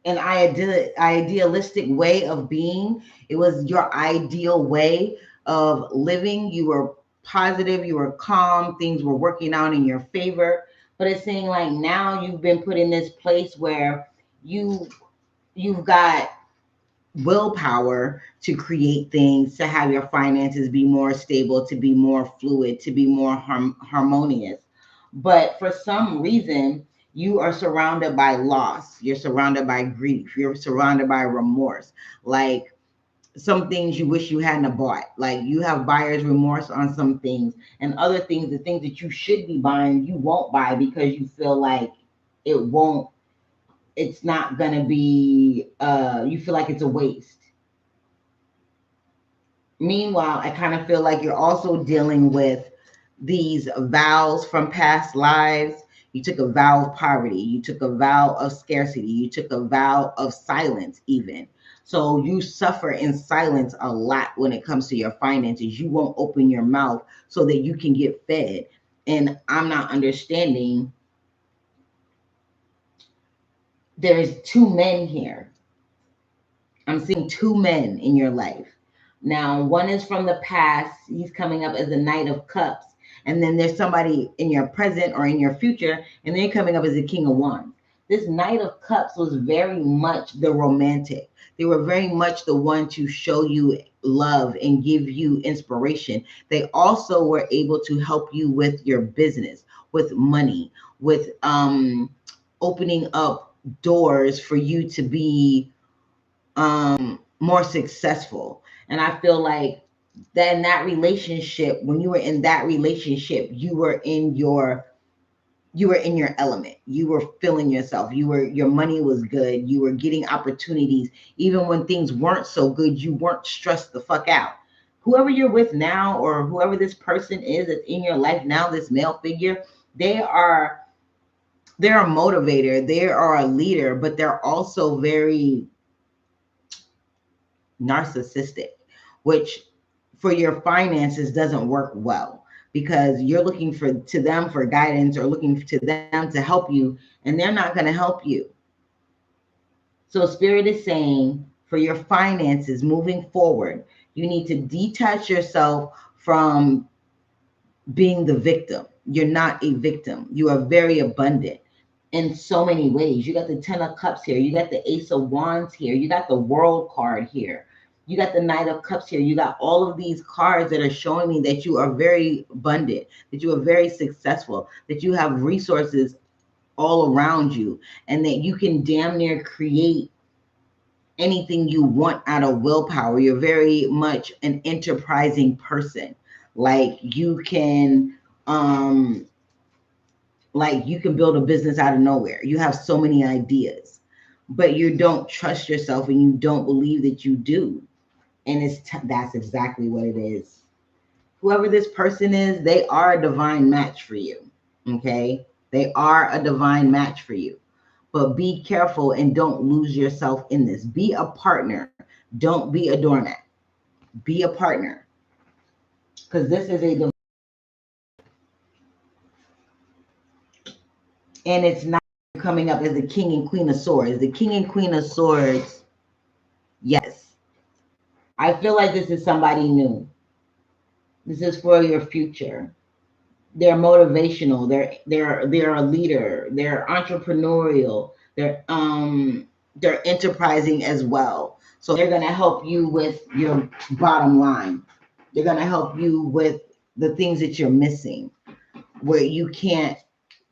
an idealistic way of being. It was your ideal way of living. You were positive, you were calm, things were working out in your favor. But it's saying like now you've been put in this place where you've got willpower to create things, to have your finances be more stable, to be more fluid, to be more harmonious. But for some reason, you are surrounded by loss, you're surrounded by grief, you're surrounded by remorse. Like some things you wish you hadn't bought. Like you have buyer's remorse on some things, and other things, the things that you should be buying, you won't buy because you feel like it won't, it's not gonna be you feel like it's a waste. Meanwhile, I kind of feel like you're also dealing with these vows from past lives. You took a vow of poverty, you took a vow of scarcity, you took a vow of silence, even. So you suffer in silence a lot when it comes to your finances. You won't open your mouth so that you can get fed. And I'm not understanding. There's two men here. I'm seeing two men in your life. Now, one is from the past. He's coming up as a Knight of Cups. And then there's somebody in your present or in your future, and they're coming up as a King of Wands. This Knight of Cups was very much the romantic. They were very much the one to show you love and give you inspiration. They also were able to help you with your business, with money, with opening up doors for you to be more successful. And I feel like that in that relationship, when you were in that relationship, you were in your element. You were feeling yourself. Your money was good. You were getting opportunities. Even when things weren't so good, you weren't stressed the fuck out. Whoever you're with now, or whoever this person is that's in your life now, this male figure, they are they're a motivator, they are a leader, but they're also very narcissistic, which for your finances doesn't work well, because you're looking to them for guidance or looking to them to help you, and they're not going to help you. So Spirit is saying for your finances moving forward, you need to detach yourself from being the victim. You're not a victim. You are very abundant in so many ways. You got the 10 of Cups here. You got the Ace of Wands here. You got the World card here. You got the Knight of Cups here. You got all of these cards that are showing me that you are very abundant, that you are very successful, that you have resources all around you, and that you can damn near create anything you want out of willpower. You're very much an enterprising person. Like you can build a business out of nowhere. You have so many ideas, but you don't trust yourself and you don't believe that you do. And that's exactly what it is. Whoever this person is, they are a divine match for you. Okay? They are a divine match for you. But be careful and don't lose yourself in this. Be a partner. Don't be a doormat. Be a partner. Because this is a, and it's not coming up as the King and Queen of Swords. The King and Queen of Swords, yes. I feel like this is somebody new. This is for your future. They're motivational. They're a leader. They're entrepreneurial. They're enterprising as well. So they're gonna help you with your bottom line. They're gonna help you with the things that you're missing, where you can't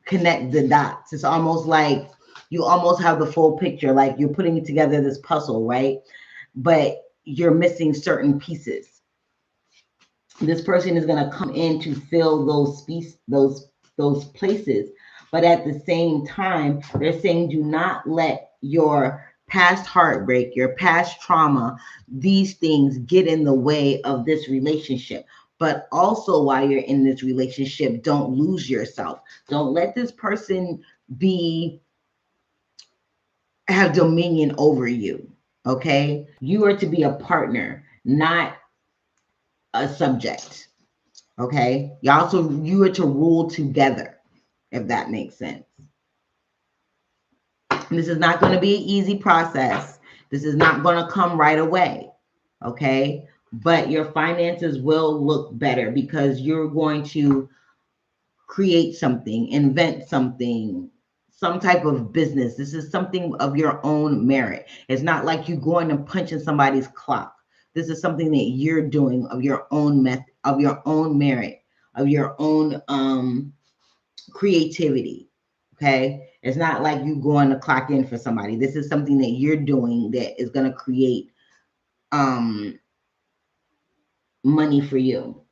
connect the dots. It's almost like you almost have the full picture, like you're putting together this puzzle, right? But you're missing certain pieces. This person is going to come in to fill those places, but at the same time they're saying do not let your past heartbreak, your past trauma, these things get in the way of this relationship. But also while you're in this relationship, don't lose yourself. Don't let this person have dominion over you. Okay, you are to be a partner, not a subject. Okay, you are to rule together, if that makes sense. And this is not going to be an easy process. This is not going to come right away. Okay, but your finances will look better because you're going to create something, invent something, some type of business. This is something of your own merit. It's not like you going and punching somebody's clock. This is something that you're doing of your own method, of your own merit, of your own creativity. Okay, it's not like you going to clock in for somebody. This is something that you're doing that is going to create money for you.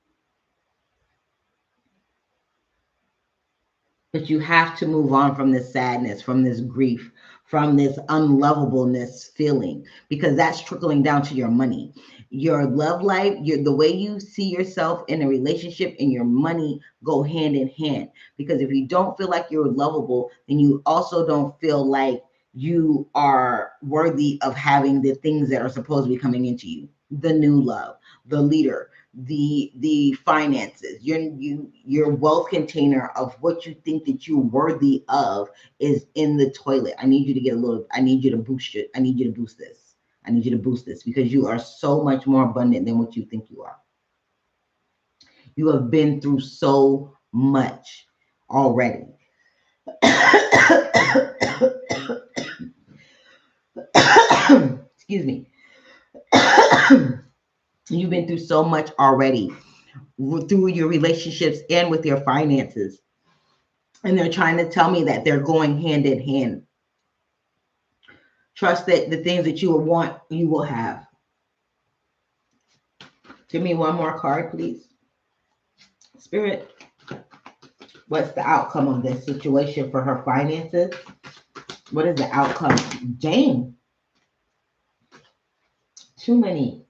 But you have to move on from this sadness, from this grief, from this unlovableness feeling, because that's trickling down to your money. Your love life, the way you see yourself in a relationship and your money go hand in hand. Because if you don't feel like you're lovable, then you also don't feel like you are worthy of having the things that are supposed to be coming into you. The new love, the leader, the finances, your wealth container of what you think that you're worthy of is in the toilet. I need you to get a little, I need you to boost it. I need you to boost this. I need you to boost this because you are so much more abundant than what you think you are. You have been through so much already. Excuse me. You've been through so much already through your relationships and with your finances. And they're trying to tell me that they're going hand in hand. Trust that the things that you will want, you will have. Give me one more card, please. Spirit, what's the outcome of this situation for her finances? What is the outcome? Dang. Too many.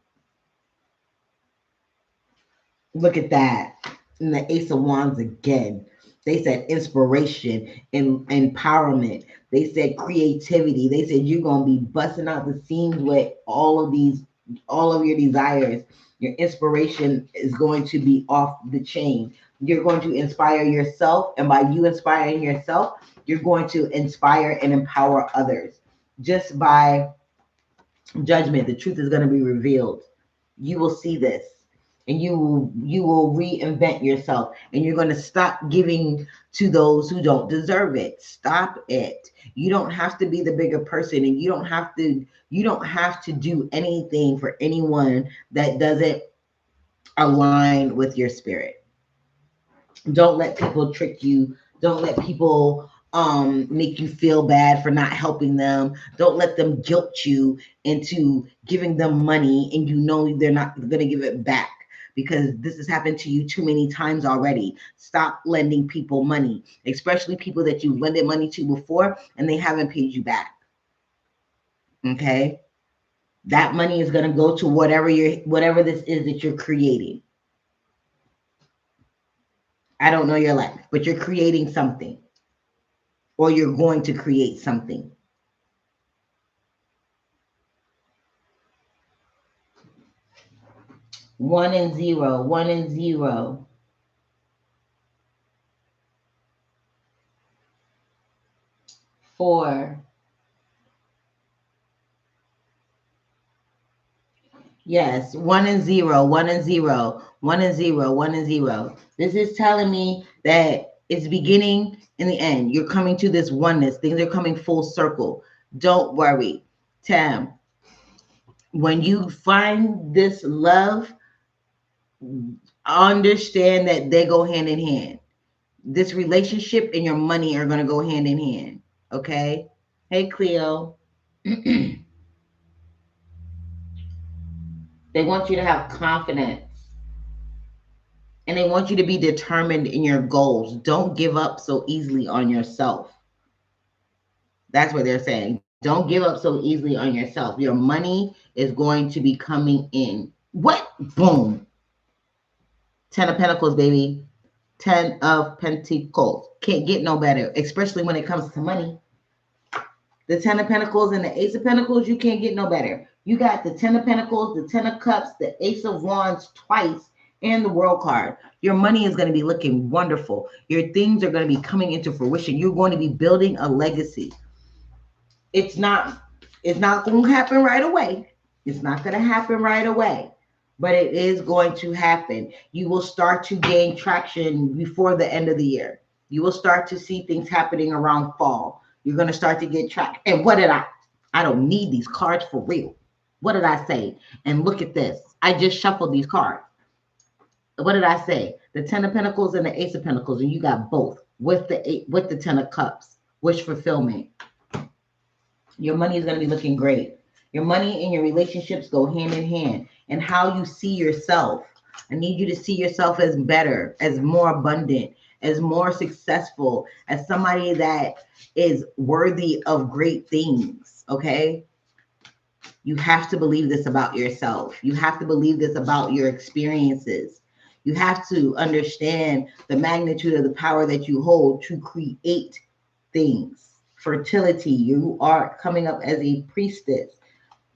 Look at that. And the Ace of Wands again. They said inspiration and empowerment. They said creativity. They said you're going to be busting out the seams with all of your desires. Your inspiration is going to be off the chain. you're going to inspire yourself. And by you inspiring yourself, you're going to inspire and empower others. Just by judgment, the truth is going to be revealed. You will see this, and you will reinvent yourself, and you're going to stop giving to those who don't deserve it. Stop it. You don't have to be the bigger person, and you don't have to do anything for anyone that doesn't align with your spirit. Don't let people trick you. Don't let people make you feel bad for not helping them. Don't let them guilt you into giving them money and you know they're not going to give it back, because this has happened to you too many times already. Stop lending people money, especially people that you lended money to before and they haven't paid you back. Okay? That money is going to go to whatever this is that you're creating. I don't know your life, but you're creating something, or you're going to create something. One and zero, 1 and 0. Four. Yes, 1 and 0, 1 and 0, 1 and 0, 1 and 0. This is telling me that it's beginning in the end. You're coming to this oneness. Things are coming full circle. Don't worry. Tam, when you find this love, understand that they go hand in hand. This relationship and your money are going to go hand in hand. Okay? Hey, Cleo. They want you to have confidence. And they want you to be determined in your goals. Don't give up so easily on yourself. That's what they're saying. Don't give up so easily on yourself. Your money is going to be coming in. What? Boom. 10 of Pentacles, baby. 10 of Pentacles. Can't get no better, especially when it comes to money. The 10 of Pentacles and the Ace of Pentacles, you can't get no better. You got the 10 of Pentacles, the 10 of Cups, the Ace of Wands twice, and the World card. Your money is going to be looking wonderful. Your things are going to be coming into fruition. You're going to be building a legacy. It's not going to happen right away. It's not going to happen right away, but it is going to happen. You will start to gain traction before the end of the year. You will start to see things happening around fall. You're going to start to get traction. And what did I don't need these cards for real. What did I say? And look at this. I just shuffled these cards. What did I say? The 10 of Pentacles and the Ace of Pentacles, and you got both with the 10 of Cups. Wish fulfillment. Your money is going to be looking great. Your money and your relationships go hand in hand. And how you see yourself. I need you to see yourself as better, as more abundant, as more successful, as somebody that is worthy of great things. Okay? You have to believe this about yourself. You have to believe this about your experiences. You have to understand the magnitude of the power that you hold to create things. Fertility. You are coming up as a priestess,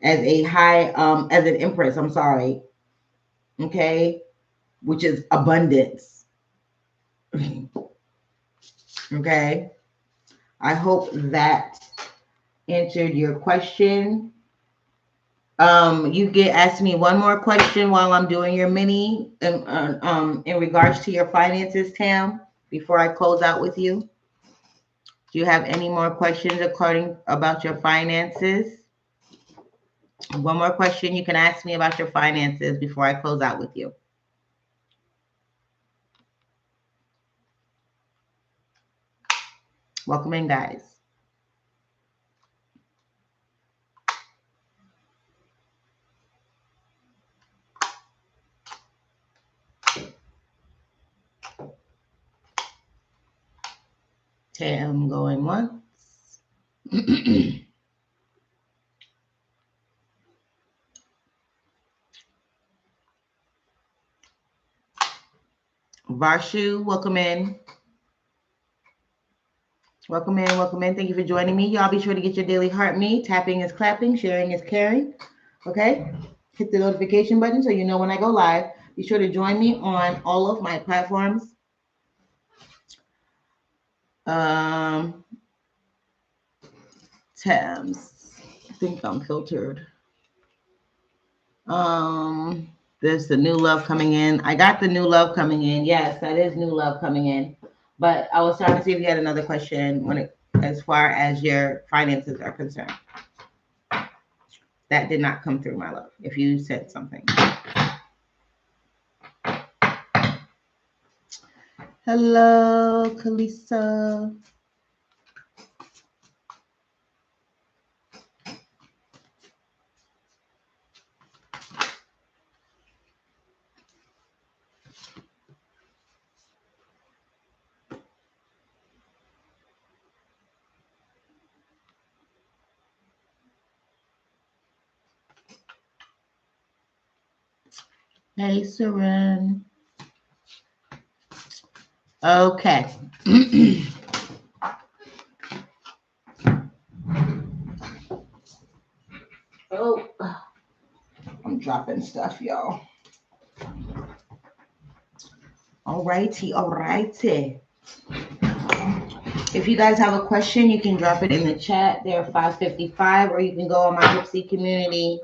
as a high, as an empress. I'm sorry. Okay. Which is abundance. Okay. I hope that answered your question. You get ask me one more question while I'm doing your mini in regards to your finances, Tam, before I close out with you. Do you have any more questions about your finances? One more question you can ask me about your finances before I close out with you. Welcome in, guys. Tam going once. Varshu, welcome in. Welcome in, welcome in. Thank you for joining me. Y'all be sure to get your daily heart me. Tapping is clapping, sharing is caring. Okay? Hit the notification button so you know when I go live. Be sure to join me on all of my platforms. Tabs. I think I'm filtered. There's the new love coming in. I got the new love coming in. Yes, that is new love coming in. But I was trying to see if you had another question as far as your finances are concerned. That did not come through, my love. If you said something. Hello, Kalisa. Hey, Seren. Okay. Oh, I'm dropping stuff, y'all. All righty, all righty. If you guys have a question, you can drop it in the chat. They're 5:55, or you can go on my Hypsee community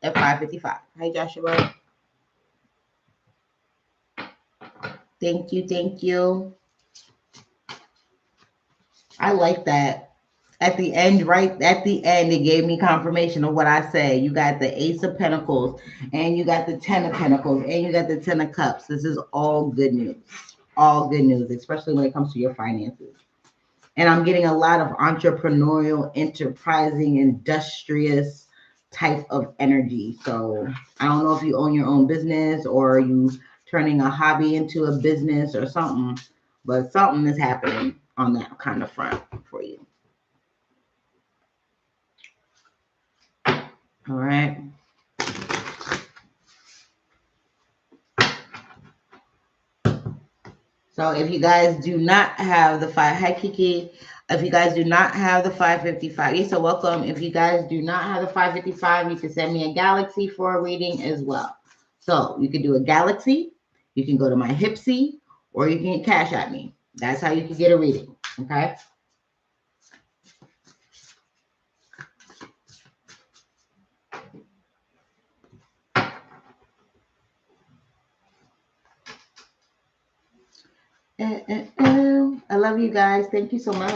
at 5:55. Hi, Joshua. Thank you, thank you. I like that. At the end, right at the end, it gave me confirmation of what I say. You got the Ace of Pentacles, and you got the Ten of Pentacles, and you got the Ten of Cups. This is all good news. All good news, especially when it comes to your finances. And I'm getting a lot of entrepreneurial, enterprising, industrious type of energy. So I don't know if you own your own business or you turning a hobby into a business or something, but something is happening on that kind of front for you. All right. So if you guys do not have the hi Kiki, if you guys do not have the 555, yes, so welcome. If you guys do not have the 555, you can send me a galaxy for a reading as well. So you can do a galaxy, you can go to my Hypsee, or you can cash at me. That's how you can get a reading. Okay. I love you guys. Thank you so much.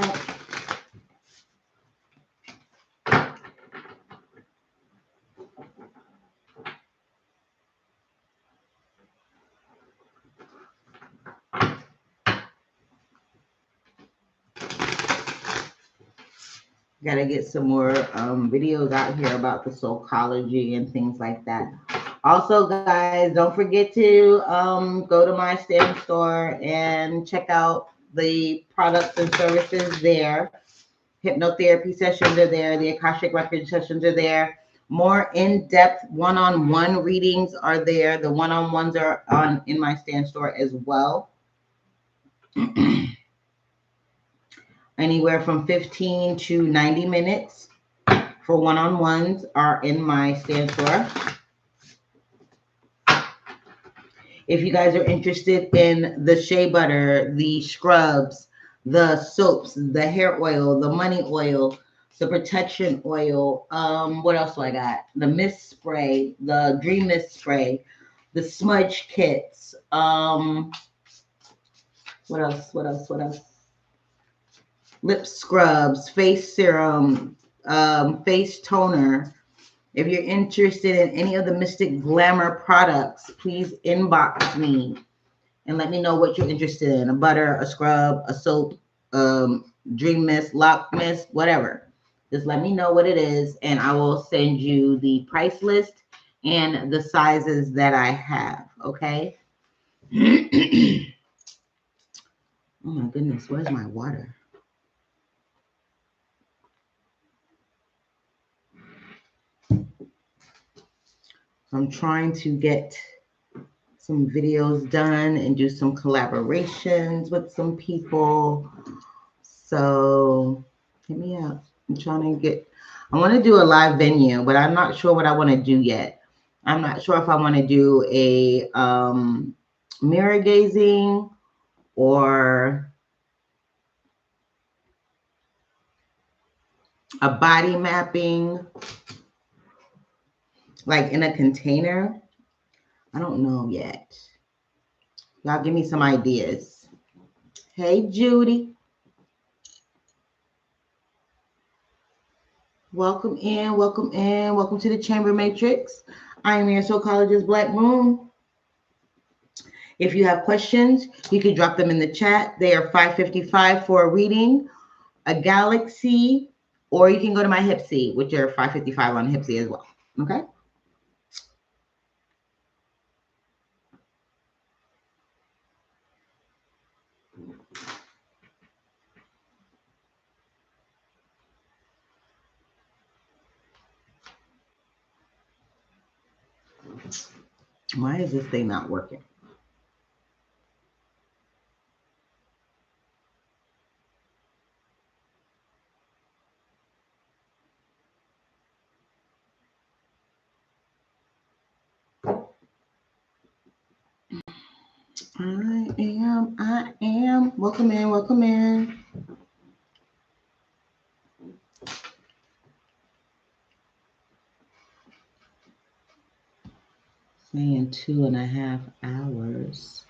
Gotta get some more videos out here about the psychology and things like that. Also, guys, don't forget to go to my Stamp store and check out the products and services there. Hypnotherapy sessions are there. The Akashic Record sessions are there. More in-depth one-on-one readings are there. The one-on-ones are on in my Stamp store as well. Anywhere from 15 to 90 minutes for one-on-ones are in my Stamp store. If you guys are interested in the shea butter, the scrubs, the soaps, the hair oil, the money oil, the protection oil, what else do I got? The mist spray, the dream mist spray, the smudge kits, what else? Lip scrubs, face serum, face toner. If you're interested in any of the Mystic Glamour products, please inbox me and let me know what you're interested in. A butter, a scrub, a soap, dream mist, lock mist, whatever. Just let me know what it is, and I will send you the price list and the sizes that I have, okay? Oh my goodness, where's my water? I'm trying to get some videos done and do some collaborations with some people. So hit me up. I want to do a live venue, but I'm not sure what I want to do yet. I'm not sure if I want to do a mirror gazing or a body mapping, like in a container. I don't know yet. Y'all give me some ideas. Hey, Judy. Welcome in, welcome in. Welcome to the Chamber Matrix. I am your psychologist, BlackMoon. If you have questions, you can drop them in the chat. They are $5.55 for a reading, a galaxy, or you can go to my Hypsee, which are $5.55 on Hypsee as well. Okay? Why is this thing not working? I am. Welcome in, welcome in. Saying 2.5 hours.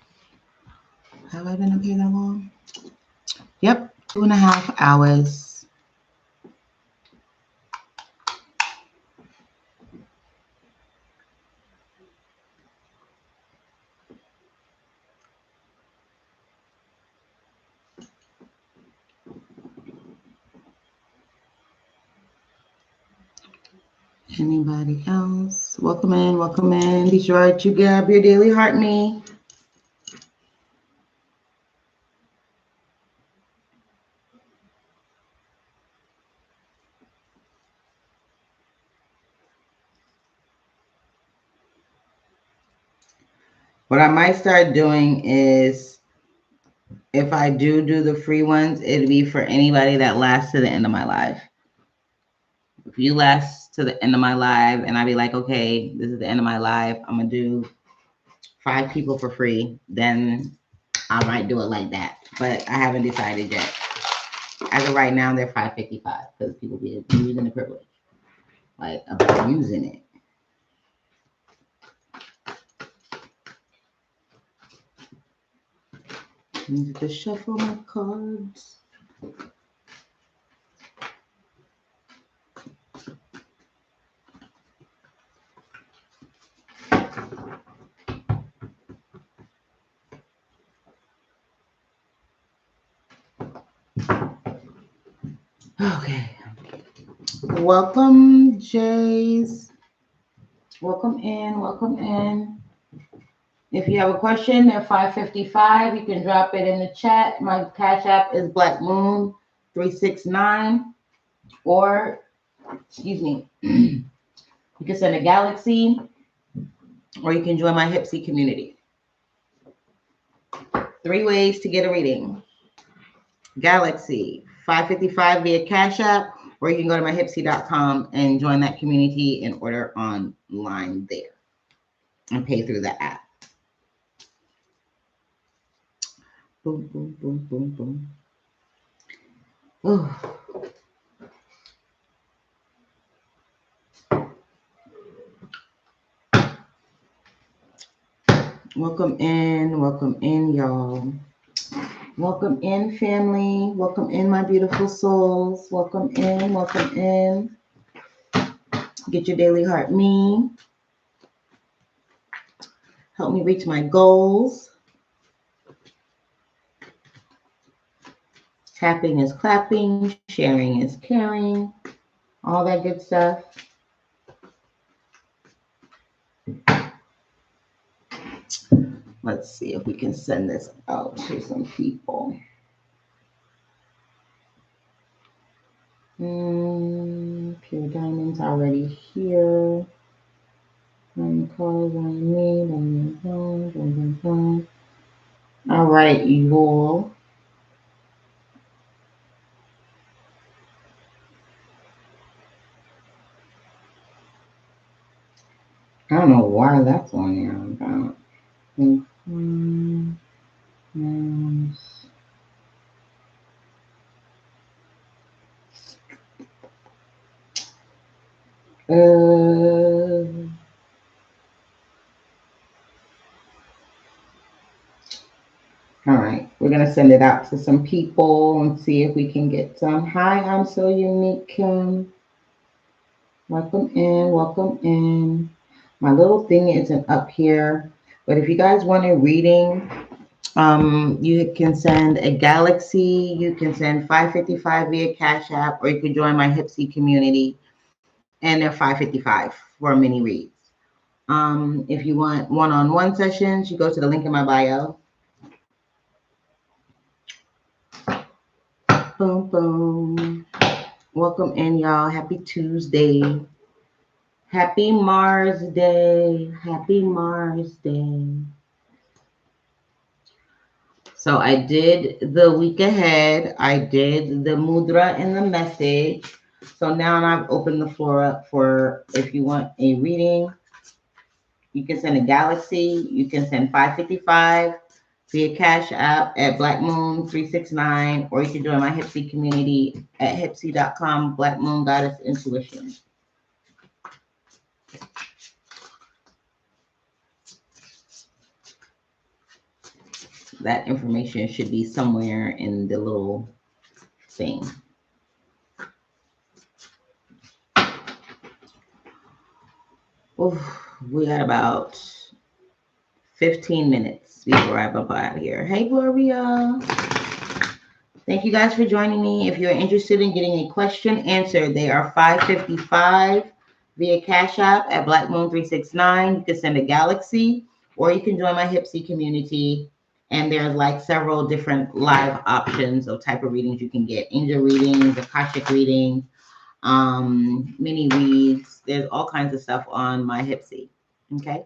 Have I been up here that long? Yep, 2.5 hours. Anybody else? Welcome in, welcome in. Be sure to grab your daily heart me. What I might start doing is, if I do the free ones, it'd be for anybody that lasts to the end of my life. If you last to the end of my life and I be like, okay, this is the end of my life, I'm going to do 5 people for free, then I might do it like that. But I haven't decided yet. As of right now, they're $5.55 because people be using the privilege. Like, about using it. I need to shuffle my cards. Okay. Welcome, Jays. Welcome in, welcome in. If you have a question, they're $5.55. You can drop it in the chat. My CashApp is BlackMoon369. Or, excuse me, you can send a galaxy, or you can join my Hypsee community. 3 ways to get a reading. Galaxy, $5.55 via Cash App, or you can go to myhypsee.com and join that community and order online there and pay through the app. Boom, boom, boom, boom, boom. Oh. Welcome in, y'all. Welcome in, family. Welcome in, my beautiful souls. Welcome in, welcome in. Get your daily heart me. Help me reach my goals. Tapping is clapping, sharing is caring, all that good stuff. Let's see if we can send this out to some people. Pure diamonds already here. Uncolored on me. All right, you all. I don't know why that's on there. All right, we're gonna send it out to some people and see if we can get some. Hi, I'm so unique, Kim. Welcome in, welcome in. My little thing isn't up here, but if you guys want a reading, you can send a Galaxy. You can send 555 via Cash App, or you can join my Hypsee community, and they're 555 for mini reads. If you want one-on-one sessions, you go to the link in my bio. Boom, boom. Welcome in, y'all. Happy Tuesday. Happy Mars Day. Happy Mars Day. So I did the week ahead. I did the mudra and the message. So now I've opened the floor up for if you want a reading, you can send a Galaxy. You can send 555 via Cash App at BlackMoon 369, or you can join my Hypsee community at hypsee.com, Black Moon Goddess Intuition. That information should be somewhere in the little thing. Oof, we got about 15 minutes before I bump out of here. Hey, Gloria. Thank you guys for joining me. If you're interested in getting a question answered, they are 555 via Cash App at BlackMoon369. You can send a Galaxy, or you can join my Hypsee community. And there's like several different live options of type of readings you can get. Angel readings, Akashic readings, mini reads. There's all kinds of stuff on my Hypsee. Okay.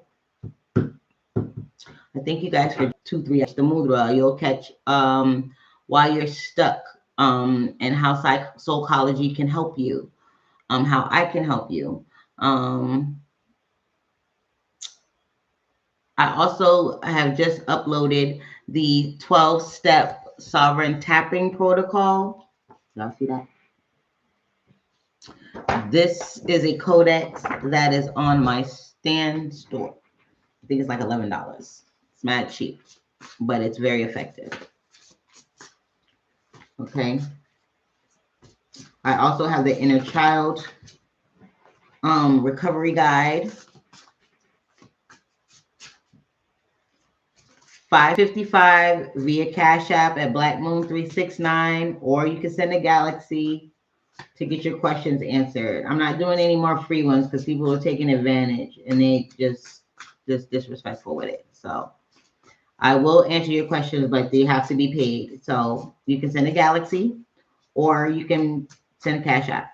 I thank you guys for 2-3 the mudra. You'll catch while you're stuck, and how psychology can help you, how I can help you. I also have just uploaded the 12-step sovereign tapping protocol. Y'all see that? This is a codex that is on my Stan store. I think it's like $11. It's mad cheap, but it's very effective. Okay. I also have the inner child recovery guide. 555 via Cash App at BlackMoon369, or you can send a Galaxy to get your questions answered. I'm not doing any more free ones because people are taking advantage and they just disrespectful with it. So I will answer your questions, but they have to be paid. So you can send a Galaxy, or you can send a Cash App.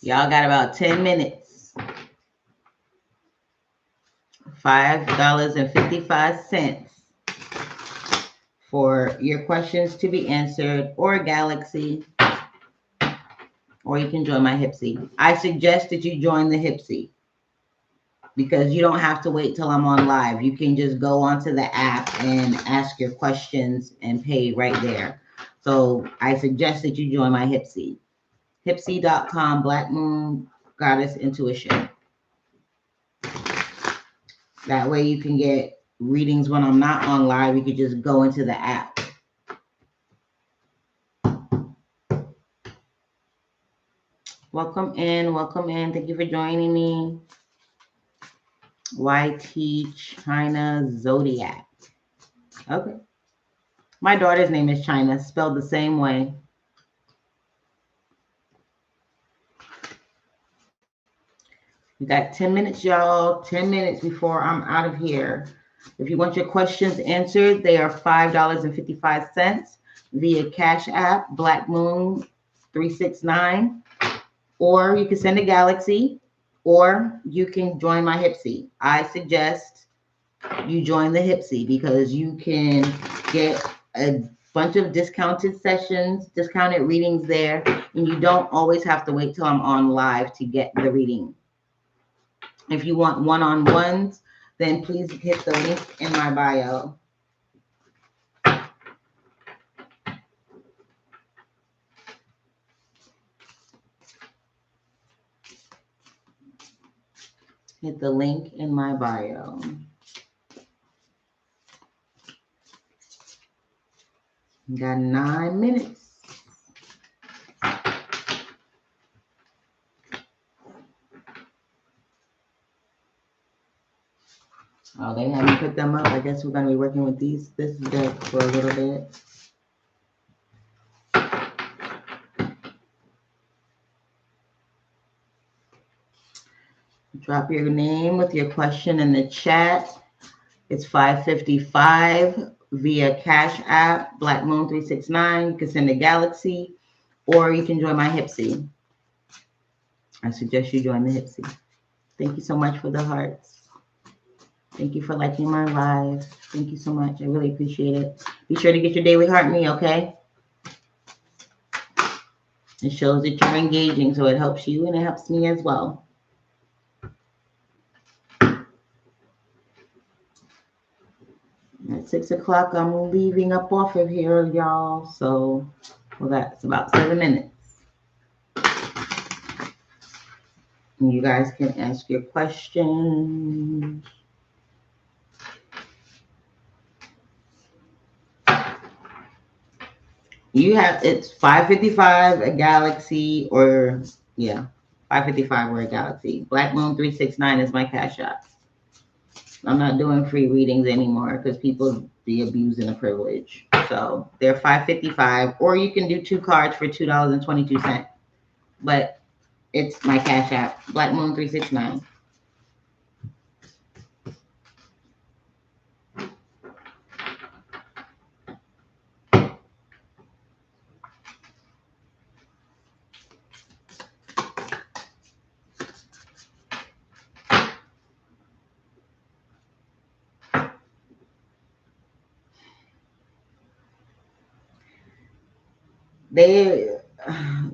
Y'all got about 10 minutes. $5.55 for your questions to be answered, or a Galaxy, or you can join my Hypsee. I suggest that you join the Hypsee because you don't have to wait till I'm on live. You can just go onto the app and ask your questions and pay right there. So I suggest that you join my Hypsee. Hypsee.com, Black Moon Goddess Intuition. That way you can get readings when I'm not on live. You can just go into the app. Welcome in, welcome in. Thank you for joining me. YT China Zodiac. Okay. My daughter's name is China, spelled the same way. We got 10 minutes, y'all. 10 minutes before I'm out of here. If you want your questions answered, they are $5.55 via Cash App, BlackMoon369. Or you can send a Galaxy, or you can join my Hypsee. I suggest you join the Hypsee because you can get a bunch of discounted sessions, discounted readings there, and you don't always have to wait till I'm on live to get the reading. If you want one-on-ones, then please hit the link in my bio. Hit the link in my bio. Got 9 minutes. Oh, they haven't put them up. I guess we're going to be working with these. This deck for a little bit. Drop your name with your question in the chat. It's $5.55 via Cash App, BlackMoon369. You can send a Galaxy, or you can join my Hypsee. I suggest you join the Hypsee. Thank you so much for the hearts. Thank you for liking my live. Thank you so much. I really appreciate it. Be sure to get your daily heart me, okay? It shows that you're engaging, so it helps you and it helps me as well. At 6 o'clock, I'm leaving up off of here, y'all. So, well, that's about 7 minutes. And you guys can ask your questions. You have, it's $5.55 a Galaxy, or yeah, $5.55 or a Galaxy. BlackMoon369 is my Cash App. I'm not doing free readings anymore because people be abusing the privilege. So they're $5.55, or you can do 2 cards for $2.22. But it's my Cash App, BlackMoon369.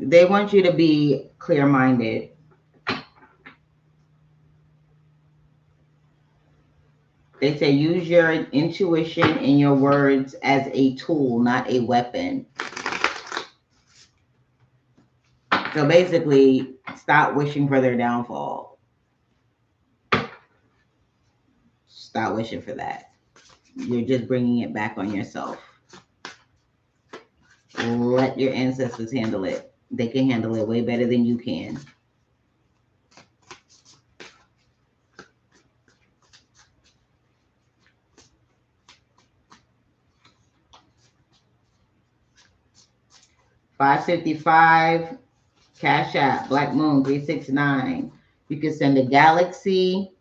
They want you to be clear-minded. They say use your intuition and your words as a tool, not a weapon. So basically, stop wishing for their downfall. Stop wishing for that. You're just bringing it back on yourself. Let your ancestors handle it. They can handle it way better than you can. $5.55 Cash App, BlackMoon369. You can send a Galaxy,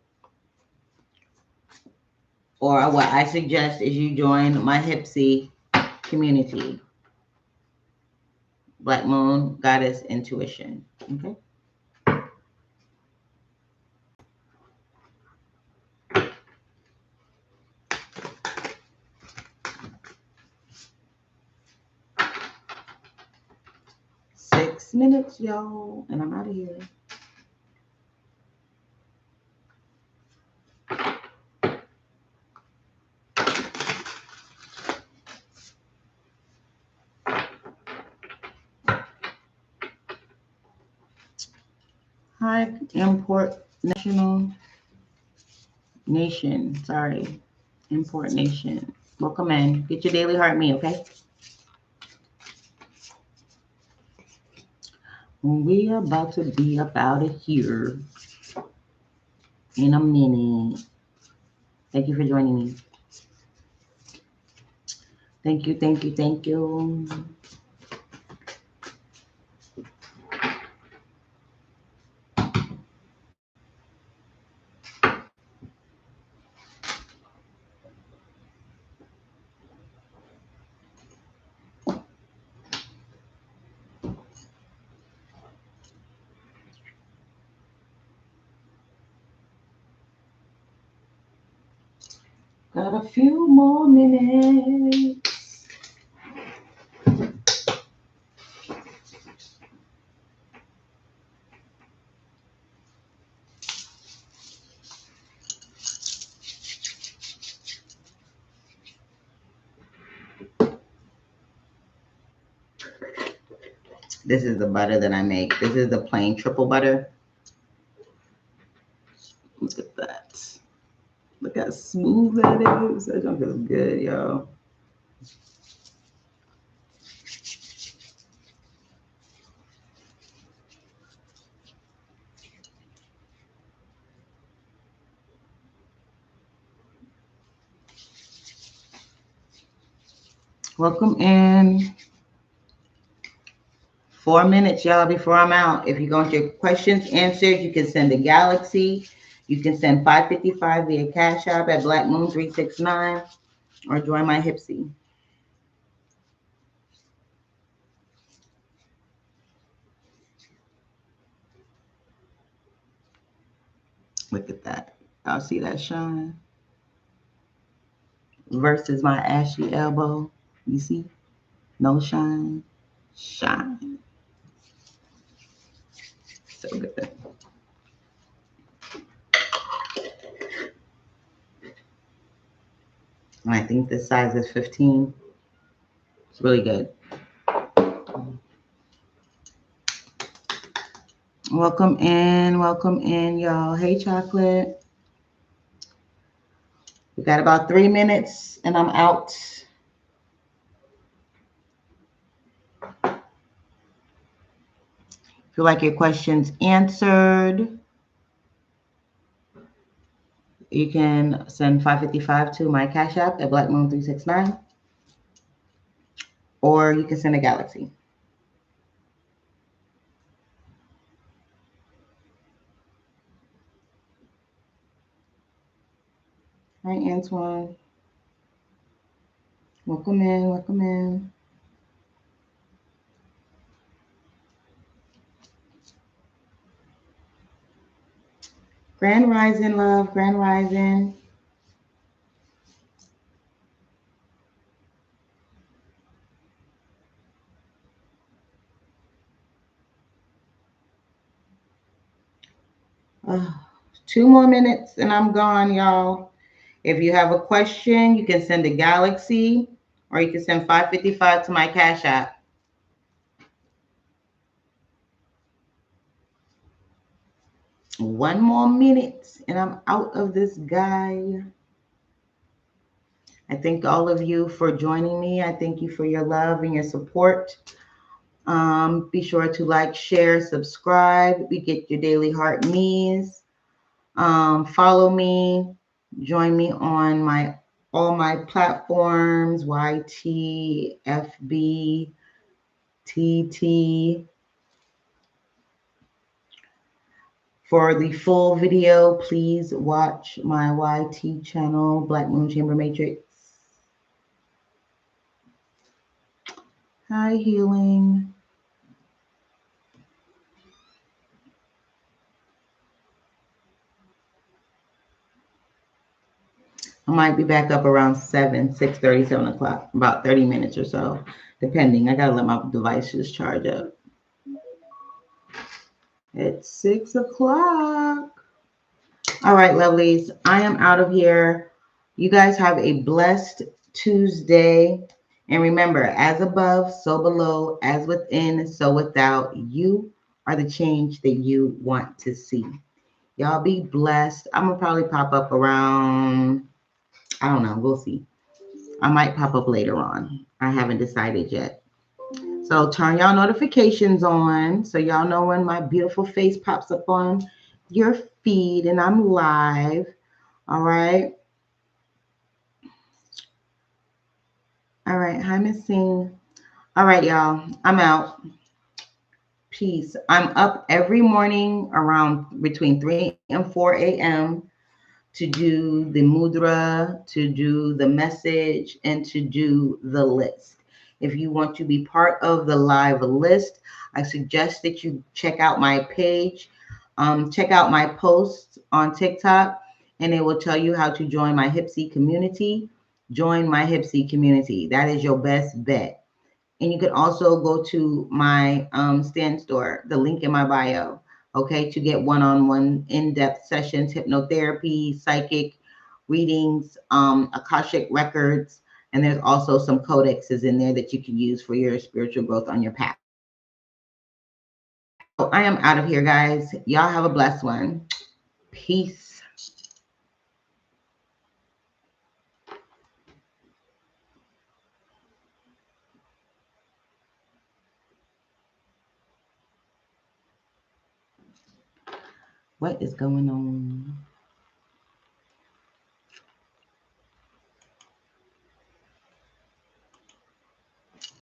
or what I suggest is you join my Hypsee community. Black Moon, Goddess, Intuition. Okay. Six minutes, y'all, and I'm out of here. Hi, Import Nation. Sorry. Import Nation. Welcome in. Get your daily heart me, okay? We are about to be up out of here in a minute. Thank you for joining me. Thank you, thank you, thank you. Got a few more minutes. This is the butter that I make. This is the plain triple butter. Look at that. Look how smooth that is. That junk is good, y'all. Welcome in. 4 minutes, y'all, before I'm out. If you want your questions answered, you can send a Galaxy. You can send 555 via Cash App at BlackMoon369 or join my Hypsee. Look at that. Y'all see that shine? Versus my ashy elbow. You see? No shine. Shine. So good. And I think this size is 15. It's really good. Welcome in, y'all. Hey, Chocolate. We got about 3 minutes and I'm out. Feel like your question's answered, you can send 555 to my Cash App at BlackMoon369, or you can send a Galaxy. Hi, Antoine. Welcome in, welcome in. Grand Rising, love, Grand Rising. Oh, 2 more minutes and I'm gone, y'all. If you have a question, you can send a Galaxy or you can send 555 to my Cash App. One more minute and I'm out of this guy. I thank all of you for joining me. I thank you for your love and your support. Be sure to like, share, subscribe. We get your daily heart needs. Follow me. Join me on all my platforms, YT, FB, TT. For the full video, please watch my YT channel, Black Moon Chamber Matrix. Hi, Healing. I might be back up around 6:30, 7 o'clock, about 30 minutes or so, depending. I got to let my devices charge up. It's 6 o'clock. All right, lovelies. I am out of here. You guys have a blessed Tuesday. And remember, as above, so below, as within, so without. You are the change that you want to see. Y'all be blessed. I'm going to probably pop up around, I don't know. We'll see. I might pop up later on. I haven't decided yet. So turn y'all notifications on so y'all know when my beautiful face pops up on your feed and I'm live. All right. All right. Hi, Miss Sing. All right, y'all. I'm out. Peace. I'm up every morning around between 3 and 4 a.m. to do the Mudra, to do the message, and to do the list. If you want to be part of the live list, I suggest that you check out my page, check out my posts on TikTok, and it will tell you how to join my Hypsee community. Join my Hypsee community. That is your best bet. And you can also go to my stand store, the link in my bio, okay, to get one-on-one in-depth sessions, hypnotherapy, psychic readings, Akashic records, and there's also some codexes in there that you can use for your spiritual growth on your path. I am out of here, guys. Y'all have a blessed one. Peace. What is going on?